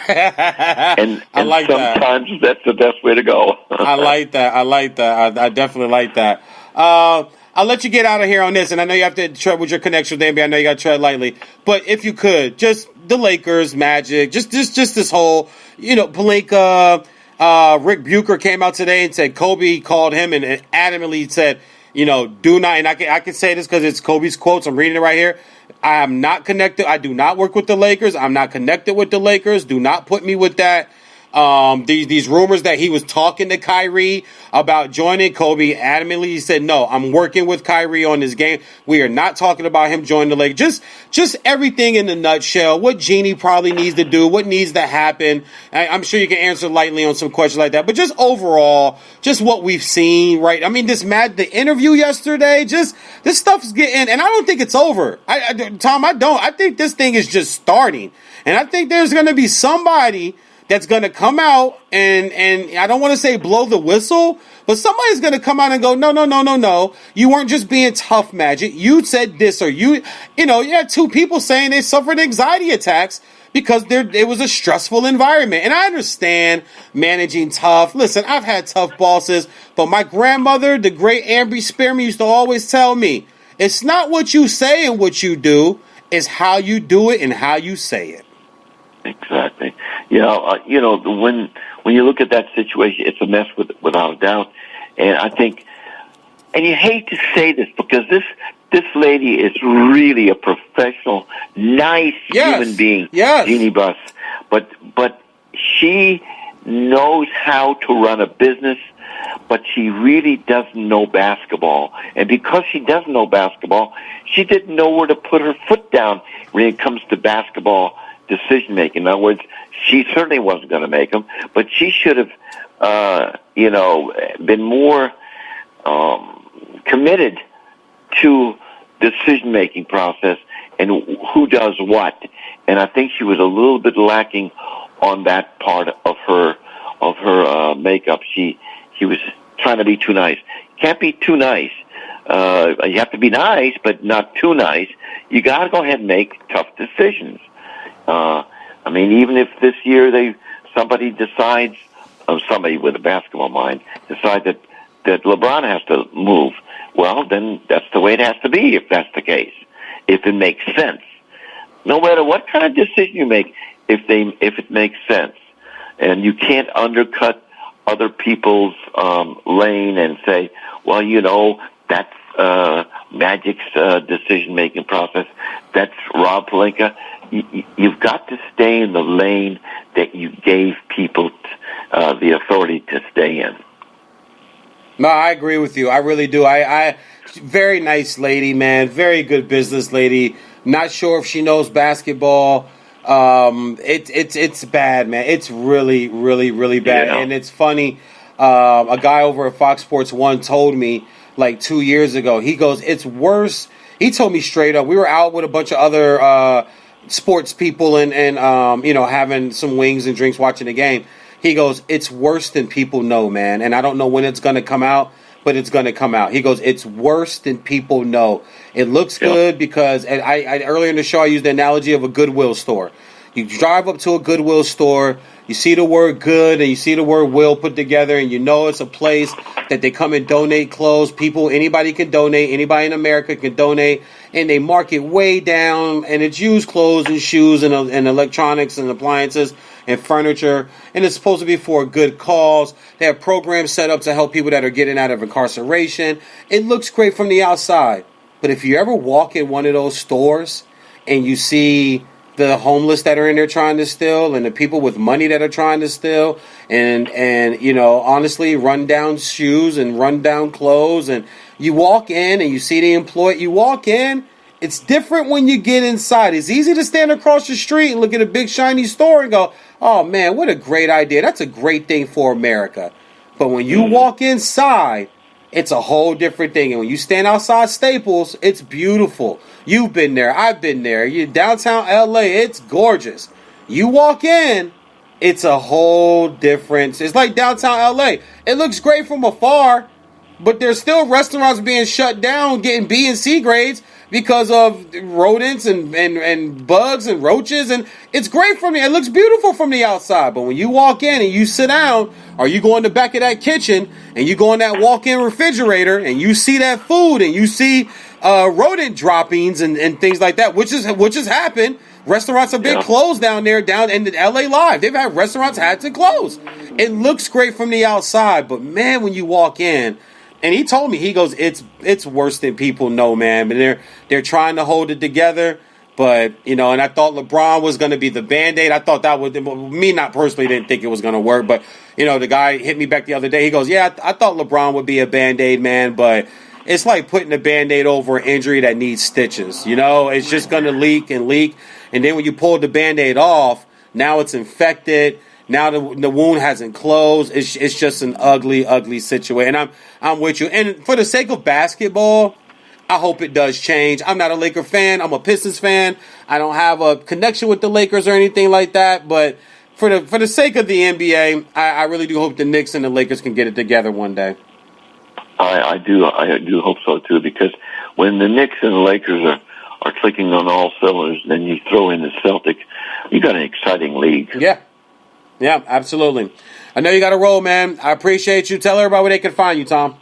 and I like sometimes that's the best way to go. I like that. I definitely like that. I'll let you get out of here on this, and I know you have to tread with your connection with the NBA. I know you got to tread lightly, but if you could, just the Lakers, Magic, just this whole, Pelinka, Rick Bucher came out today and said Kobe called him and adamantly said, do not, and I can say this because it's Kobe's quotes. I'm reading it right here. I am not connected. I do not work with the Lakers. I'm not connected with the Lakers. Do not put me with that. These rumors that he was talking to Kyrie about joining, Kobe adamantly said, no, I'm working with Kyrie on this game. We are not talking about him joining the Lakers. Just everything in a nutshell, what Jeannie probably needs to do, what needs to happen. I'm sure you can answer lightly on some questions like that, but just overall, just what we've seen, right? I mean, the interview yesterday, just this stuff's getting, and I don't think it's over. Tom, I don't. I think this thing is just starting, and I think there's going to be somebody that's going to come out and I don't want to say blow the whistle, but somebody's going to come out and go, no. You weren't just being tough, Magic. You said this, or you had two people saying they suffered anxiety attacks because it was a stressful environment. And I understand managing tough. Listen, I've had tough bosses, but my grandmother, the great Ambry Spearman, used to always tell me, it's not what you say and what you do, it's how you do it and how you say it. Exactly. When you look at that situation, it's a mess without a doubt. And I think, and you hate to say this because this lady is really a professional, nice human being, Jeannie Buss. But she knows how to run a business, but she really doesn't know basketball. And because she doesn't know basketball, she didn't know where to put her foot down when it comes to basketball decision making. In other words, she certainly wasn't going to make them, but she should have, been more committed to decision making process and who does what. And I think she was a little bit lacking on that part of her makeup. She was trying to be too nice. Can't be too nice. You have to be nice, but not too nice. You got to go ahead and make tough decisions. Even if this year they somebody decides, or somebody with a basketball mind decides that LeBron has to move, well, then that's the way it has to be if that's the case. If it makes sense. No matter what kind of decision you make, if it makes sense. And you can't undercut other people's lane and say, well, that's Magic's decision-making process. That's Rob Pelinka. You've got to stay in the lane that you gave people the authority to stay in. No, I agree with you. I really do. I very nice lady, man. Very good business lady. Not sure if she knows basketball. It's bad, man. It's really, really, really bad. Yeah. And it's funny. A guy over at Fox Sports 1 told me like 2 years ago. He goes, it's worse. He told me straight up. We were out with a bunch of other sports people and having some wings and drinks watching the game. He goes, it's worse than people know, man. And I don't know when it's going to come out, but it's going to come out. He goes, it's worse than people know. It looks good because, and I earlier in the show, I used the analogy of a Goodwill store. You drive up to a Goodwill store, you see the word good and you see the word will put together, and you know it's a place that they come and donate clothes. People, anybody can donate. Anybody in America can donate. And they mark it way down, and it's used clothes and shoes and electronics and appliances and furniture. And it's supposed to be for a good cause. They have programs set up to help people that are getting out of incarceration. It looks great from the outside. But if you ever walk in one of those stores and you see the homeless that are in there trying to steal, and the people with money that are trying to steal, and honestly, run down shoes and run down clothes, and you walk in and you see the employee, you walk in, it's different when you get inside. It's easy to stand across the street and look at a big shiny store and go, oh man, what a great idea. That's a great thing for America. But when you walk inside, it's a whole different thing. And when you stand outside Staples, it's beautiful. You've been there. I've been there. You downtown LA, it's gorgeous. You walk in, it's a whole difference. It's like downtown LA. It looks great from afar, but there's still restaurants being shut down, getting B and C grades because of rodents and bugs and roaches. And it's great from it looks beautiful from the outside. But when you walk in and you sit down, or you go in the back of that kitchen and you go in that walk-in refrigerator and you see that food and you see rodent droppings and things like that, which has happened. Restaurants have been closed down in the LA Live. They've had restaurants had to close. It looks great from the outside, but man, when you walk in, and he told me, he goes, it's worse than people know, man. But they're trying to hold it together. But, and I thought LeBron was going to be the Band-Aid. I thought that would, me not personally didn't think it was going to work. But, the guy hit me back the other day. He goes, yeah, I thought LeBron would be a Band-Aid, man. But it's like putting a Band-Aid over an injury that needs stitches. It's just going to leak. And then when you pull the Band-Aid off, now it's infected. Now the wound hasn't closed. It's just an ugly, ugly situation. And I'm with you. And for the sake of basketball, I hope it does change. I'm not a Laker fan. I'm a Pistons fan. I don't have a connection with the Lakers or anything like that. But for the sake of the NBA, I really do hope the Knicks and the Lakers can get it together one day. I do hope so too, because when the Knicks and the Lakers are clicking on all cylinders, then you throw in the Celtics, you got an exciting league. Yeah, absolutely. I know you got to roll, man. I appreciate you. Tell everybody where they can find you, Tom.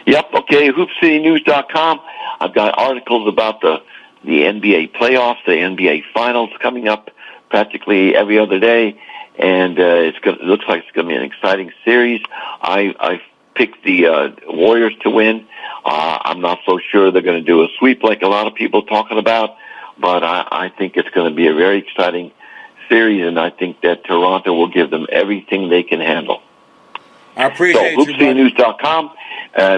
Yep, okay, hoopcitynews.com. I've got articles about the NBA playoffs, the NBA finals coming up practically every other day, and it looks like it's going to be an exciting series. I picked the Warriors to win. I'm not so sure they're going to do a sweep like a lot of people talking about, but I think it's going to be a very exciting series, and I think that Toronto will give them everything they can handle. I appreciate you, hoopcitynews.com.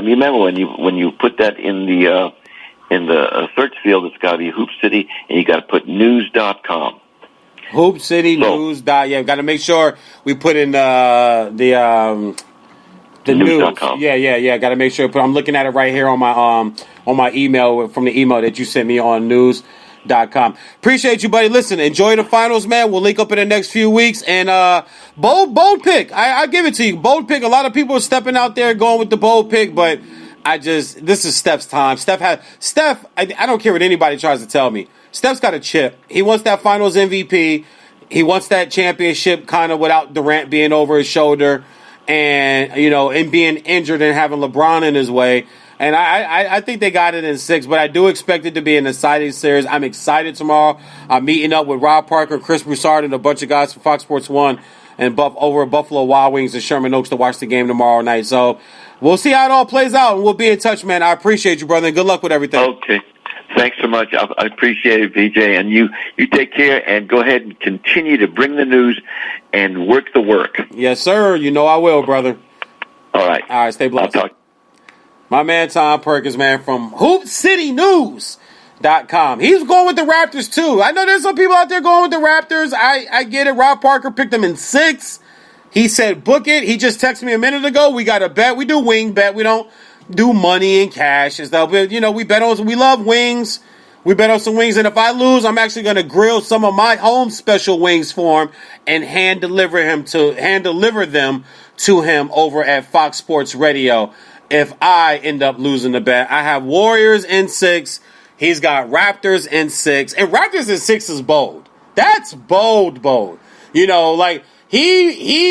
Remember, when you put that in the search field, it's got to be Hoop City, and you got to put news.com. Hoop City News. Yeah, got to make sure we put in the news. Yeah. Got to make sure. I'm looking at it right here on my email from the email that you sent me on news.com. Appreciate you, buddy. Listen, enjoy the finals, man. We'll link up in the next few weeks. And bold pick. I give it to you. Bold pick. A lot of people are stepping out there going with the bold pick, but this is Steph's time. I don't care what anybody tries to tell me. Steph's got a chip. He wants that finals MVP. he wants that championship kind of without Durant being over his shoulder and, and being injured and having LeBron in his way. And I think they got it in 6, but I do expect it to be an exciting series. I'm excited tomorrow. I'm meeting up with Rob Parker, Chris Broussard, and a bunch of guys from Fox Sports 1 and over at Buffalo Wild Wings in Sherman Oaks to watch the game tomorrow night. So we'll see how it all plays out, and we'll be in touch, man. I appreciate you, brother, and good luck with everything. Okay. Thanks so much. I appreciate it, VJ. And you take care and go ahead and continue to bring the news and work the work. Yes, sir. You know I will, brother. All right. All right, stay blessed. I'll talk. My man Tom Perkins, man, from HoopCityNews.com. He's going with the Raptors, too. I know there's some people out there going with the Raptors. I get it. Rob Parker picked them in 6. He said, book it. He just texted me a minute ago. We got a bet. We do wing bet. We don't do money and cash and stuff. But, we bet on, we love wings. We bet on some wings. And if I lose, I'm actually going to grill some of my home special wings for him and hand deliver them to him over at Fox Sports Radio. If I end up losing the bet, I have Warriors in 6. He's got Raptors in 6. And Raptors in 6 is bold. That's bold. He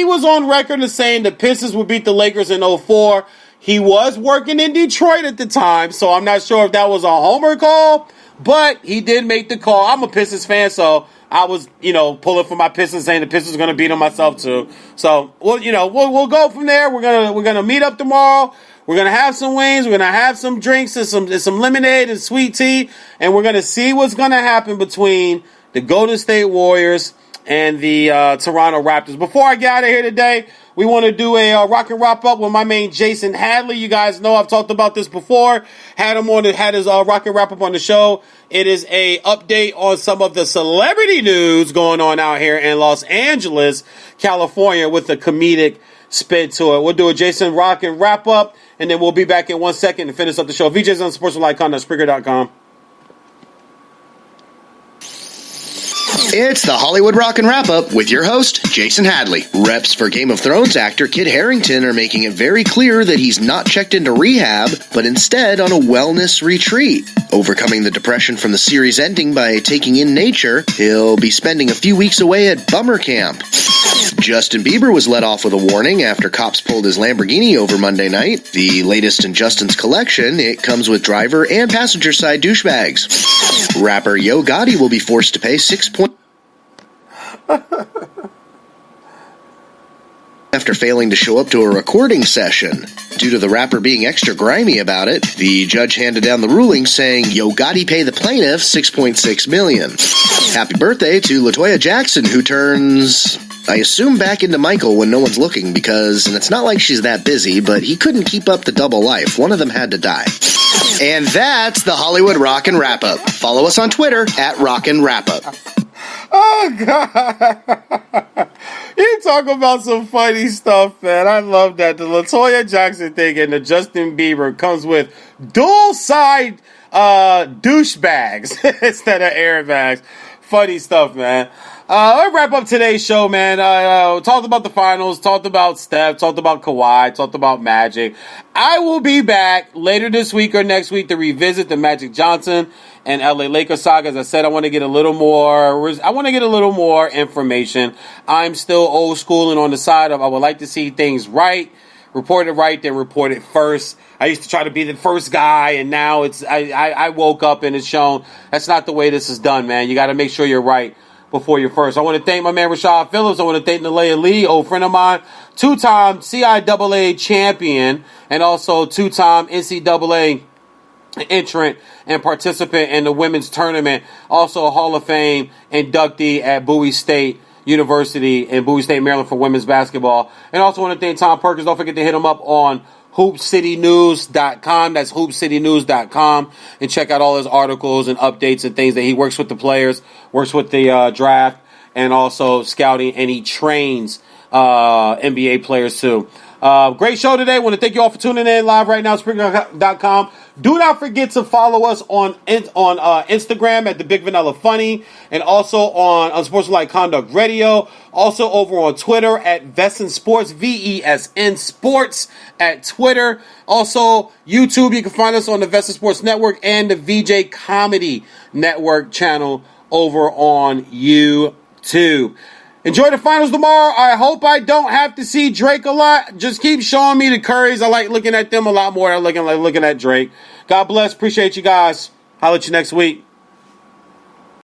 was on record as saying the Pistons would beat the Lakers in 2004. He was working in Detroit at the time, so I'm not sure if that was a homer call, but he did make the call. I'm a Pistons fan, so I was, pulling for my Pistons, saying the Pistons are going to beat them myself too. So, we'll go from there. We're gonna meet up tomorrow. We're gonna have some wings. We're gonna have some drinks and some lemonade and sweet tea, and we're gonna see what's gonna happen between the Golden State Warriors and the Toronto Raptors. Before I get out of here today, we want to do a rock and wrap up with my man Jason Hadley. You guys know I've talked about this before. Had his rock and wrap up on the show. It is a update on some of the celebrity news going on out here in Los Angeles, California, with a comedic spin to it. We'll do a Jason rock and wrap up, and then we'll be back in 1 second to finish up the show. VJ's on sportswithlycon.spreaker.com. It's the Hollywood Rock and Wrap Up with your host, Jason Hadley. Reps for Game of Thrones actor Kit Harington are making it very clear that he's not checked into rehab, but instead on a wellness retreat. Overcoming the depression from the series ending by taking in nature, he'll be spending a few weeks away at Bummer Camp. Justin Bieber was let off with a warning after cops pulled his Lamborghini over Monday night. The latest in Justin's collection, it comes with driver and passenger side douchebags. Rapper Yo Gotti will be forced to pay after failing to show up to a recording session. Due to the rapper being extra grimy about it, the judge handed down the ruling saying Yo Gotti pay the plaintiff $6.6 million. Happy birthday to LaToya Jackson, who turns, I assume, back into Michael when no one's looking, because, and it's not like she's that busy, but he couldn't keep up the double life. One of them had to die. And that's the Hollywood Rock and Wrap Up. Follow us on Twitter at Rock and Wrap Up. Oh, God. You talk about some funny stuff, man. I love that. The LaToya Jackson thing and the Justin Bieber comes with dual side douchebags instead of airbags. Funny stuff, man. Let's wrap up today's show, man. Talked about the finals, talked about Steph, talked about Kawhi, talked about Magic. I will be back later this week or next week to revisit the Magic Johnson and LA Lakers saga. As I said, I want to get a little more information. I'm still old school and on the side of I would like to see things right, report it right, then report it first. I used to try to be the first guy, and now I woke up and it's shown that's not the way this is done, man. You got to make sure you're right before you're first. I want to thank my man Rashad Phillips. I want to thank Nalea Lee, old friend of mine, 2-time CIAA champion, and also 2-time NCAA entrant and participant in the women's tournament. Also a Hall of Fame inductee at Bowie State University in Bowie State, Maryland for women's basketball. And also want to thank Tom Perkins. Don't forget to hit him up on HoopCityNews.com. That's HoopCityNews.com. And check out all his articles and updates and things that he works with the players, works with the draft, and also scouting, and he trains NBA players too. Great show today. Want to thank you all for tuning in live right now, Spreaker.com. Do not forget to follow us on Instagram at The Big Vanilla Funny, and also on Sportsmanlike Conduct Radio. Also over on Twitter at Vesson Sports, VESN Sports at Twitter. Also YouTube, you can find us on the Vesson Sports Network and the VJ Comedy Network channel over on YouTube. 2. Enjoy the finals tomorrow. I hope I don't have to see Drake a lot. Just keep showing me the Currys. I like looking at them a lot more than looking at Drake. God bless. Appreciate you guys. I'll let you next week.